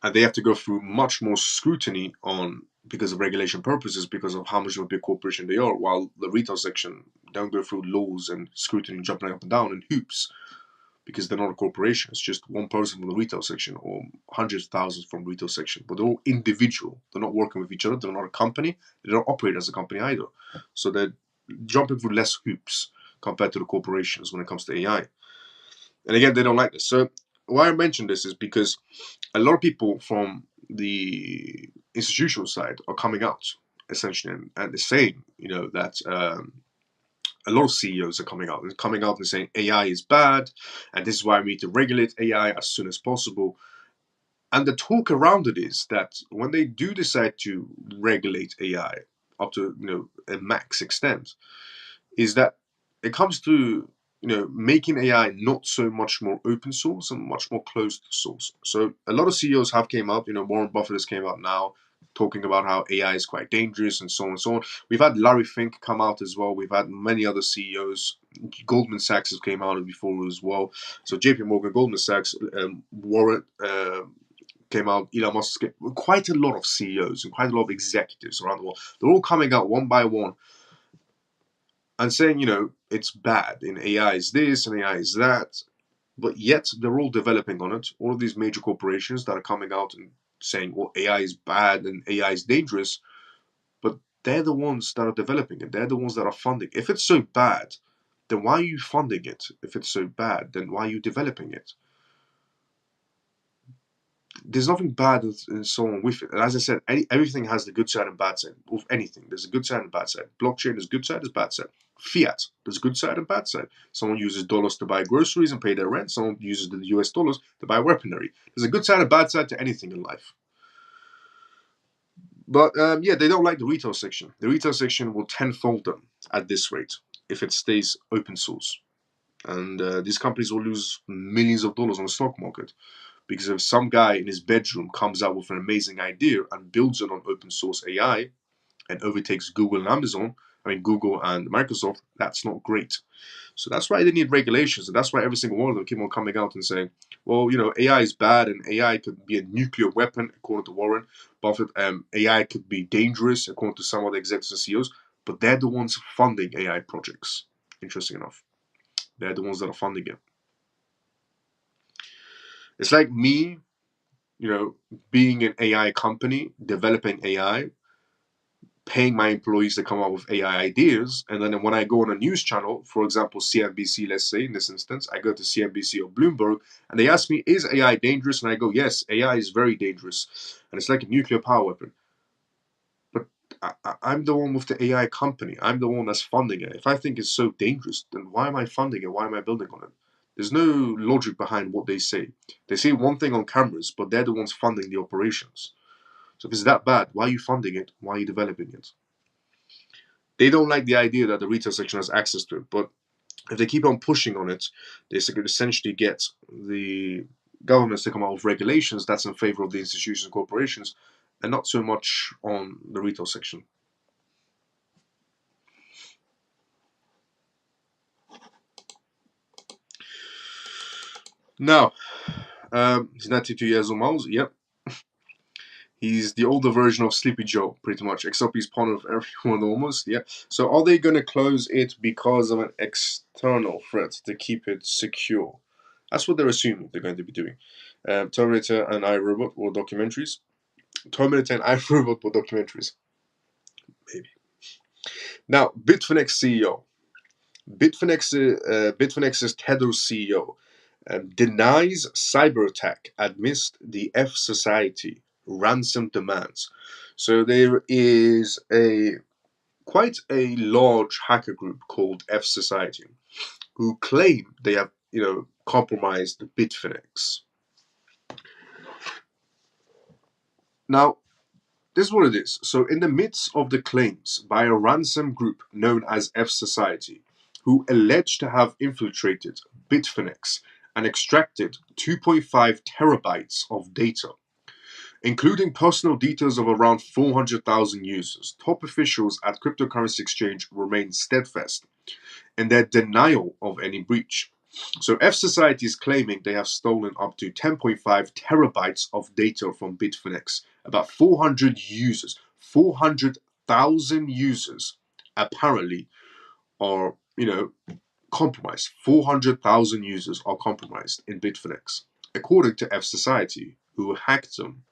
[SPEAKER 1] And they have to go through much more scrutiny on because of regulation purposes, because of how much of a big corporation they are, while the retail section don't go through laws and scrutiny jumping up and down in hoops because they're not a corporation. It's just one person from the retail section or hundreds of thousands from retail section, but they're all individual. They're not working with each other. They're not a company. They don't operate as a company either. So they're jumping through less hoops compared to the corporations when it comes to AI. And again, they don't like this. So why I mention this is because a lot of people from the institutional side are coming out essentially and they're saying, that a lot of CEOs are coming out and saying AI is bad, and this is why we need to regulate AI as soon as possible. And the talk around it is that when they do decide to regulate AI up to a max extent, is that it comes to making AI not so much more open source and much more closed source. So a lot of CEOs have came out. Warren Buffett has came out now talking about how AI is quite dangerous and so on and so on. We've had Larry Fink come out as well. We've had many other CEOs. Goldman Sachs has came out before as well. So JP Morgan, Goldman Sachs, Warren came out, Elon Musk, quite a lot of CEOs and quite a lot of executives around the world. They're all coming out one by one and saying, it's bad and AI is this and AI is that, but yet they're all developing on it. All of these major corporations that are coming out and saying, well, AI is bad and AI is dangerous, but they're the ones that are developing it. They're the ones that are funding. If it's so bad, then why are you funding it? If it's so bad, then why are you developing it? There's nothing bad and so on with it. And as I said, everything has the good side and bad side. With anything, there's a good side and bad side. Blockchain, there's good side, there's bad side. Fiat, there's good side and bad side. Someone uses dollars to buy groceries and pay their rent. Someone uses the US dollars to buy weaponry. There's a good side and bad side to anything in life. But yeah, they don't like the retail section. The retail section will tenfold them at this rate if it stays open source. And these companies will lose millions of dollars on the stock market. Because if some guy in his bedroom comes out with an amazing idea and builds it on open source AI, and overtakes Google and Amazon, I mean Google and Microsoft, that's not great. So that's why they need regulations, and that's why every single one of them keep on coming out and saying, well, AI is bad, and AI could be a nuclear weapon, according to Warren Buffett. AI could be dangerous, according to some of the executives and CEOs, but they're the ones funding AI projects. Interesting enough. They're the ones that are funding it. It's like me, being an AI company, developing AI, paying my employees to come up with AI ideas. And then when I go on a news channel, for example, CNBC, let's say in this instance, I go to CNBC or Bloomberg and they ask me, is AI dangerous? And I go, yes, AI is very dangerous. And it's like a nuclear power weapon. But I'm the one with the AI company. I'm the one that's funding it. If I think it's so dangerous, then why am I funding it? Why am I building on it? There's no logic behind what they say. They say one thing on cameras, but they're the ones funding the operations. So if it's that bad, why are you funding it? Why are you developing it? They don't like the idea that the retail section has access to it, but if they keep on pushing on it, they could essentially get the governments to come out with regulations that's in favor of the institutions and corporations, and not so much on the retail section. Now, he's 92 years old. Yep. He's the older version of Sleepy Joe, pretty much, except he's part of everyone almost. Yeah. So are they going to close it because of an external threat to keep it secure? That's what they're assuming they're going to be doing. Terminator and iRobot were documentaries. Terminator and iRobot were documentaries. Maybe. Now, Bitfinex CEO. Bitfinex's Tether CEO denies cyber attack amidst the F Society ransom demands. So there is quite a large hacker group called F Society who claim they have, compromised Bitfinex. Now, this is what it is. So, in the midst of the claims by a ransom group known as F Society, who allege to have infiltrated Bitfinex and extracted 2.5 terabytes of data, including personal details of around 400,000 users, top officials at cryptocurrency exchange remain steadfast in their denial of any breach. So F Society is claiming they have stolen up to 10.5 terabytes of data from Bitfinex. About 400 users, 400,000 users apparently are, compromised. 400,000 users are compromised in Bitfinex, according to F Society, who hacked them.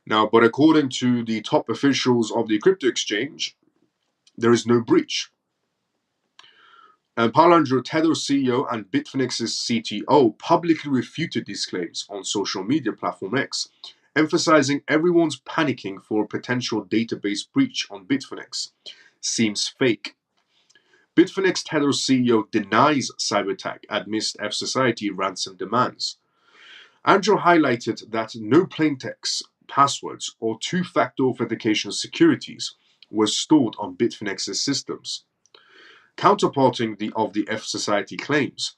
[SPEAKER 1] Now, but according to the top officials of the crypto exchange, there is no breach. And Palandro, Tether CEO and Bitfinex's CTO publicly refuted these claims on social media platform X, emphasizing everyone's panicking for a potential database breach on Bitfinex seems fake. Bitfinex Tether CEO denies cyber attack amidst F Society ransom demands. Andrew highlighted that no plaintext passwords or two-factor authentication securities were stored on Bitfinex's systems. Counterparting the F Society claims,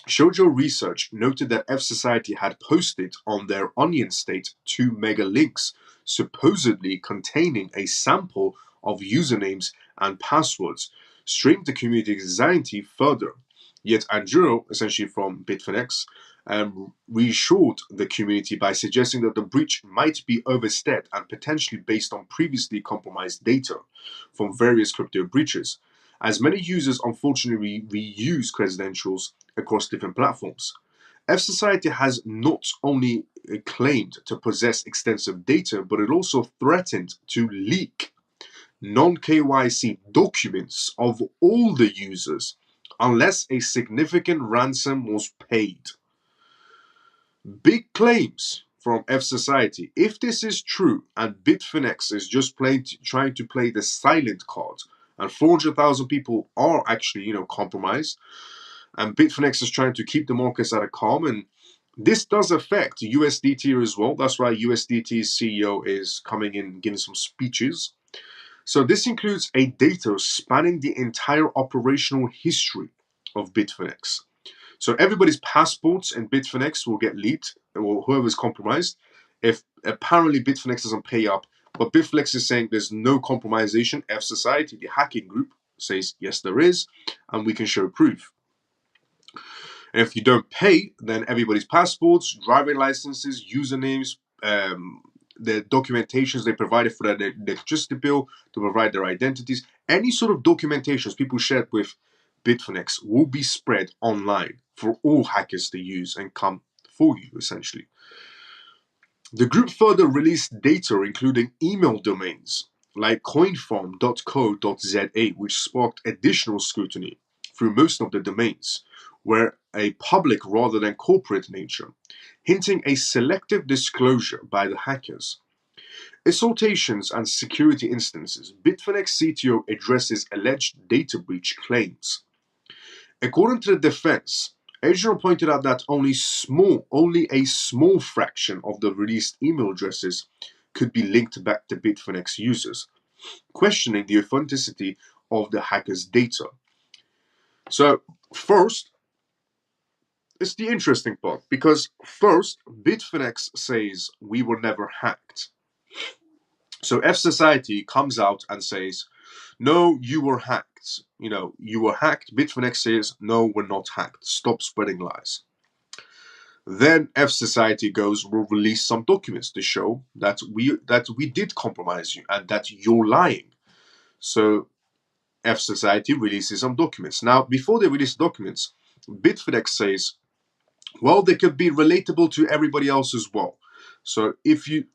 [SPEAKER 1] Shoujo Research noted that F Society had posted on their Onion State 2 mega links, supposedly containing a sample of usernames and passwords, strained the community's anxiety further. Yet Andrew, essentially from Bitfinex, reassured the community by suggesting that the breach might be overstepped and potentially based on previously compromised data from various crypto breaches, as many users unfortunately reuse credentials across different platforms. F Society has not only claimed to possess extensive data, but it also threatened to leak non KYC documents of all the users unless a significant ransom was paid. Big claims from F Society. If this is true and Bitfinex is just trying to play the silent card, and 400,000 people are actually, compromised, and Bitfinex is trying to keep the markets at a calm, and this does affect USDT as well. That's why USDT's CEO is coming in giving some speeches. So this includes a data spanning the entire operational history of Bitfinex. So everybody's passports in Bitfinex will get leaked, or whoever's compromised. If apparently Bitfinex doesn't pay up But Bitflex is saying there's no compromisation. F Society, the hacking group, says yes, there is, and we can show proof. And if you don't pay, then everybody's passports, driving licenses, usernames, the documentations they provided for their electricity bill to provide their identities, any sort of documentations people shared with Bitfinex will be spread online for all hackers to use and come for you, essentially. The group further released data including email domains like coinfarm.co.za, which sparked additional scrutiny through most of the domains, were a public rather than corporate nature, hinting a selective disclosure by the hackers. Assaultations and security instances. Bitfinex CTO addresses alleged data breach claims. According to the defense, Adrian pointed out that only a small fraction of the released email addresses could be linked back to Bitfinex users, questioning the authenticity of the hackers' data. So, first, it's the interesting part because first, Bitfinex says we were never hacked. So F Society comes out and says, no, you were hacked. You were hacked. Bitfinex says, no, we're not hacked. Stop spreading lies. Then F Society goes, we'll release some documents to show that we did compromise you and that you're lying. So F Society releases some documents. Now, before they release documents, Bitfinex says, well, they could be relatable to everybody else as well. So they can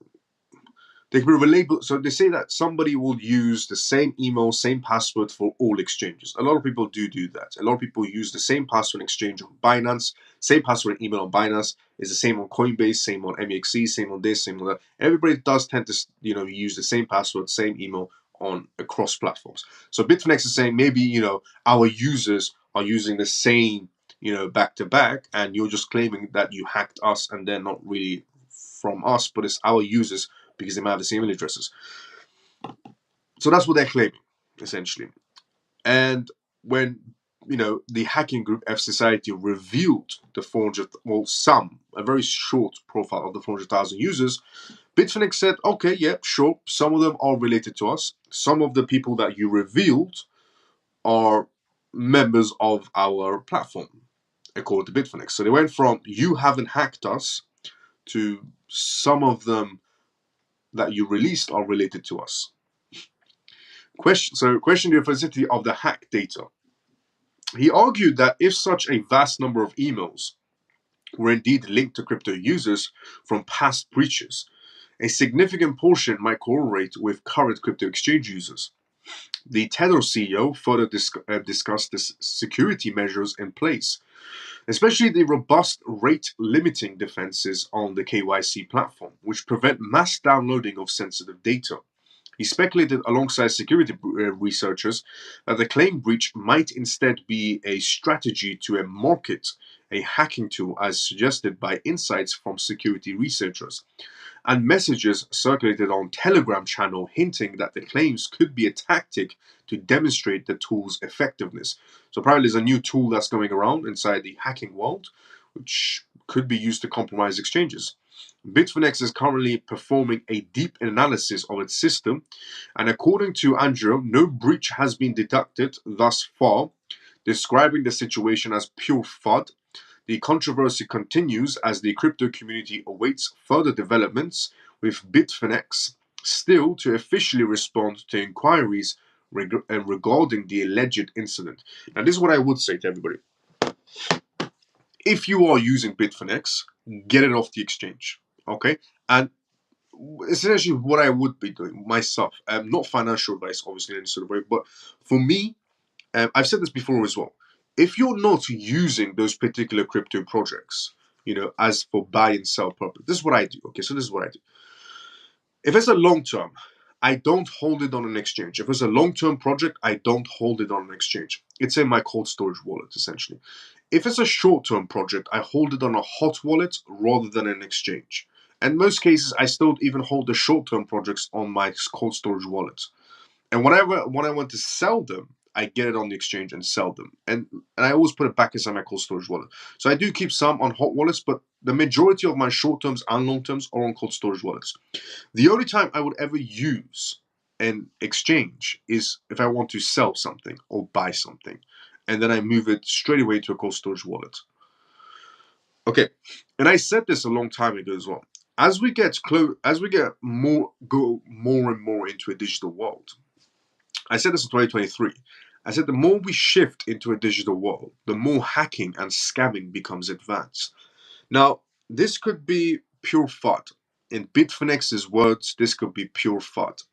[SPEAKER 1] be relatable. So they say that somebody will use the same email, same password for all exchanges. A lot of people do that. A lot of people use the same password exchange on Binance, same password and email on Binance is the same on Coinbase, same on MEXC, same on this, same on that. Everybody does tend to use the same password, same email on across platforms. So Bitfinex is saying maybe our users are using the same back to back, and you're just claiming that you hacked us, and they're not really from us, but it's our users because they might have the same email addresses. So that's what they're claiming, essentially. And when the hacking group F Society revealed the 400, a very short profile of the 400,000 users, Bitfinex said, okay, yeah, sure, some of them are related to us. Some of the people that you revealed are members of our platform, according to Bitfinex. So they went from you haven't hacked us to some of them that you released are related to us. Question the authenticity of the hack data. He argued that if such a vast number of emails were indeed linked to crypto users from past breaches, a significant portion might correlate with current crypto exchange users. The Tether CEO further discussed the security measures in place, especially the robust rate limiting defenses on the KYC platform, which prevent mass downloading of sensitive data. He speculated alongside security researchers that the claimed breach might instead be a strategy to market a hacking tool as suggested by insights from security researchers, and messages circulated on Telegram channel hinting that the claims could be a tactic to demonstrate the tool's effectiveness. So apparently there's a new tool that's going around inside the hacking world, which could be used to compromise exchanges. Bitfinex is currently performing a deep analysis of its system, and according to Andrew, no breach has been detected thus far, describing the situation as pure FUD. The controversy continues as the crypto community awaits further developments, with Bitfinex still to officially respond to inquiries regarding the alleged incident. Now, this is what I would say to everybody. If you are using Bitfinex, get it off the exchange, okay? And essentially what I would be doing myself, not financial advice, obviously, in any sort of way, but for me, I've said this before as well. If you're not using those particular crypto projects, as for buy and sell purpose, this is what I do. Okay, so this is what I do. If it's a long term, I don't hold it on an exchange. If it's a long term project, I don't hold it on an exchange. It's in my cold storage wallet, essentially. If it's a short term project, I hold it on a hot wallet rather than an exchange. And in most cases, I still even hold the short term projects on my cold storage wallet. And when I want to sell them, I get it on the exchange and sell them. And I always put it back inside my cold storage wallet. So I do keep some on hot wallets, but the majority of my short terms and long terms are on cold storage wallets. The only time I would ever use an exchange is if I want to sell something or buy something, and then I move it straight away to a cold storage wallet. Okay, and I said this a long time ago as well. As we get more and more into a digital world, I said this in 2023. I said the more we shift into a digital world, the more hacking and scamming becomes advanced. Now, this could be pure FUD. In Bitfinex's words, this could be pure FUD.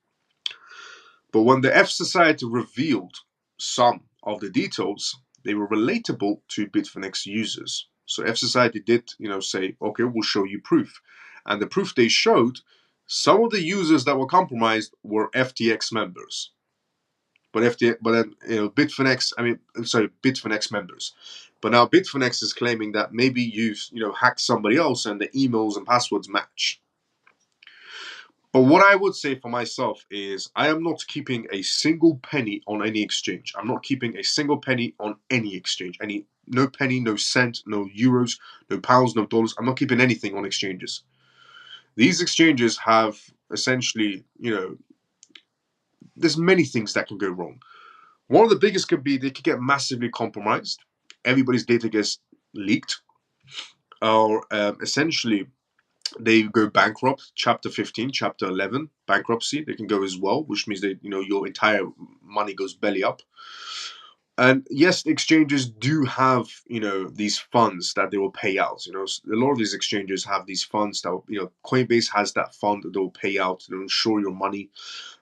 [SPEAKER 1] But when the F Society revealed some of the details, they were relatable to Bitfinex users. So F Society did, say, okay, we'll show you proof. And the proof they showed, some of the users that were compromised were FTX members. But then Bitfinex members. But now Bitfinex is claiming that maybe you hacked somebody else and the emails and passwords match. But what I would say for myself is I am not keeping a single penny on any exchange. I'm not keeping a single penny on any exchange. No penny, no cent, no euros, no pounds, no dollars. I'm not keeping anything on exchanges. These exchanges have essentially, there's many things that can go wrong. One of the biggest could be they could get massively compromised. Everybody's data gets leaked. Or essentially they go bankrupt, chapter 15, chapter 11, bankruptcy. They can go as well, which means that your entire money goes belly up. And yes, exchanges do have these funds that they will pay out. A lot of these exchanges have these funds that Coinbase has that fund that they'll pay out to insure your money.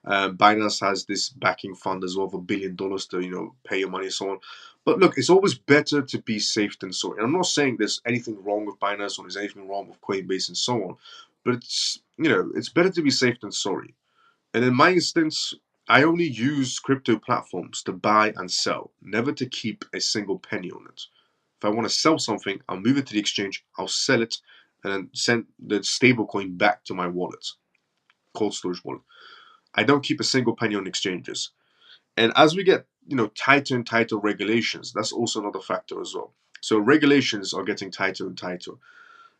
[SPEAKER 1] Binance has this backing fund as well of $1 billion to pay your money and so on. But look, it's always better to be safe than sorry. And I'm not saying there's anything wrong with Binance or there's anything wrong with Coinbase and so on, but it's better to be safe than sorry. And in my instance, I only use crypto platforms to buy and sell, never to keep a single penny on it. If I want to sell something, I'll move it to the exchange, I'll sell it, and then send the stablecoin back to my wallet, cold storage wallet. I don't keep a single penny on exchanges. And as we get, tighter and tighter regulations, that's also another factor as well. So regulations are getting tighter and tighter.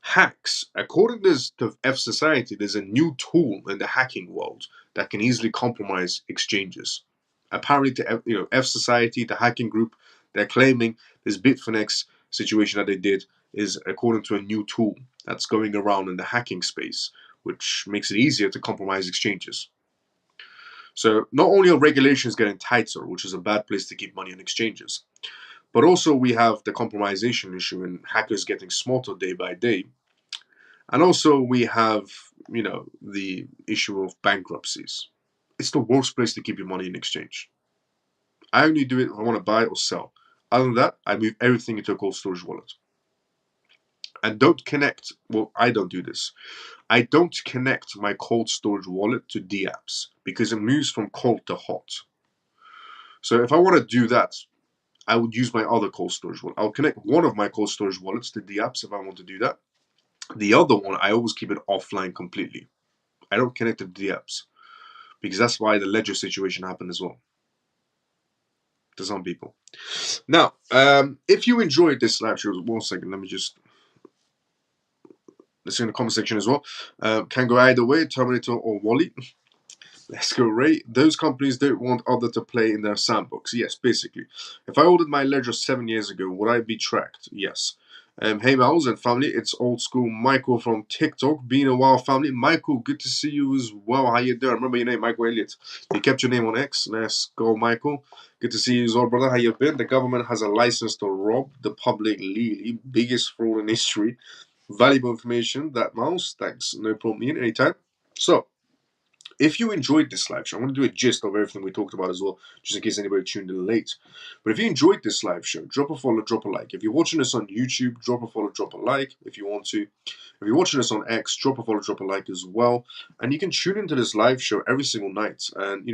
[SPEAKER 1] Hacks, according to F Society, there's a new tool in the hacking world that can easily compromise exchanges. Apparently, to F Society, the hacking group, they're claiming this Bitfinex situation that they did is according to a new tool that's going around in the hacking space, which makes it easier to compromise exchanges. So not only are regulations getting tighter, which is a bad place to keep money in exchanges, but also we have the compromisation issue and hackers getting smarter day by day. And also we have, the issue of bankruptcies. It's the worst place to keep your money in exchange. I only do it if I want to buy or sell. Other than that, I move everything into a cold storage wallet. And I don't do this. I don't connect my cold storage wallet to dApps because it moves from cold to hot. So if I want to do that, I would use my other cold storage wallet. I'll connect one of my cold storage wallets to dApps if I want to do that. The other one, I always keep it offline completely. I don't connect it to dApps because that's why the ledger situation happened as well to some people. Now, if you enjoyed this live show, 1 second, let's see in the comment section as well. Can go either way, Terminator or Wally. Let's go, Ray. Those companies don't want others to play in their sandbox. Yes, basically. If I ordered my ledger 7 years ago, would I be tracked? Yes. Hey, Miles and family. It's old school Michael from TikTok. Been a while, family. Michael, good to see you as well. How you doing? Remember your name, Michael Elliott. You kept your name on X. Let's go, Michael. Good to see you as well, brother. How you been? The government has a license to rob the public legally. Biggest fraud in history. Valuable information. That, Miles. Thanks. No problem, Ian. Anytime. So, if you enjoyed this live show, I'm going to do a gist of everything we talked about as well, just in case anybody tuned in late. But if you enjoyed this live show, drop a follow, drop a like. If you're watching us on YouTube, drop a follow, drop a like if you want to. If you're watching us on X, drop a follow, drop a like as well. And you can tune into this live show every single night. And,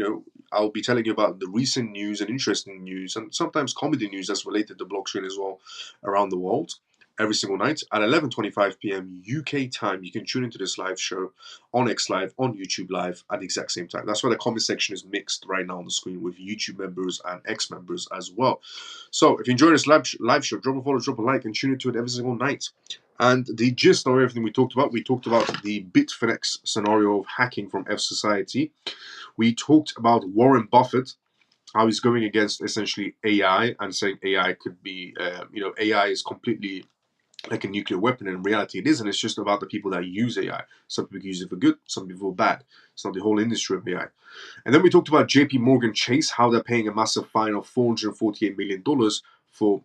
[SPEAKER 1] I'll be telling you about the recent news and interesting news and sometimes comedy news that's related to blockchain as well around the world. every single night at 11:25 p.m. UK time. You can tune into this live show on X Live, on YouTube Live at the exact same time. That's why the comment section is mixed right now on the screen with YouTube members and X members as well. So if you enjoy this live show, drop a follow, drop a like, and tune into it every single night. And the gist of everything we talked about the Bitfinex scenario of hacking from F Society. We talked about Warren Buffett, how he's going against essentially AI and saying AI could be, AI is completely like a nuclear weapon. In reality, it isn't. It's just about the people that use AI. Some people use it for good, some people for bad. It's not the whole industry of AI. And then we talked about JP Morgan Chase, how they're paying a massive fine of $448 million for,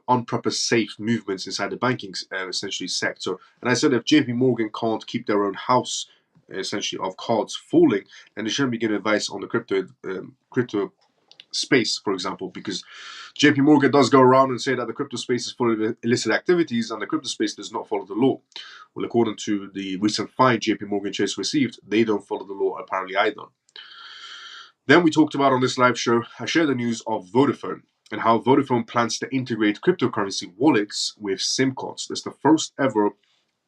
[SPEAKER 1] on-purpose safe movements inside the banking essentially sector. And I said if JP Morgan can't keep their own house essentially of cards falling, then they shouldn't be giving advice on the crypto space, for example, because JP Morgan does go around and say that the crypto space is full of illicit activities and the crypto space does not follow the law. Well, according to the recent fine JP Morgan Chase received, they don't follow the law apparently either. Then we talked about on this live show, I shared the news of Vodafone and how Vodafone plans to integrate cryptocurrency wallets with SIM cards. That's the first ever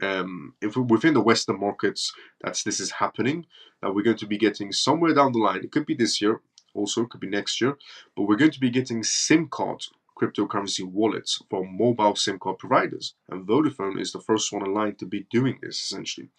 [SPEAKER 1] within the Western markets this is happening, that we're going to be getting somewhere down the line. It could be this year, also it could be next year, but we're going to be getting SIM card cryptocurrency wallets from mobile SIM card providers, and Vodafone is the first one in line to be doing this essentially.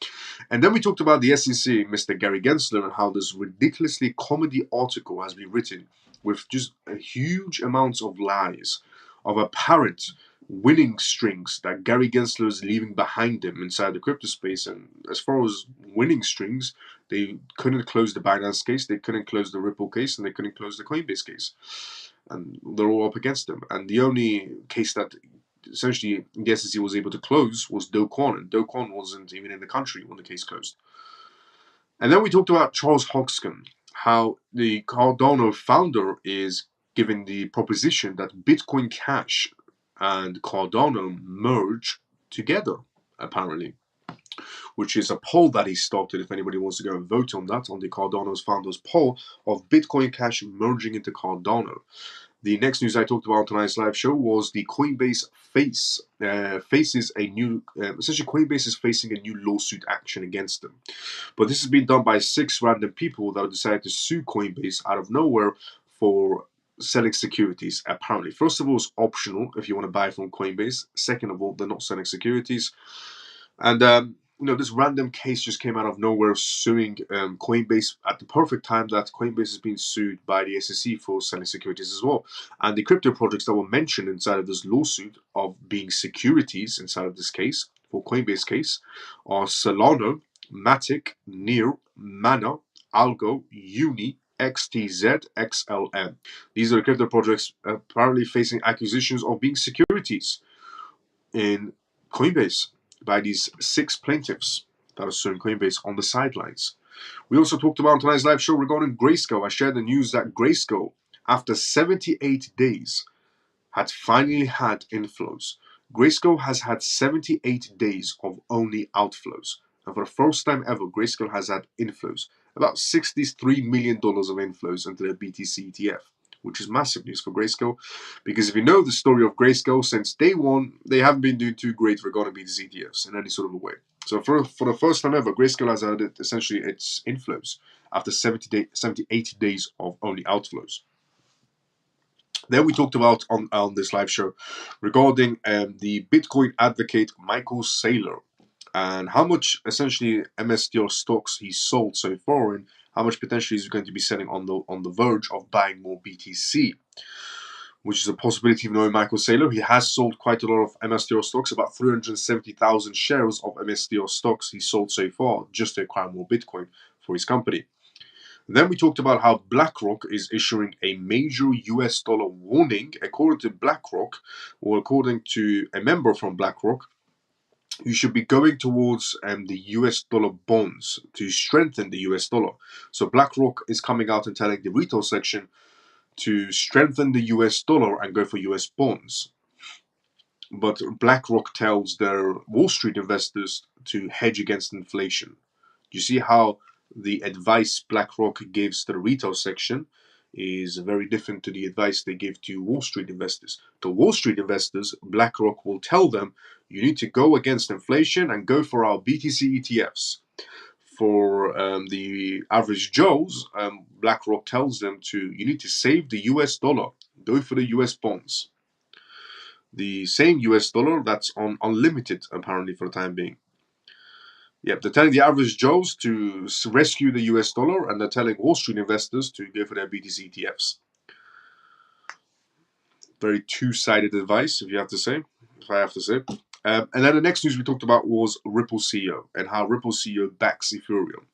[SPEAKER 1] And then we talked about the SEC, Mr. Gary Gensler, and how this ridiculously comedy article has been written with just a huge amounts of lies, of apparent winning strings that Gary Gensler is leaving behind him inside the crypto space. And as far as winning strings, they couldn't close the Binance case, they couldn't close the Ripple case, and they couldn't close the Coinbase case. And they're all up against them. And the only case that essentially the SEC was able to close was Do Kwon, and Do Kwon wasn't even in the country when the case closed. And then we talked about Charles Hoskin, how the Cardano founder is giving the proposition that Bitcoin Cash and Cardano merge together, apparently, which is a poll that he started. If anybody wants to go and vote on that, on the Cardano's founders poll of Bitcoin Cash merging into Cardano. The next news I talked about on tonight's live show was the Coinbase faces a new, essentially Coinbase is facing a new lawsuit action against them. But this has been done by 6 random people that have decided to sue Coinbase out of nowhere for selling securities, apparently. First of all, it's optional if you want to buy from Coinbase. Second of all, they're not selling securities. And this random case just came out of nowhere, suing Coinbase at the perfect time that Coinbase has been sued by the SEC for selling securities as well. And the crypto projects that were mentioned inside of this lawsuit of being securities inside of this case, for Coinbase case, are Solana, Matic, Near, Mana, Algo, Uni, XTZ, XLM. These are the crypto projects apparently facing accusations of being securities in Coinbase by these 6 plaintiffs that are suing Coinbase on the sidelines. We also talked about on tonight's live show regarding Grayscale. I shared the news that Grayscale, after 78 days, had finally had inflows. Grayscale has had 78 days of only outflows. And for the first time ever, Grayscale has had inflows. About $63 million of inflows into their BTC ETF, which is massive news for Grayscale. Because if you know the story of Grayscale, since day one, they haven't been doing too great regarding BTC ETFs in any sort of a way. So for the first time ever, Grayscale has had essentially its inflows after 78 days of only outflows. Then we talked about on this live show regarding the Bitcoin advocate Michael Saylor and how much essentially MSTR stocks he sold so far and how much potentially he's going to be selling on the verge of buying more BTC, which is a possibility. Even knowing Michael Saylor, he has sold quite a lot of MSTR stocks, about 370,000 shares of MSTR stocks he sold so far just to acquire more Bitcoin for his company. Then we talked about how BlackRock is issuing a major US dollar warning. According to BlackRock, or according to a member from BlackRock, you should be going towards the US dollar bonds to strengthen the US dollar. So BlackRock is coming out and telling the retail section to strengthen the US dollar and go for US bonds. But BlackRock tells their Wall Street investors to hedge against inflation. You see how the advice BlackRock gives to the retail section is very different to the advice they give to Wall Street investors. To Wall Street investors, BlackRock will tell them you need to go against inflation and go for our BTC ETFs. For the average Joes, BlackRock tells them you need to save the US dollar, go for the US bonds. The same US dollar that's on unlimited apparently for the time being. Yep, they're telling the average Joes to rescue the US dollar, and they're telling Wall Street investors to go for their BTC ETFs. Very two-sided advice, if I have to say. And then the next news we talked about was Ripple CEO and how Ripple CEO backs Ethereum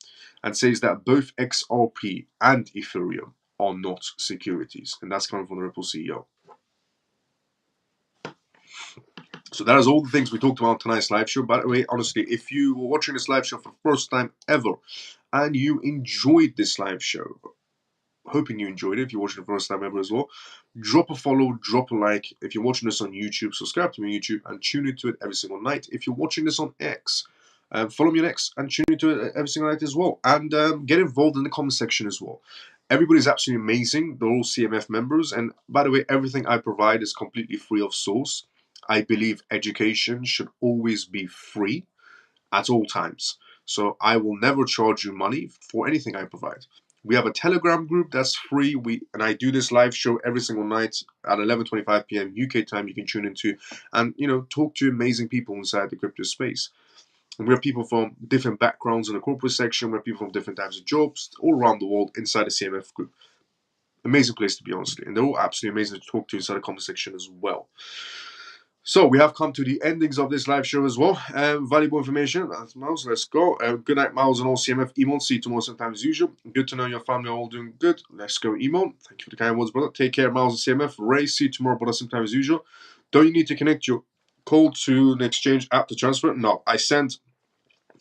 [SPEAKER 1] and says that both XRP and Ethereum are not securities, and that's coming from the Ripple CEO. So that is all the things we talked about on tonight's live show. By the way, honestly, if you were watching this live show for the first time ever and you enjoyed this live show, hoping you enjoyed it, if you're watching the first time ever as well, drop a follow, drop a like. If you're watching this on YouTube, subscribe to me on YouTube and tune into it every single night. If you're watching this on X, follow me on X and tune into it every single night as well. And get involved in the comment section as well. Everybody's absolutely amazing. They're all CMF members. And by the way, everything I provide is completely free of source. I believe education should always be free at all times. So I will never charge you money for anything I provide. We have a Telegram group that's free. And I do this live show every single night at 11:25 p.m. UK time. You can tune into and talk to amazing people inside the crypto space. And we have people from different backgrounds in the corporate section. We have people from different types of jobs all around the world inside the CMF group. Amazing place to be, honestly, and they're all absolutely amazing to talk to inside the comment section as well. So we have come to the endings of this live show as well. Valuable information. That's Miles. Let's go. Good night, Miles, and all CMF. Emon, see you tomorrow sometimes as usual. Good to know your family are all doing good. Let's go, Emon. Thank you for the kind words, brother. Take care, Miles and CMF. Ray, see you tomorrow, brother, sometimes as usual. Don't you need to connect your call to an exchange app to transfer? No,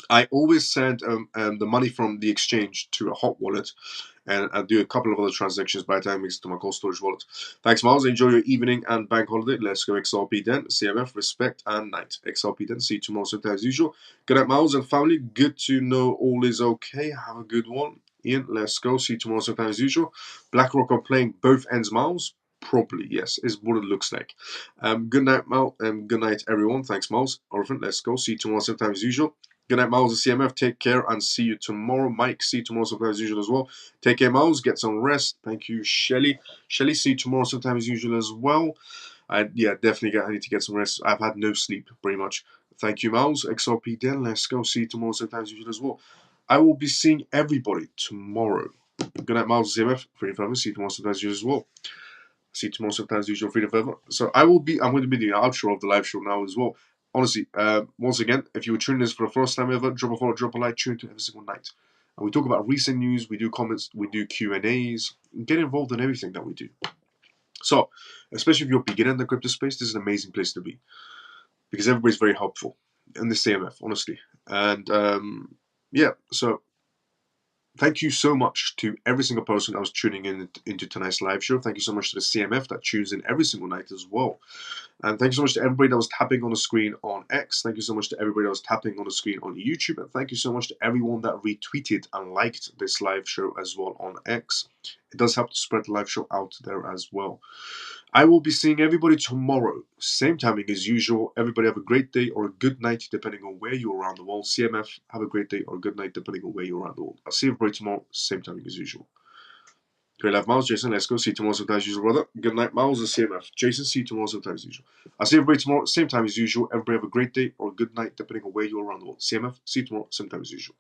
[SPEAKER 1] I always send the money from the exchange to a hot wallet, and I'll do a couple of other transactions by the time it gets to my cold storage wallet. Thanks, Miles. Enjoy your evening and bank holiday. Let's go XRP then. CMF, respect and night. XRP then. See you tomorrow, same time as usual. Good night, Miles and family. Good to know all is okay. Have a good one. Ian, let's go. See you tomorrow, same time as usual. BlackRock are playing both ends, Miles. Probably, yes, is what it looks like. Good night, Mal. Good night, everyone. Thanks, Miles. Orphan, let's go. See you tomorrow, same time as usual. Good night, Miles and CMF. Take care and see you tomorrow. Mike, see you tomorrow sometime as usual as well. Take care, Miles. Get some rest. Thank you, Shelly. Shelly, see you tomorrow sometime as usual as well. Yeah, definitely I need to get some rest. I've had no sleep, pretty much. Thank you, Miles. XRP then. Let's go. See you tomorrow sometime as usual as well. I will be seeing everybody tomorrow. Good night, Miles and CMF. Freedom forever. See you tomorrow sometime as usual as well. See you tomorrow sometime as usual. Freedom forever. So I'm going to be doing an outro of the live show now as well. Honestly, once again, if you were tuning this for the first time ever, drop a follow, drop a like, tune into every single night. And we talk about recent news, we do comments, we do Q&As, get involved in everything that we do. So, especially if you're a beginner in the crypto space, this is an amazing place to be. Because everybody's very helpful in the CMF, honestly. And, yeah, so thank you so much to every single person that was tuning in into tonight's live show. Thank you so much to the CMF that tunes in every single night as well. And thank you so much to everybody that was tapping on the screen on X. Thank you so much to everybody that was tapping on the screen on YouTube. And thank you so much to everyone that retweeted and liked this live show as well on X. It does help to spread the live show out there as well. I will be seeing everybody tomorrow. Same timing as usual. Everybody have a great day or a good night depending on where you're around the world. CMF, have a great day or a good night depending on where you're around the world. I'll see everybody tomorrow. Same timing as usual. Great life, Miles. Jason, let's go. See you tomorrow sometime as usual, brother. Good night, Miles and CMF. Jason, see you tomorrow sometime as usual. I'll see everybody tomorrow, same time as usual. Everybody have a great day or a good night, depending on where you're around the world. CMF, see you tomorrow, same time as usual.